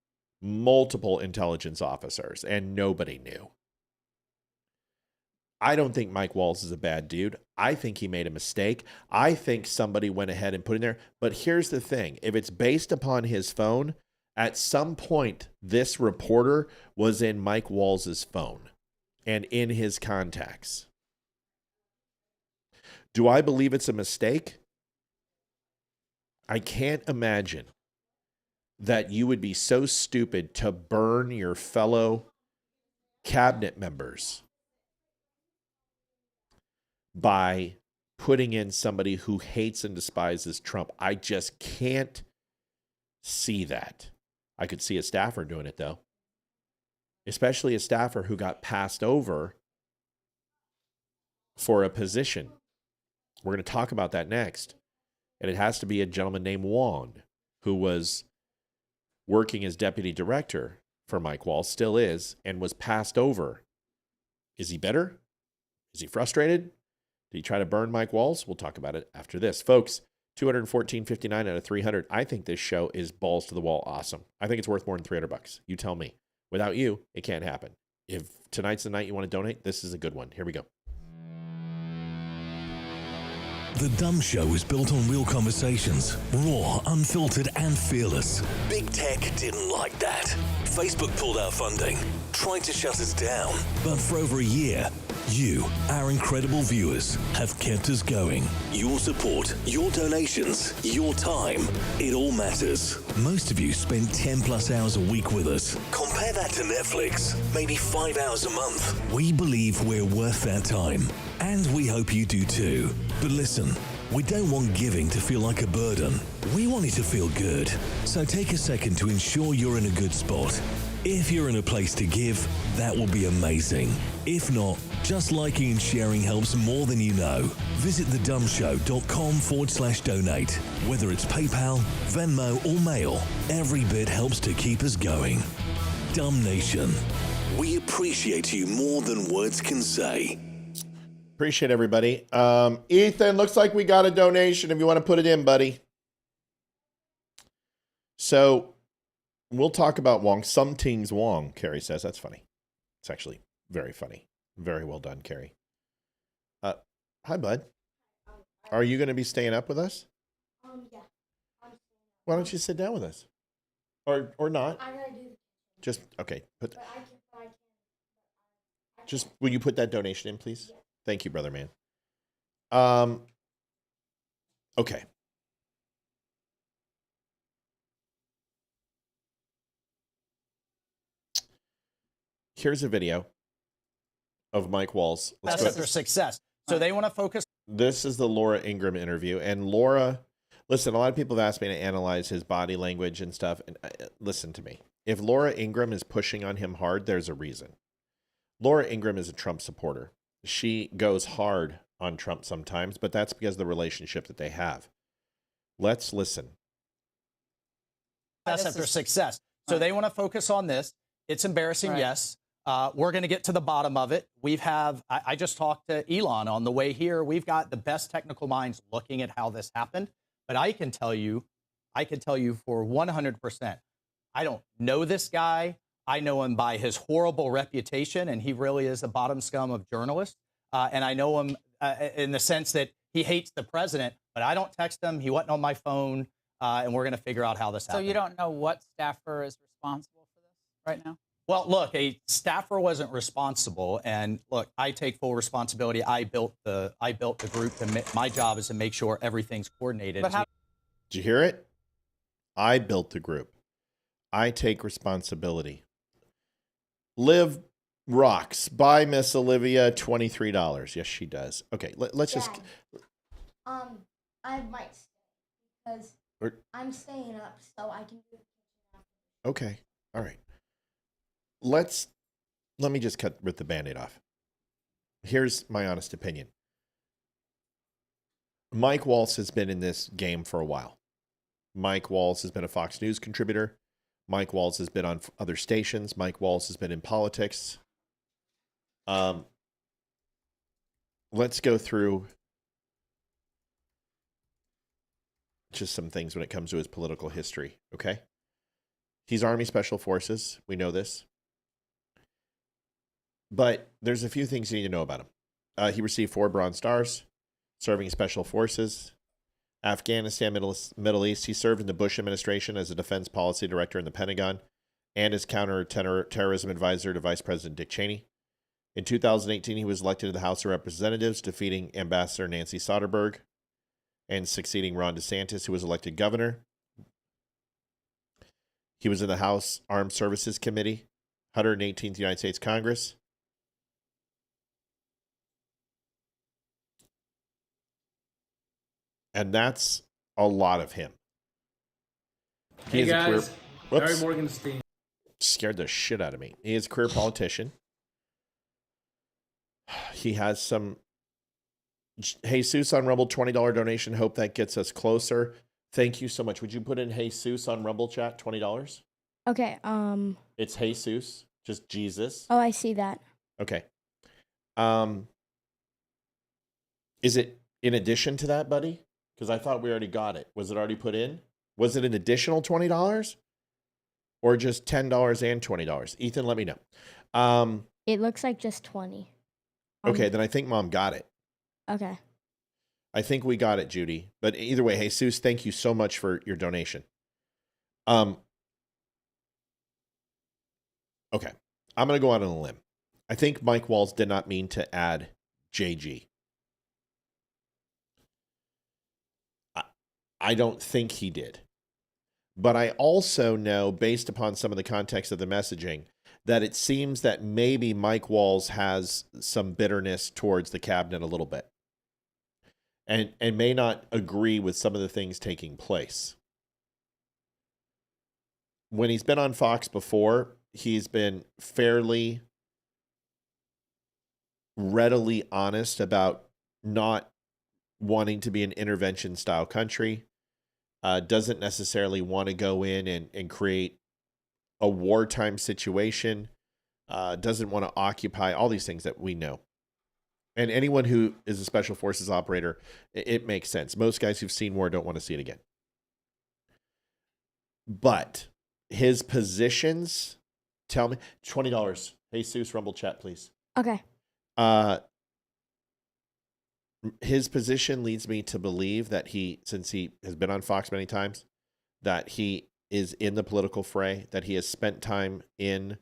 intelligence officers, and nobody knew. I don't think Mike Walls is a bad dude. I think he made a mistake. I think somebody went ahead and put in there. But here's the thing. If it's based upon his phone, at some point, this reporter was in Mike Walls' phone and in his contacts. Do I believe it's a mistake? I can't imagine that you would be so stupid to burn your fellow cabinet members by putting in somebody who hates and despises Trump. I just can't see that. I could see a staffer doing it, though. Especially a staffer who got passed over for a position. We're going to talk about that next. And it has to be a gentleman named Wong, who was working as deputy director for Mike Walls, still is, and was passed over. Is he bitter? Is he frustrated? Did he try to burn Mike Walls? We'll talk about it after this. Folks, 214.59 out of 300. I think this show is balls to the wall awesome. I think it's worth more than $300. You tell me. Without you, it can't happen. If tonight's the night you want to donate, this is a good one. Here we go. The Dumb Show is built on real conversations, raw, unfiltered, and fearless. Big Tech didn't like that. Facebook pulled our funding, tried to shut us down. But for over a year, you, our incredible viewers, have kept us going. Your support, your donations, your time, it all matters. Most of you spend 10 plus hours a week with us. Compare that to Netflix, maybe 5 hours a month. We believe we're worth that time, and we hope you do too. But listen, we don't want giving to feel like a burden. We want it to feel good. So take a second to ensure you're in a good spot. If you're in a place to give, that will be amazing. If not, just liking and sharing helps more than you know. Visit thedumbshow.com/donate. Whether it's PayPal, Venmo, or mail, every bit helps to keep us going. Dumb Nation, we appreciate you more than words can say. Appreciate everybody. Ethan, looks like we got a donation if you want to put it in, buddy. So we'll talk about Wong. Some teams Wong, Carrie says. That's funny. It's actually very funny. Very well done, Carrie. Hi, bud. Are you going to be staying up with us? Yeah. Why don't you sit down with us? Or not? I gotta do. Just, okay. But I can. Just, will you put that donation in, please? Yeah. Thank you, brother man. Okay. Here's a video of Mike Walls. That's their success. So they want to focus. This is the Laura Ingraham interview. And Laura, listen, a lot of people have asked me to analyze his body language and stuff. And listen to me. If Laura Ingraham is pushing on him hard, there's a reason. Laura Ingraham is a Trump supporter. She goes hard on Trump sometimes, but that's because of the relationship that they have. Let's listen. That's after success. So they want to focus on this. It's embarrassing, yes. We're going to get to the bottom of it. I just talked to Elon on the way here. We've got the best technical minds looking at how this happened. But I can tell you for 100%, I don't know this guy. I know him by his horrible reputation, and he really is a bottom scum of journalists. And I know him in the sense that he hates the president, but I don't text him. He wasn't on my phone, and we're going to figure out how this happened. So you don't know what staffer is responsible for this right now? Well, look, a staffer wasn't responsible, and look, I take full responsibility. I built the group. My job is to make sure everything's coordinated. Did you hear it? I built the group. I take responsibility. Liv rocks. Buy Miss Olivia $23. Yes, she does. Okay, let's just. I might stay because I'm staying up so I can do it. Okay, all right. Let me just rip the Band-Aid off. Here's my honest opinion. Mike Waltz has been in this game for a while. Mike Waltz has been a Fox News contributor. Mike Waltz has been on other stations. Mike Waltz has been in politics. Let's go through just some things when it comes to his political history, okay? He's Army Special Forces. We know this. But there's a few things you need to know about him. He received 4 Bronze Stars, serving Special Forces, Afghanistan, Middle East. He served in the Bush administration as a defense policy director in the Pentagon and as counterterrorism advisor to Vice President Dick Cheney. In 2018, he was elected to the House of Representatives, defeating Ambassador Nancy Soderberg and succeeding Ron DeSantis, who was elected governor. He was in the House Armed Services Committee, 118th United States Congress. And that's a lot of him. Hey guys, Barry Morgenstein. Scared the shit out of me. He is a career politician. He has some Jesus on Rumble $20 donation. Hope that gets us closer. Thank you so much. Would you put in Jesus on Rumble chat $20? Okay. It's Jesus, just Jesus. Oh, I see that. Okay. Is it in addition to that, buddy? Because I thought we already got it. Was it already put in? Was it an additional $20? Or just $10 and $20? Ethan, let me know. It looks like just 20. Okay, then I think Mom got it. Okay. I think we got it, Judy. But either way, Jesus, thank you so much for your donation. Okay. I'm going to go out on a limb. I think Mike Waltz did not mean to add JG. I don't think he did. But I also know, based upon some of the context of the messaging, that it seems that maybe Mike Waltz has some bitterness towards the cabinet a little bit. And may not agree with some of the things taking place. When he's been on Fox before, he's been fairly readily honest about not wanting to be an intervention style country. Doesn't necessarily want to go in and create a wartime situation. Doesn't want to occupy all these things that we know. And anyone who is a special forces operator, it makes sense. Most guys who've seen war don't want to see it again. But his positions tell me $20. Jesus, Rumble chat, please. Okay. His position leads me to believe that since he has been on Fox many times, that he is in the political fray, that he has spent time in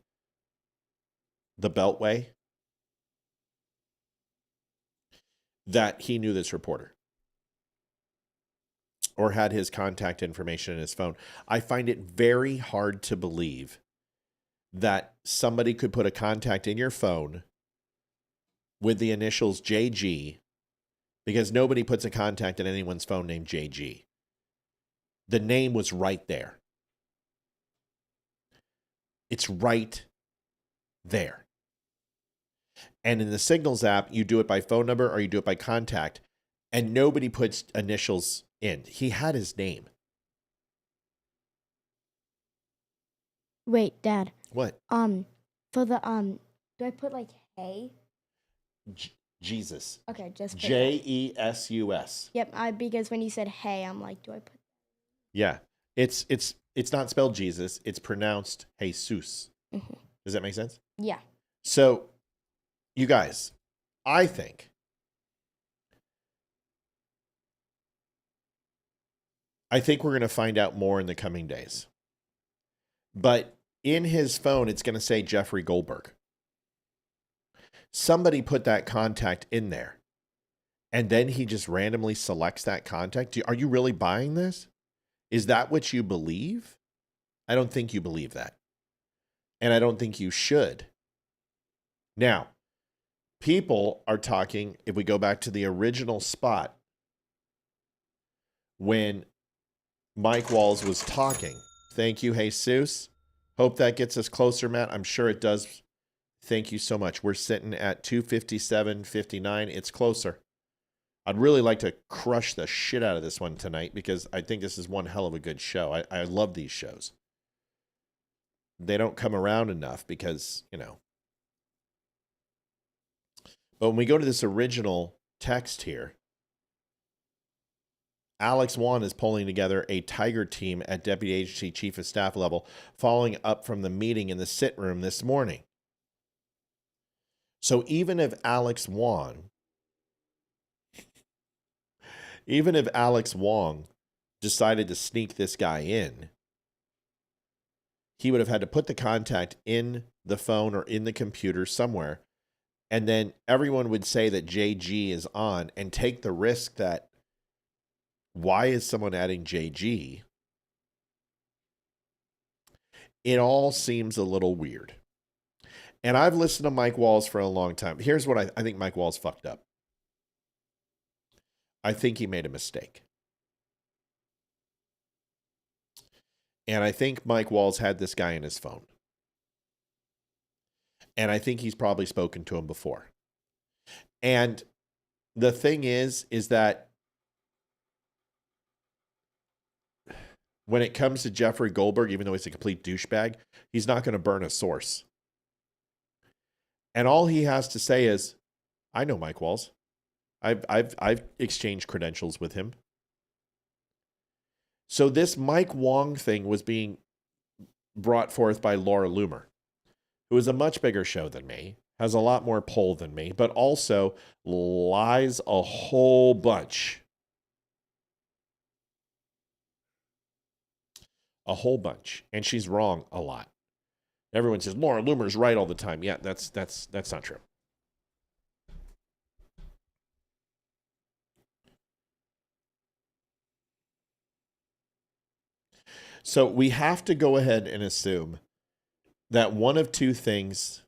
the Beltway, that he knew this reporter or had his contact information in his phone. I find it very hard to believe that somebody could put a contact in your phone with the initials JG, because nobody puts a contact in anyone's phone named JG. The name was right there. It's right there. And in the Signals app, you do it by phone number or you do it by contact, and nobody puts initials in. He had his name. Wait, Dad. What? For the do I put like hey? Jesus. Okay, just put JESUS. Yep, because when you said hey, I'm like, do I put? Yeah, it's not spelled Jesus. It's pronounced Jesus. Mm-hmm. Does that make sense? Yeah. So, you guys, I think we're going to find out more in the coming days. But in his phone, it's going to say Jeffrey Goldberg. Somebody put that contact in there. And then he just randomly selects that contact. Are you really buying this? Is that what you believe? I don't think you believe that. And I don't think you should. Now, people are talking, if we go back to the original spot, when Mike Walls was talking. Thank you, Jesus. Hope that gets us closer, Matt. I'm sure it does. Thank you so much. We're sitting at 257.59. It's closer. I'd really like to crush the shit out of this one tonight because I think this is one hell of a good show. I love these shows. They don't come around enough because, you know. But when we go to this original text here, Alex Wong is pulling together a Tiger team at Deputy Agency Chief of Staff level, following up from the meeting in the sit room this morning. So even if Alex Wong decided to sneak this guy in, he would have had to put the contact in the phone or in the computer somewhere. And then everyone would say that JG is on and take the risk that why is someone adding JG? It all seems a little weird. And I've listened to Mike Walls for a long time. Here's what I think Mike Walls fucked up. I think he made a mistake. And I think Mike Walls had this guy in his phone. And I think he's probably spoken to him before. And the thing is that when it comes to Jeffrey Goldberg, even though he's a complete douchebag, he's not going to burn a source. And all he has to say is, I know Mike Walls. I've exchanged credentials with him. So this Mike Wong thing was being brought forth by Laura Loomer, who is a much bigger show than me, has a lot more pull than me, but also lies a whole bunch. A whole bunch. And she's wrong a lot. Everyone says Laura Loomer's right all the time. Yeah, that's not true. So we have to go ahead and assume that one of two things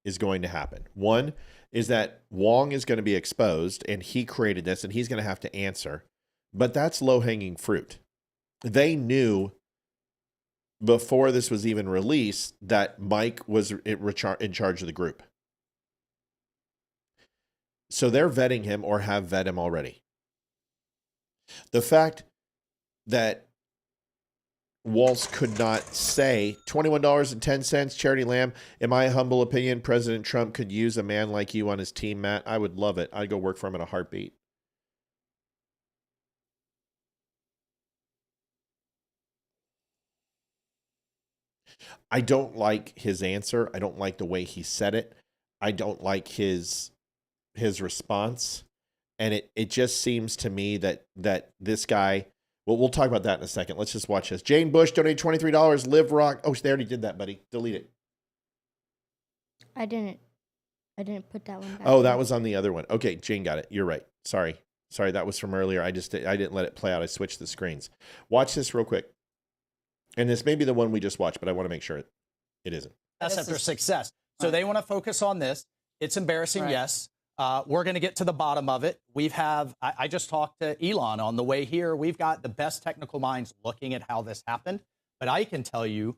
is going to happen. One is that Wong is going to be exposed and he created this and he's going to have to answer. But that's low-hanging fruit. They knew before this was even released that Mike was in charge of the group. So they're vetting him or have vet him already. The fact that Waltz could not say $21.10 charity lamb. In my humble opinion, President Trump could use a man like you on his team, Matt. I would love it. I'd go work for him in a heartbeat. I don't like his answer. I don't like the way he said it. I don't like his response. And it just seems to me that this guy, well, we'll talk about that in a second. Let's just watch this. Jane Bush donated $23. Live Rock. Oh, they already did that, buddy. Delete it. I didn't put that one back. Oh, that was on the other one. Okay, Jane got it. You're right. Sorry, that was from earlier. I didn't let it play out. I switched the screens. Watch this real quick. And this may be the one we just watched, but I want to make sure it isn't. That's after success. So they want to focus on this. It's embarrassing, Right. yes. We're going to get to the bottom of it. I just talked to Elon on the way here. We've got the best technical minds looking at how this happened. But I can tell you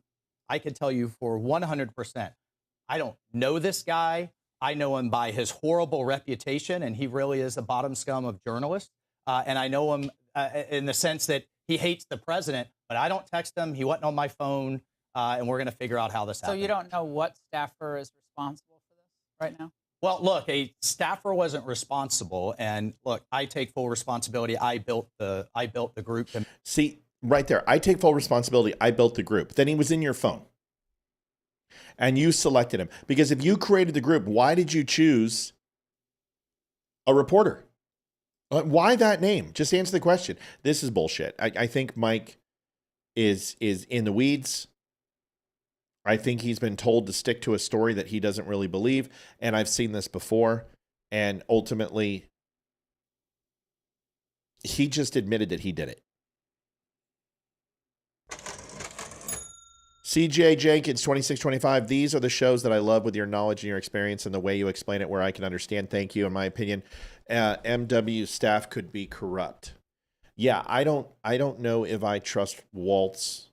for 100%, I don't know this guy. I know him by his horrible reputation, and he really is the bottom scum of journalists. And I know him in the sense that he hates the president, but I don't text him. He wasn't on my phone, and we're going to figure out how this happened. So you don't know what staffer is responsible for this right now? Well, look, a staffer wasn't responsible, and look, I take full responsibility. I built the group. See, right there, I take full responsibility. I built the group. Then he was in your phone, and you selected him because if you created the group, why did you choose a reporter? Why that name? Just answer the question. This is bullshit. I think Mike is in the weeds. I think he's been told to stick to a story that he doesn't really believe. And I've seen this before. And ultimately, he just admitted that he did it. CJ Jenkins, 2625. These are the shows that I love with your knowledge and your experience and the way you explain it where I can understand. Thank you. In my opinion, MW staff could be corrupt. Yeah, I don't know if I trust Waltz.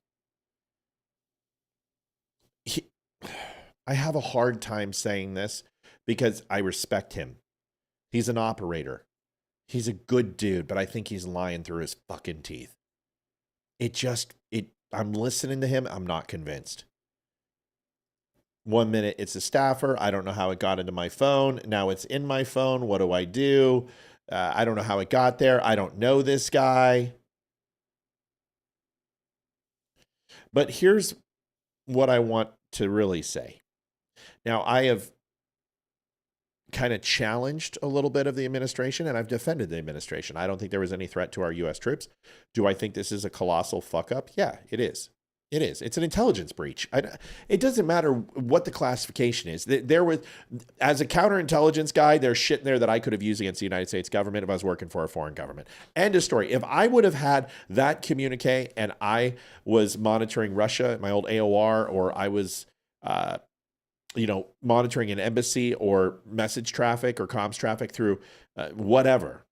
I have a hard time saying this because I respect him. He's an operator. He's a good dude, but I think he's lying through his fucking teeth. I'm listening to him. I'm not convinced. 1 minute, it's a staffer. I don't know how it got into my phone. Now it's in my phone. What do I do? I don't know how it got there. I don't know this guy. But here's what I want to really say. Now, I have kind of challenged a little bit of the administration, and I've defended the administration. I don't think there was any threat to our U.S. troops. Do I think this is a colossal fuck up? Yeah, it is. It is. It's an intelligence breach. It doesn't matter what the classification is. There was, as a counterintelligence guy, there's shit in there that I could have used against the United States government if I was working for a foreign government. End of story. If I would have had that communique and I was monitoring Russia, my old AOR, or I was, monitoring an embassy or message traffic or comms traffic through whatever,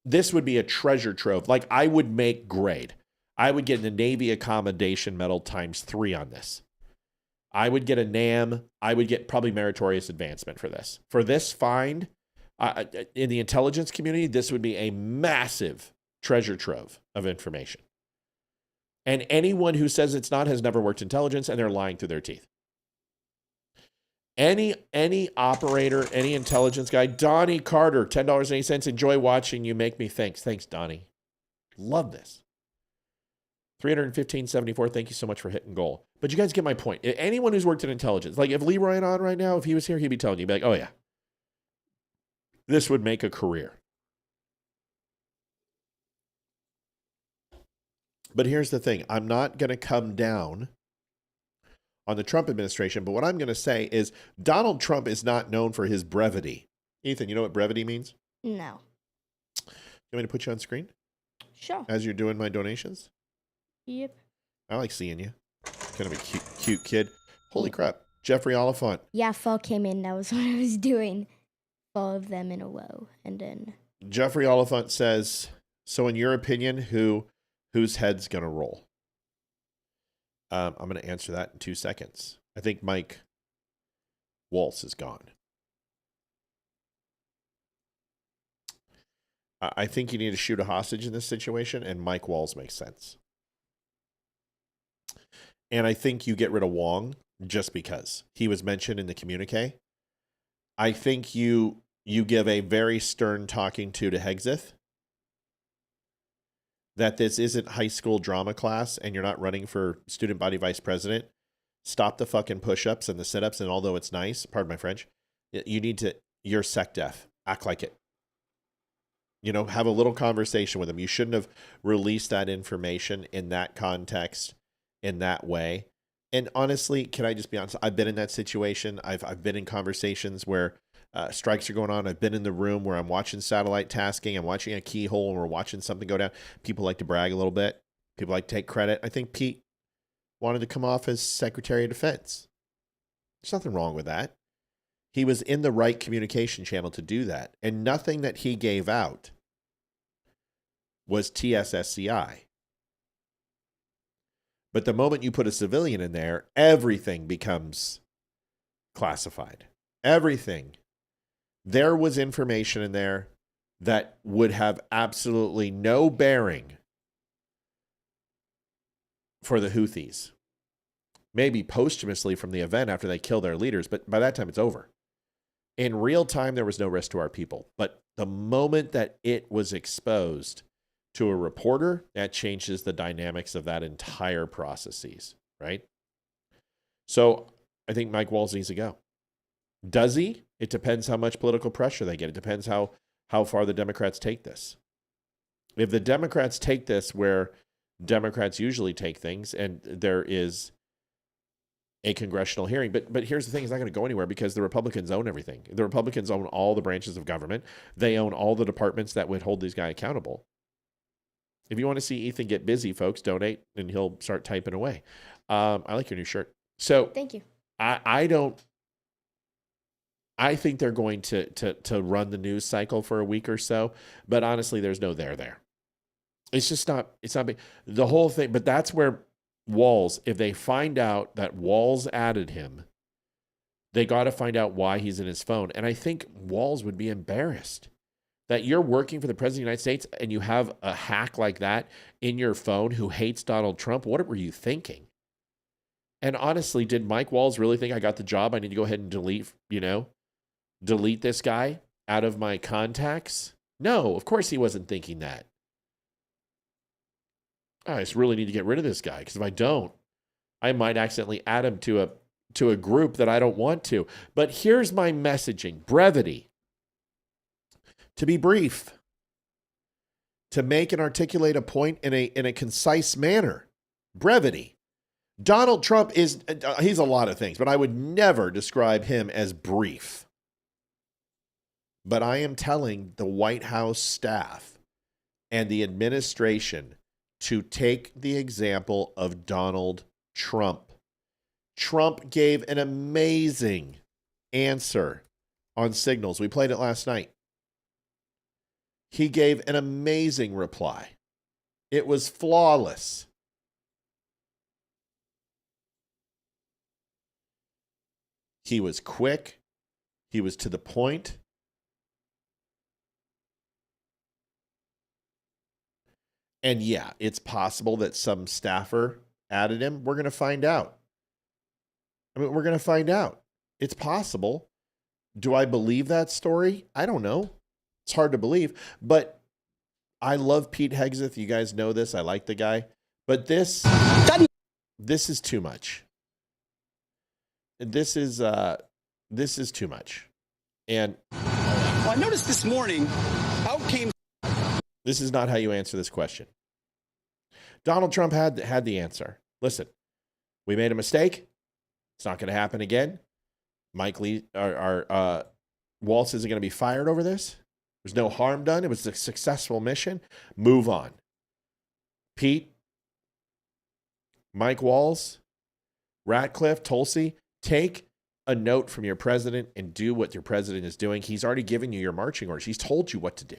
this would be a treasure trove. Like, I would make grade. I would get the Navy Accommodation Medal ×3 on this. I would get a NAM. I would get probably meritorious advancement for this. For this find, in the intelligence community, this would be a massive treasure trove of information. And anyone who says it's not has never worked intelligence, and they're lying through their teeth. Any operator, any intelligence guy, Donnie Carter, $10.80. Enjoy watching you make me think. Thanks, Donnie. Love this. 315.74. Thank you so much for hitting goal. But you guys get my point. Anyone who's worked in intelligence, like if Leroy on right now, if he was here, he'd be telling you, he'd be like, oh yeah, this would make a career. But here's the thing. I'm not going to come down on the Trump administration, but what I'm going to say is Donald Trump is not known for his brevity. Ethan, you know what brevity means? No. You want me to put you on screen? Sure. As you're doing my donations? Yep. I like seeing you. Kind of a cute kid. Holy crap. Jeffrey Oliphant. Yeah, 4 came in. That was what I was doing. 4 of them in a row. And then... Jeffrey Oliphant says, so in your opinion, whose head's going to roll? I'm going to answer that in 2 seconds. I think Mike Waltz is gone. I think you need to shoot a hostage in this situation, and Mike Waltz makes sense. And I think you get rid of Wong just because he was mentioned in the communique. I think you give a very stern talking to Hegseth that this isn't high school drama class and you're not running for student body vice president. Stop the fucking push-ups and the sit-ups, and although it's nice, pardon my French, you're sec def. Act like it. Have a little conversation with him. You shouldn't have released that information in that context, in that way. And honestly, can I just be honest? I've been in that situation. I've been in conversations where strikes are going on. I've been in the room where I'm watching satellite tasking. I'm watching a keyhole and we're watching something go down. People like to brag a little bit. People like to take credit. I think Pete wanted to come off as Secretary of Defense. There's nothing wrong with that. He was in the right communication channel to do that. And nothing that he gave out was TSSCI. But the moment you put a civilian in there, everything becomes classified. Everything. There was information in there that would have absolutely no bearing for the Houthis. Maybe posthumously from the event after they kill their leaders, but by that time it's over. In real time, there was no risk to our people. But the moment that it was exposed to a reporter, that changes the dynamics of that entire processes, right? So I think Mike Waltz needs to go. Does he? It depends how much political pressure they get. It depends how far the Democrats take this. If the Democrats take this where Democrats usually take things, and there is a congressional hearing. But here's the thing, it's not going to go anywhere because the Republicans own everything. The Republicans own all the branches of government. They own all the departments that would hold these guys accountable. If you want to see Ethan get busy, folks, donate and he'll start typing away. I like your new shirt. So Thank you. I think they're going to run the news cycle for a week or so, but honestly, there's no there. It's just not, it's not big. The whole thing, but that's where Walls, if they find out that Walls added him, they got to find out why he's in his phone. And I think Walls would be embarrassed that you're working for the President of the United States and you have a hack like that in your phone who hates Donald Trump. What were you thinking? And honestly, did Mike Walls really think I got the job? I need to go ahead and delete this guy out of my contacts? No, of course he wasn't thinking that. I just really need to get rid of this guy because if I don't, I might accidentally add him to a group that I don't want to. But here's my messaging. Brevity. To be brief. To make and articulate a point in a concise manner. Brevity. Donald Trump he's a lot of things, but I would never describe him as brief. But I am telling the White House staff and the administration to take the example of Donald Trump. Trump gave an amazing answer on Signals. We played it last night. He gave an amazing reply. It was flawless. He was quick. He was to the point. And yeah, it's possible that some staffer added him. We're going to find out. We're going to find out. It's possible. Do I believe that story? I don't know. It's hard to believe. But I love Pete Hegseth. You guys know this. I like the guy. But this is too much. This is too much. And well, I noticed this morning, out came. This is not how you answer this question. Donald Trump had the answer. Listen, we made a mistake. It's not going to happen again. Mike Lee, Waltz isn't going to be fired over this. There's no harm done. It was a successful mission. Move on. Pete, Mike Walls, Ratcliffe, Tulsi, take a note from your president and do what your president is doing. He's already given you your marching orders. He's told you what to do.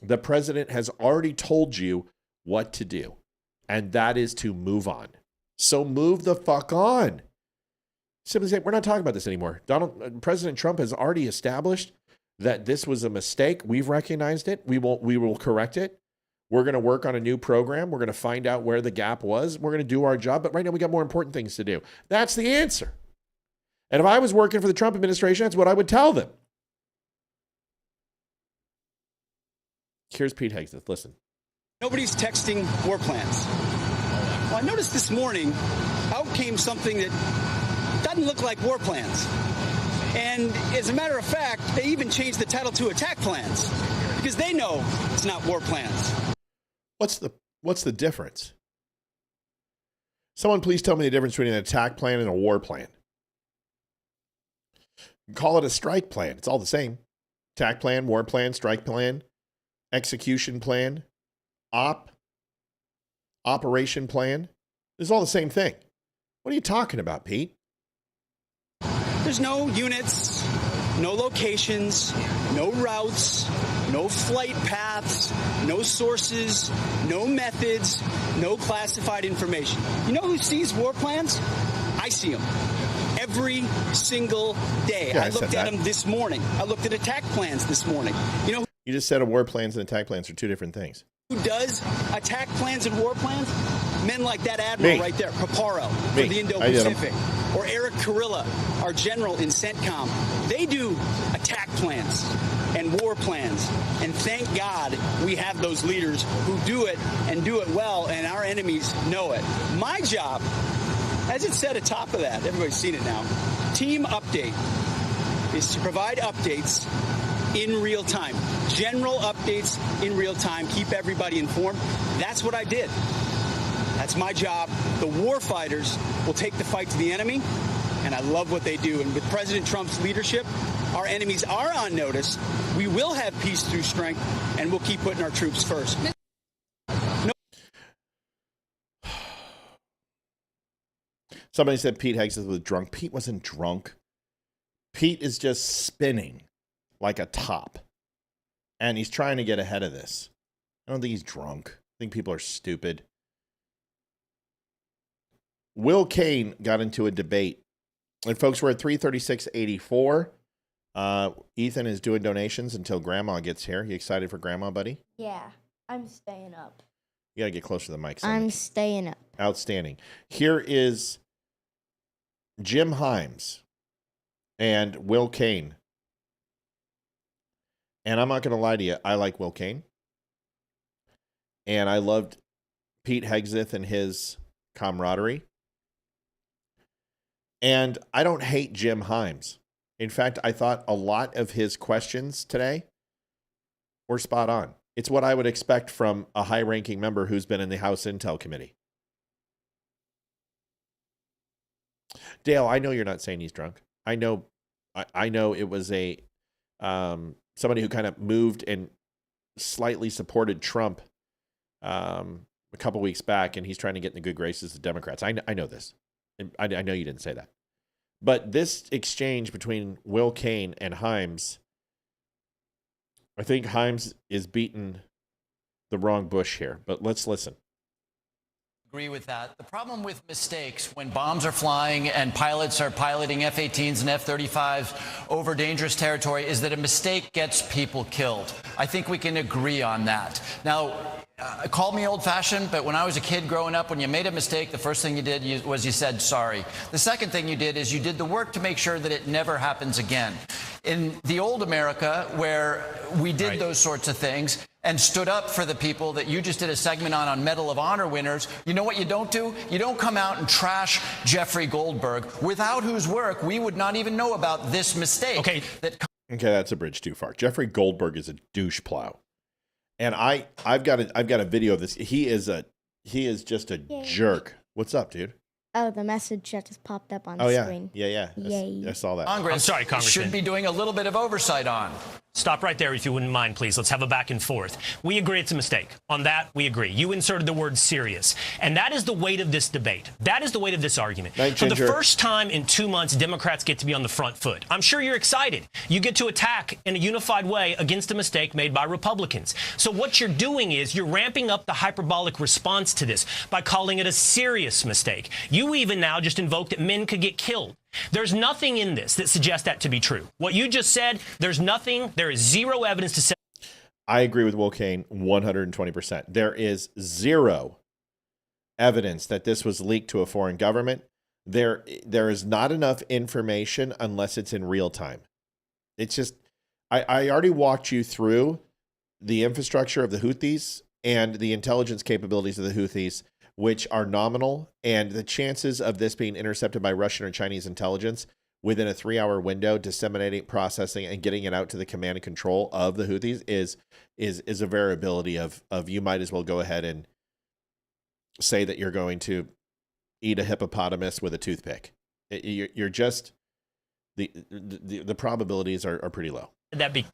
The president has already told you what to do, and that is to move on. So move the fuck on. Simply say, we're not talking about this anymore. President Trump has already established that this was a mistake. We've recognized it. We will correct it. We're going to work on a new program. We're going to find out where the gap was. We're going to do our job, but right now we got more important things to do. That's the answer. And if I was working for the Trump administration, that's what I would tell them. Here's Pete Hegseth. Listen. Nobody's texting war plans. Well, I noticed this morning, out came something that doesn't look like war plans. And as a matter of fact, they even changed the title to attack plans because they know it's not war plans. What's the difference? Someone please tell me the difference between an attack plan and a war plan. Call it a strike plan. It's all the same. Attack plan, war plan, strike plan, execution plan, operation plan. It's all the same thing. What are you talking about, Pete? There's no units, no locations, no routes, no flight paths, no sources, no methods, no classified information. You know who sees war plans? I see them every single day. Yeah, I looked at them this morning. I looked at attack plans this morning. You know, you just said war plans and attack plans are two different things. Who does attack plans and war plans? Men like that admiral right there, Paparo, for the Indo-Pacific, or Eric Kurilla, our general in CENTCOM. They do attack plans and war plans, and thank God we have those leaders who do it and do it well, and our enemies know it. My job, as it said atop of that, everybody's seen it now, team update is to provide updates in real time. General updates in real time. Keep everybody informed. That's what I did. That's my job. The war fighters will take the fight to the enemy, and I love what they do. And with President Trump's leadership, our enemies are on notice. We will have peace through strength, and we'll keep putting our troops first. Somebody said Pete Hegseth was drunk. Pete wasn't drunk. Pete is just spinning like a top. And he's trying to get ahead of this. I don't think he's drunk. I think people are stupid. Will Cain got into a debate. And folks, we're at 336.84. Ethan is doing donations until Grandma gets here. You excited for Grandma, buddy? Yeah, I'm staying up. You got to get closer to the mic. I'm staying up. Outstanding. Here is Jim Himes and Will Cain. And I'm not going to lie to you. I like Will Cain. And I loved Pete Hegseth and his camaraderie. And I don't hate Jim Himes. In fact, I thought a lot of his questions today were spot on. It's what I would expect from a high-ranking member who's been in the House Intel Committee. Dale, I know you're not saying he's drunk. I know it was a somebody who kind of moved and slightly supported Trump a couple weeks back, and he's trying to get in the good graces of Democrats. I know this. I know you didn't say that. But this exchange between Will Cain and Himes, I think Himes is beating the wrong bush here. But let's listen. Agree with that. The problem with mistakes when bombs are flying and pilots are piloting F-18s and F-35s over dangerous territory is that a mistake gets people killed. I think we can agree on that. Now, call me old-fashioned, but when I was a kid growing up, when you made a mistake, the first thing you did was you said sorry. The second thing you did is you did the work to make sure that it never happens again. In the old America, where we did those sorts of things and stood up for the people that you just did a segment on Medal of Honor winners, you know what you don't do? You don't come out and trash Jeffrey Goldberg, without whose work we would not even know about this mistake. Okay, that's a bridge too far. Jeffrey Goldberg is a douche plow. And I've got a video of this. He is just a jerk. What's up, dude? Oh, the message that just popped up on the screen. Yeah. I saw that. Congress I'm sorry, Congressman. should be doing a little bit of oversight on. Stop right there if you wouldn't mind, please. Let's have a back and forth. We agree it's a mistake. On that, we agree. You inserted the word serious. And that is the weight of this debate. That is the weight of this argument. For the first time in 2 months, Democrats get to be on the front foot. I'm sure you're excited. You get to attack in a unified way against a mistake made by Republicans. So what you're doing is you're ramping up the hyperbolic response to this by calling it a serious mistake. You even now just invoked that men could get killed. There's nothing in this that suggests that to be true. What you just said, there's nothing, there is zero evidence to say. I agree with Will Cain 120%. There is zero evidence that this was leaked to a foreign government. There is not enough information unless it's in real time. It's just, I already walked you through the infrastructure of the Houthis and the intelligence capabilities of the Houthis, which are nominal, and the chances of this being intercepted by Russian or Chinese intelligence within a 3-hour window, disseminating, processing, and getting it out to the command and control of the Houthis is a variability of you might as well go ahead and say that you're going to eat a hippopotamus with a toothpick. You're just the probabilities are pretty low.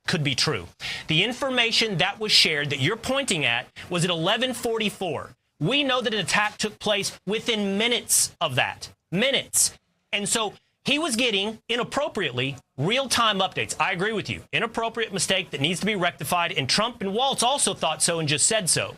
Could be true. The information that was shared that you're pointing at was at 11:44. We know that an attack took place within minutes of that. Minutes. And so he was getting, inappropriately, real-time updates. I agree with you. Inappropriate mistake that needs to be rectified. And Trump and Waltz also thought so and just said so.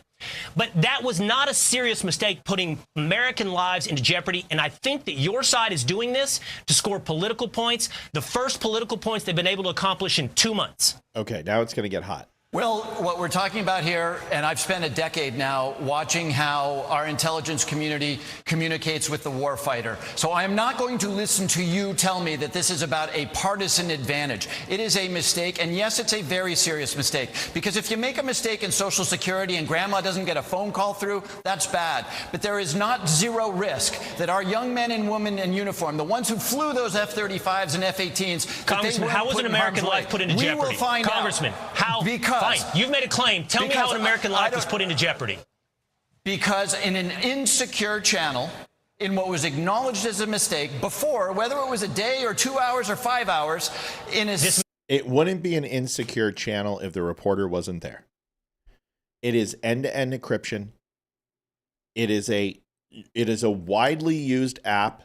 But that was not a serious mistake putting American lives into jeopardy. And I think that your side is doing this to score political points, the first political points they've been able to accomplish in 2 months. Okay, now it's going to get hot. Well, what we're talking about here, and I've spent a decade now watching how our intelligence community communicates with the warfighter. So I am not going to listen to you tell me that this is about a partisan advantage. It is a mistake, and yes, it's a very serious mistake. Because if you make a mistake in Social Security and grandma doesn't get a phone call through, that's bad. But there is not zero risk that our young men and women in uniform, the ones who flew those F-35s and F-18s, Congressman, how was an American life put into jeopardy? We will find Congressman, out. how? Because Fine, you've made a claim. Tell me how an American life was put into jeopardy. because in an insecure channel, in what was acknowledged as a mistake before, whether it was a day or 2 hours or 5 hours, it wouldn't be an insecure channel if the reporter wasn't there. It is end-to-end encryption. It is a widely used app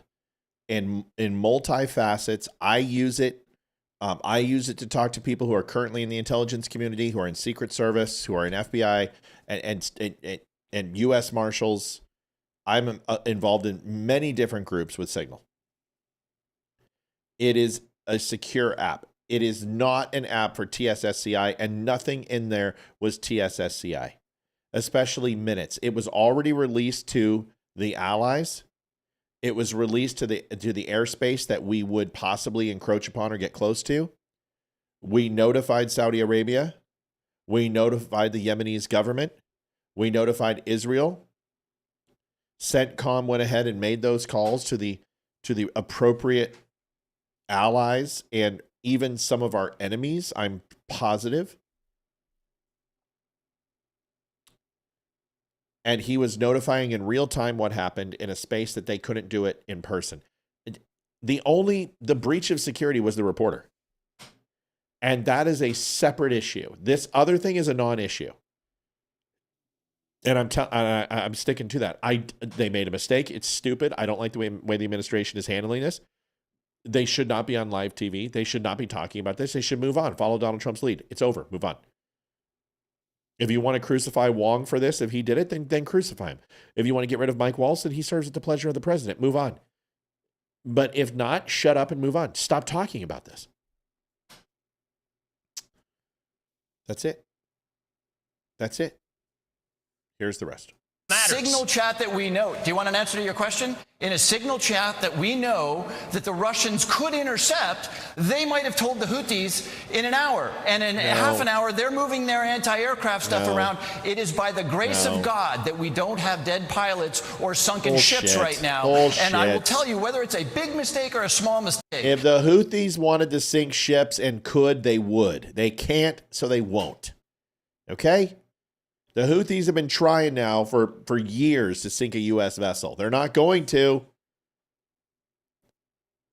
in multi-facets. I use it. I use it to talk to people who are currently in the intelligence community, who are in Secret Service, who are in FBI and U.S. Marshals. I'm involved in many different groups with Signal. It is a secure app. It is not an app for TSSCI, and nothing in there was TSSCI, especially minutes. It was already released to the allies. It was released to the airspace that we would possibly encroach upon or get close to. We notified Saudi Arabia. We notified the Yemenis government. We notified Israel. CENTCOM went ahead and made those calls to the appropriate allies and even some of our enemies, I'm positive. And he was notifying in real time what happened in a space that they couldn't do it in person. The breach of security was the reporter. And that is a separate issue. This other thing is a non-issue. And I'm sticking to that. They made a mistake. It's stupid. I don't like the way the administration is handling this. They should not be on live TV. They should not be talking about this. They should move on. Follow Donald Trump's lead. It's over. Move on. If you want to crucify Wong for this, if he did it, then crucify him. If you want to get rid of Mike Waltz, then he serves at the pleasure of the president. Move on. But if not, shut up and move on. Stop talking about this. That's it. That's it. Here's the rest. Signal chat that we know. Do you want an answer to your question? In a signal chat that we know that the Russians could intercept, they might have told the Houthis in an hour. And in half an hour, they're moving their anti-aircraft stuff around. It is by the grace of God that we don't have dead pilots or sunken ships right now. And I will tell you, whether it's a big mistake or a small mistake. If the Houthis wanted to sink ships and could, they would. They can't, so they won't. Okay? The Houthis have been trying now for years to sink a U.S. vessel. They're not going to.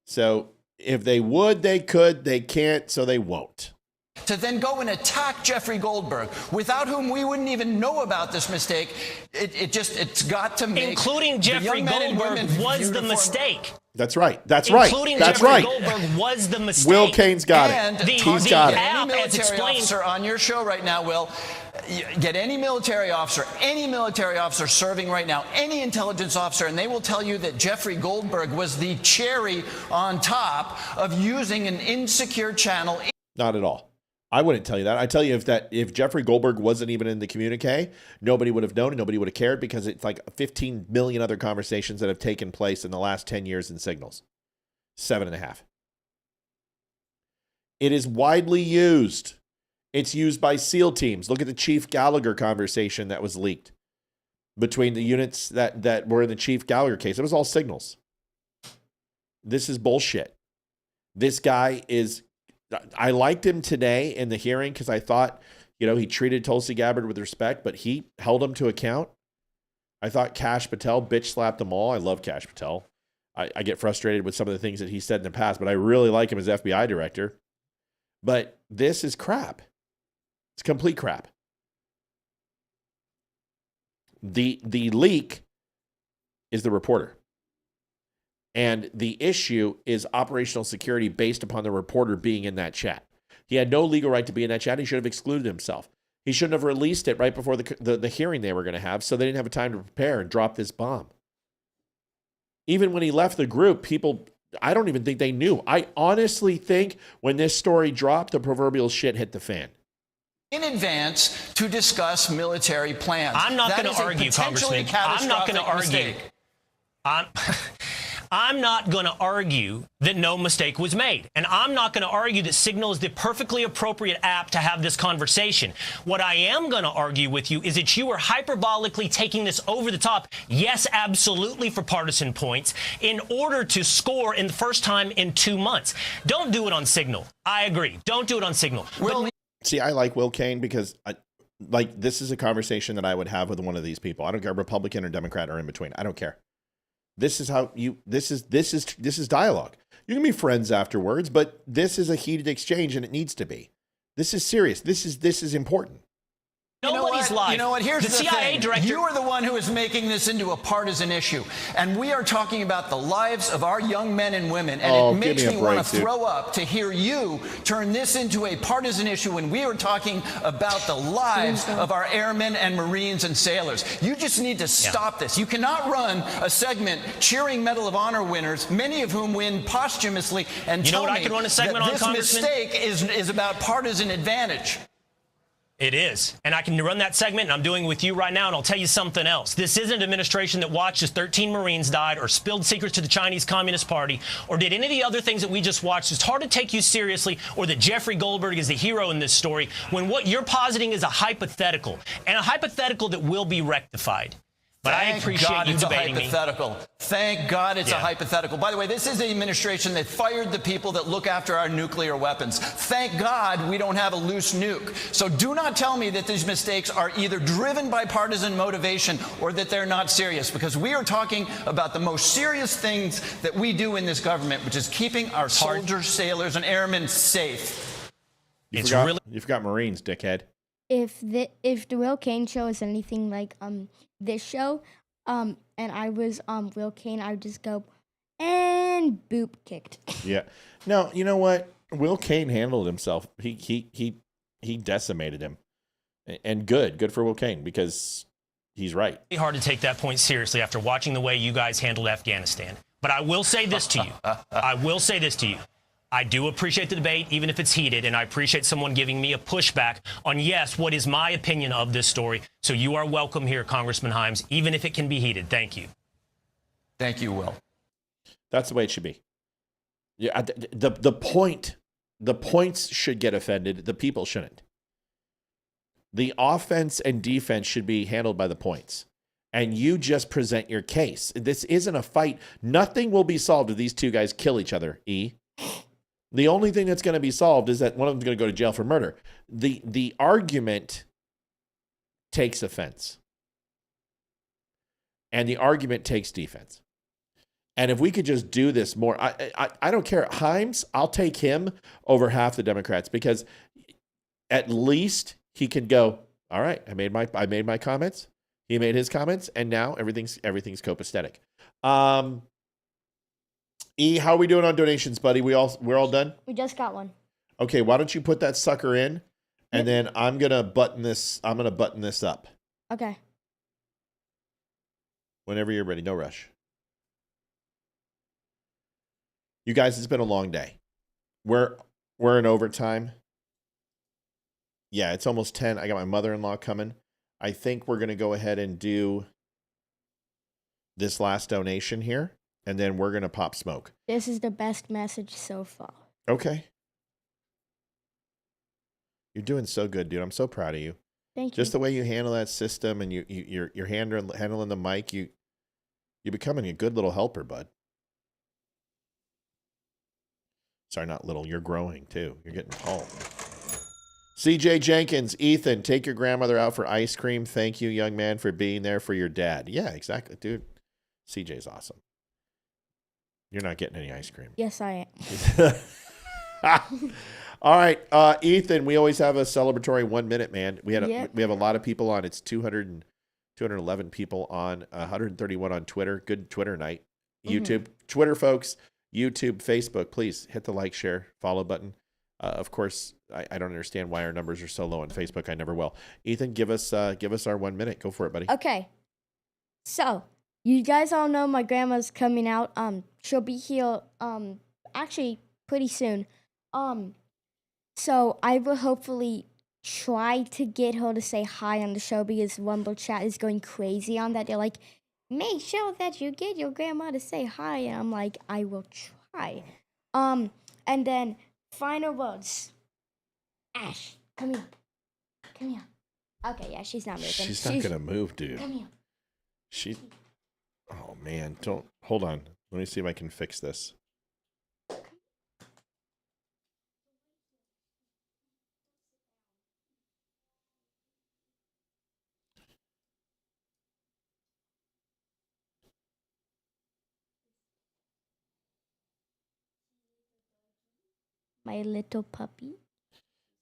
So if they would, they could. They can't, so they won't. To then go and attack Jeffrey Goldberg, without whom we wouldn't even know about this mistake, it's got to make... Including Jeffrey Goldberg was the mistake. That's right. That's right. Including That's Jeffrey right. Goldberg was the mistake. Will Kane's got it. And He's got it. Any military officer on your show right now, Will, get any military officer serving right now, any intelligence officer, and they will tell you that Jeffrey Goldberg was the cherry on top of using an insecure channel. Not at all. I wouldn't tell you that. I tell you if Jeffrey Goldberg wasn't even in the communique, nobody would have known and nobody would have cared, because it's like 15 million other conversations that have taken place in the last 10 years in signals. 7.5. It is widely used. It's used by SEAL teams. Look at the Chief Gallagher conversation that was leaked between the units that were in the Chief Gallagher case. It was all signals. This is bullshit. This guy is... I liked him today in the hearing because I thought, he treated Tulsi Gabbard with respect, but he held him to account. I thought Kash Patel bitch slapped them all. I love Kash Patel. I get frustrated with some of the things that he said in the past, but I really like him as FBI director. But this is crap. It's complete crap. The leak is the reporter. And the issue is operational security based upon the reporter being in that chat. He had no legal right to be in that chat. He should have excluded himself. He shouldn't have released it right before the hearing they were going to have, so they didn't have a time to prepare and drop this bomb. Even when he left the group, people, I don't even think they knew. I honestly think when this story dropped, the proverbial shit hit the fan. In advance to discuss military plans. I'm not going to argue, Congressman. I'm not going to argue. I'm not going to argue that no mistake was made. And I'm not going to argue that Signal is the perfectly appropriate app to have this conversation. What I am going to argue with you is that you are hyperbolically taking this over the top, yes, absolutely, for partisan points, in order to score in the first time in 2 months. Don't do it on Signal. I agree. Don't do it on Signal. See, I like Will Cain because like, this is a conversation that I would have with one of these people. I don't care, Republican or Democrat or in between. I don't care. This is how you, this is dialogue. You can be friends afterwards, but this is a heated exchange and it needs to be. This is serious. This is important. Nobody's life. You know what? Here's the CIA thing. director. You are the one who is making this into a partisan issue. And we are talking about the lives of our young men and women. And it makes me want to throw up to hear you turn this into a partisan issue when we are talking about the lives of our airmen and Marines and sailors. You just need to stop this. You cannot run a segment cheering Medal of Honor winners, many of whom win posthumously, and tell me that this mistake is about partisan advantage. It is. And I can run that segment, and I'm doing it with you right now, and I'll tell you something else. This isn't an administration that watched as 13 Marines died or spilled secrets to the Chinese Communist Party or did any of the other things that we just watched. It's hard to take you seriously, or that Jeffrey Goldberg is the hero in this story, when what you're positing is a hypothetical, and a hypothetical that will be rectified. But I appreciate you debating me. Thank God it's a hypothetical. By the way, this is the administration that fired the people that look after our nuclear weapons. Thank God we don't have a loose nuke. So do not tell me that these mistakes are either driven by partisan motivation or that they're not serious, because we are talking about the most serious things that we do in this government, which is keeping our soldiers, sailors, and airmen safe. You forgot Marines, dickhead. If the Will Cain show is anything like this show, and I was Will Cain, I would just go and boop kicked. Yeah. No, you know what? Will Cain handled himself. He decimated him, and good for Will Cain, because he's right. It's hard to take that point seriously after watching the way you guys handled Afghanistan. But I will say this to you. I do appreciate the debate, even if it's heated, and I appreciate someone giving me a pushback on, yes, what is my opinion of this story. So you are welcome here, Congressman Himes, even if it can be heated. Thank you. Thank you, Will. That's the way it should be. Yeah, the points should get offended. The people shouldn't. The offense and defense should be handled by the points. And you just present your case. This isn't a fight. Nothing will be solved if these two guys kill each other, E. The only thing that's going to be solved is that one of them's going to go to jail for murder. The argument takes offense. And the argument takes defense. And if we could just do this more, I don't care. Himes, I'll take him over half the Democrats, because at least he can go, all right, I made my comments. He made his comments, and now everything's copacetic. E, how are we doing on donations, buddy? We're all done? We just got one. Okay, why don't you put that sucker in, and then I'm gonna button this up. Okay. Whenever you're ready, no rush. You guys, it's been a long day. We're in overtime. Yeah, it's almost 10. I got my mother-in-law coming. I think we're gonna go ahead and do this last donation here. And then we're going to pop smoke. This is the best message so far. Okay. You're doing so good, dude. I'm so proud of you. Thank you. Just the way you handle that system, and you're handling the mic, you're becoming a good little helper, bud. Sorry, not little. You're growing, too. You're getting tall. CJ Jenkins, Ethan, take your grandmother out for ice cream. Thank you, young man, for being there for your dad. Yeah, exactly, dude. CJ's awesome. You're not getting any ice cream. Yes, I am. All right, Ethan, we always have a celebratory 1 minute, man. We have a lot of people on. It's 211 people on, 131 on Twitter. Good Twitter night. YouTube, Twitter, folks. YouTube, Facebook, please hit the like, share, follow button. Of course, I don't understand why our numbers are so low on Facebook. I never will. Ethan, give us our 1 minute. Go for it, buddy. Okay. So, you guys all know my grandma's coming out. She'll be here actually pretty soon. So I will hopefully try to get her to say hi on the show, because Rumble chat is going crazy on that. They're like, make sure that you get your grandma to say hi. And I'm like, I will try. And then final words. Ash, come here. Come here. Okay, yeah, she's not moving. She's not going to move, dude. Come here. Oh, man. Hold on. Let me see if I can fix this. My little puppy.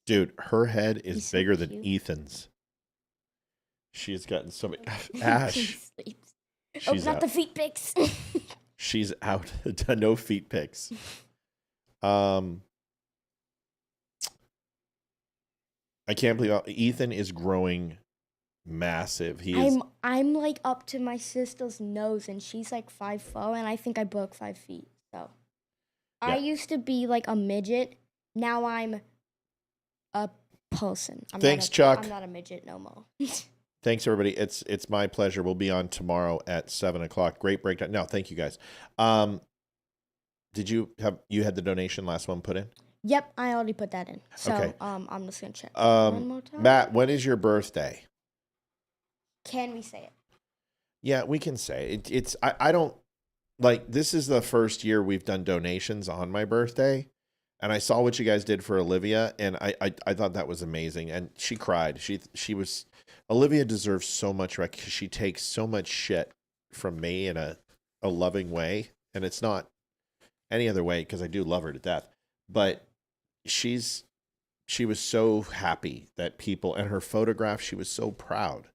Dude, her head is He's so bigger than cute. Ethan's. She's gotten so many. Ash. He sleeps. She's not out. the feet pics. She's out. No feet pics. I can't believe Ethan is growing massive. I'm like up to my sister's nose, and she's like 5'4", and I think I broke 5 feet. So Yeah. I used to be like a midget. Now I'm a person. Thanks, Chuck. I'm not a midget no more. Thanks, everybody. It's my pleasure. We'll be on tomorrow at 7:00. Great breakdown. No, thank you guys. Did you had the donation last one put in? Yep, I already put that in. So Okay. I'm just gonna check one more time. Matt, when is your birthday? Can we say it? Yeah, we can say it. I don't like, this is the first year we've done donations on my birthday, and I saw what you guys did for Olivia, and I thought that was amazing, and she cried. Olivia deserves so much because she takes so much shit from me in a loving way, and it's not any other way because I do love her to death, but she was so happy that people, and her photograph, she was so proud.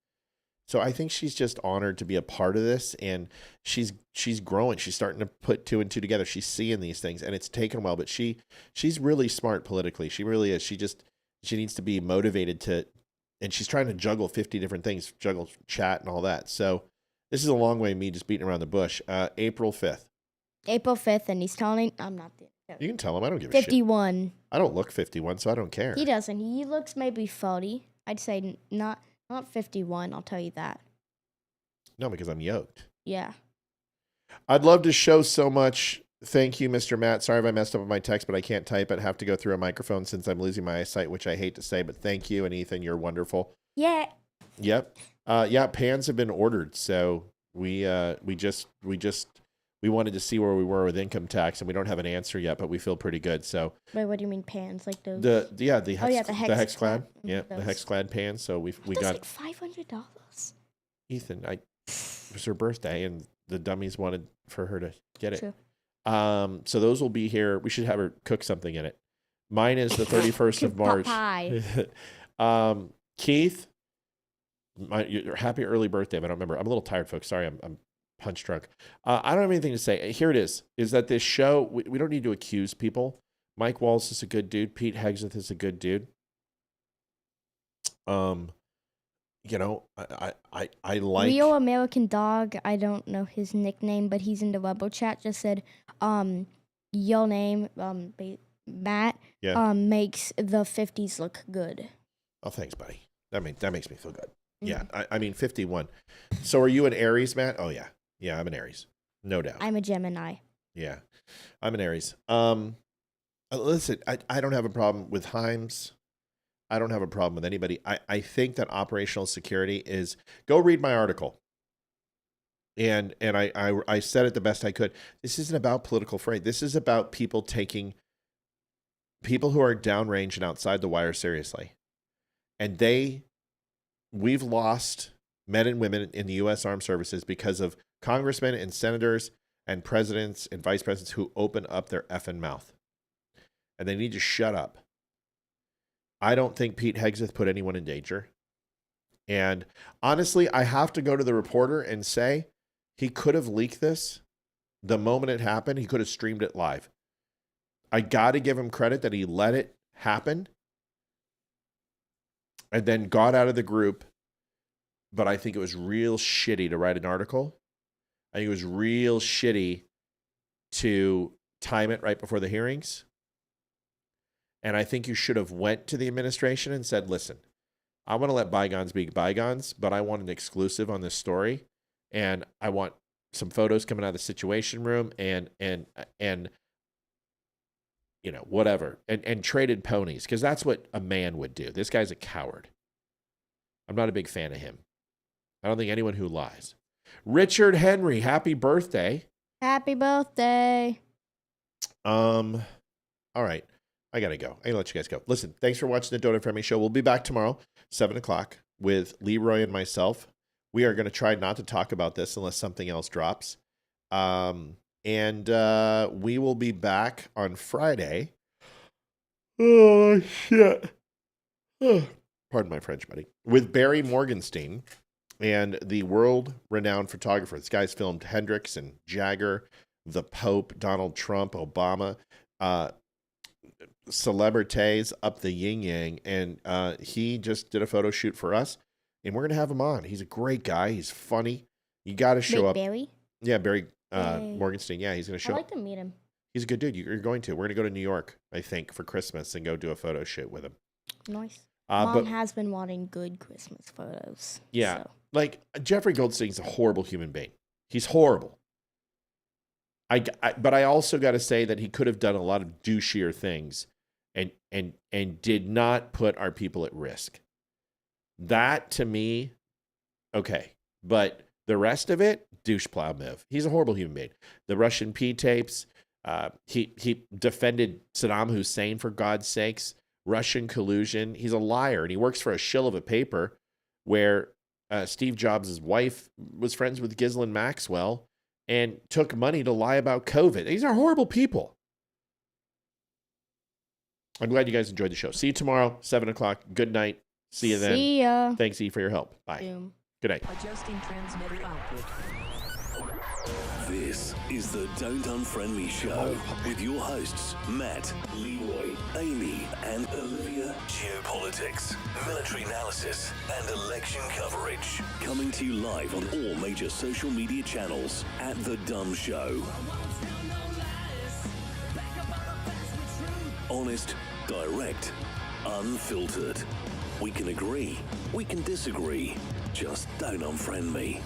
So I think she's just honored to be a part of this, and she's growing. She's starting to put 2 and 2 together. She's seeing these things, and it's taken a while, but she's really smart politically. She really is. She needs to be motivated to, and she's trying to juggle 50 different things, juggle chat and all that. So this is a long way of me just beating around the bush. April 5th. April 5th, and he's telling. I'm not the. You can tell him. I don't give a shit. 51. I don't look 51, so I don't care. He doesn't. He looks maybe 40. I'd say not 51. I'll tell you that. No, because I'm yoked. Yeah. I'd love to show so much. Thank you, Mr. Matt. Sorry if I messed up with my text, but I can't type it. Have to go through a microphone since I'm losing my eyesight, which I hate to say, but thank you. And Ethan, you're wonderful. Yeah. Yep. Yeah, pans have been ordered. So we wanted to see where we were with income tax, and we don't have an answer yet, but we feel pretty good. So Wait, what do you mean pans? Like those? the hex clad. Yeah, those. the hex clad pans. So we got like $500. Ethan. It was her birthday, and the dummies wanted for her to get it. True. So those will be here. We should have her cook something in it. Mine is the 31st of March. Pie. Keith, your happy early birthday. But I don't remember. I'm a little tired, folks. Sorry, I'm punch drunk. I don't have anything to say. Here it is that this show, we don't need to accuse people. Mike Walls is a good dude. Pete Hegseth is a good dude. You know, I like Real American Dog. I don't know his nickname, but he's in the Rebel chat. Just said, your name, Matt, makes the 50s look good. Oh, thanks, buddy. That makes me feel good. Yeah, I mean 51. So are you an Aries, Matt? Oh yeah. Yeah, I'm an Aries. No doubt. I'm a Gemini. Yeah. I'm an Aries. Listen, I don't have a problem with Himes. I don't have a problem with anybody. I think that operational security is, go read my article. And I said it the best I could. This isn't about political fray. This is about people taking people who are downrange and outside the wire seriously. And we've lost men and women in the U.S. Armed Services because of congressmen and senators and presidents and vice presidents who open up their effing mouth. And they need to shut up. I don't think Pete Hegseth put anyone in danger. And honestly, I have to go to the reporter and say he could have leaked this the moment it happened. He could have streamed it live. I got to give him credit that he let it happen and then got out of the group. But I think it was real shitty to write an article. I think it was real shitty to time it right before the hearings. And I think you should have went to the administration and said, listen, I want to let bygones be bygones, but I want an exclusive on this story. And I want some photos coming out of the Situation Room and you know, whatever. And traded ponies, because that's what a man would do. This guy's a coward. I'm not a big fan of him. I don't think anyone who lies. Richard Henry, happy birthday. Happy birthday. All right. I got to go. I got to let you guys go. Listen, thanks for watching the Donut Friendly Show. We'll be back tomorrow, 7 o'clock, with Leroy and myself. We are going to try not to talk about this unless something else drops. And we will be back on Friday Oh, shit. Pardon my French, buddy. With Barry Morgenstein and the world-renowned photographer. This guy's filmed Hendrix and Jagger, the Pope, Donald Trump, Obama, celebrities up the yin-yang. And he just did a photo shoot for us. And we're going to have him on. He's a great guy. He's funny. You got to show up. Barry? Yeah, Barry Morgenstein. Yeah, he's going to show up. I'd like to meet him. He's a good dude. You're going to. We're going to go to New York, I think, for Christmas and go do a photo shoot with him. Nice. Mom has been wanting good Christmas photos. Yeah. So. Like, Jeffrey Goldstein's a horrible human being. He's horrible. But I also got to say that he could have done a lot of douchier things and did not put our people at risk. That, to me, okay. But the rest of it, douche plow move. He's a horrible human being. The Russian P tapes, he defended Saddam Hussein, for God's sakes. Russian collusion. He's a liar, and he works for a shill of a paper where Steve Jobs' wife was friends with Ghislaine Maxwell and took money to lie about COVID. These are horrible people. I'm glad you guys enjoyed the show. See you tomorrow, 7 o'clock. Good night. See you then. See ya. Thanks, E, for your help. Bye. Boom. Good night. Adjusting transmitter output. This is the Don't Unfriend Me Show with your hosts, Matt, Leroy, Amy, and Olivia. Geopolitics, military analysis, and election coverage. Coming to you live on all major social media channels at The Dumb Show. Honest, direct, unfiltered. We can agree, we can disagree. Just don't unfriend me.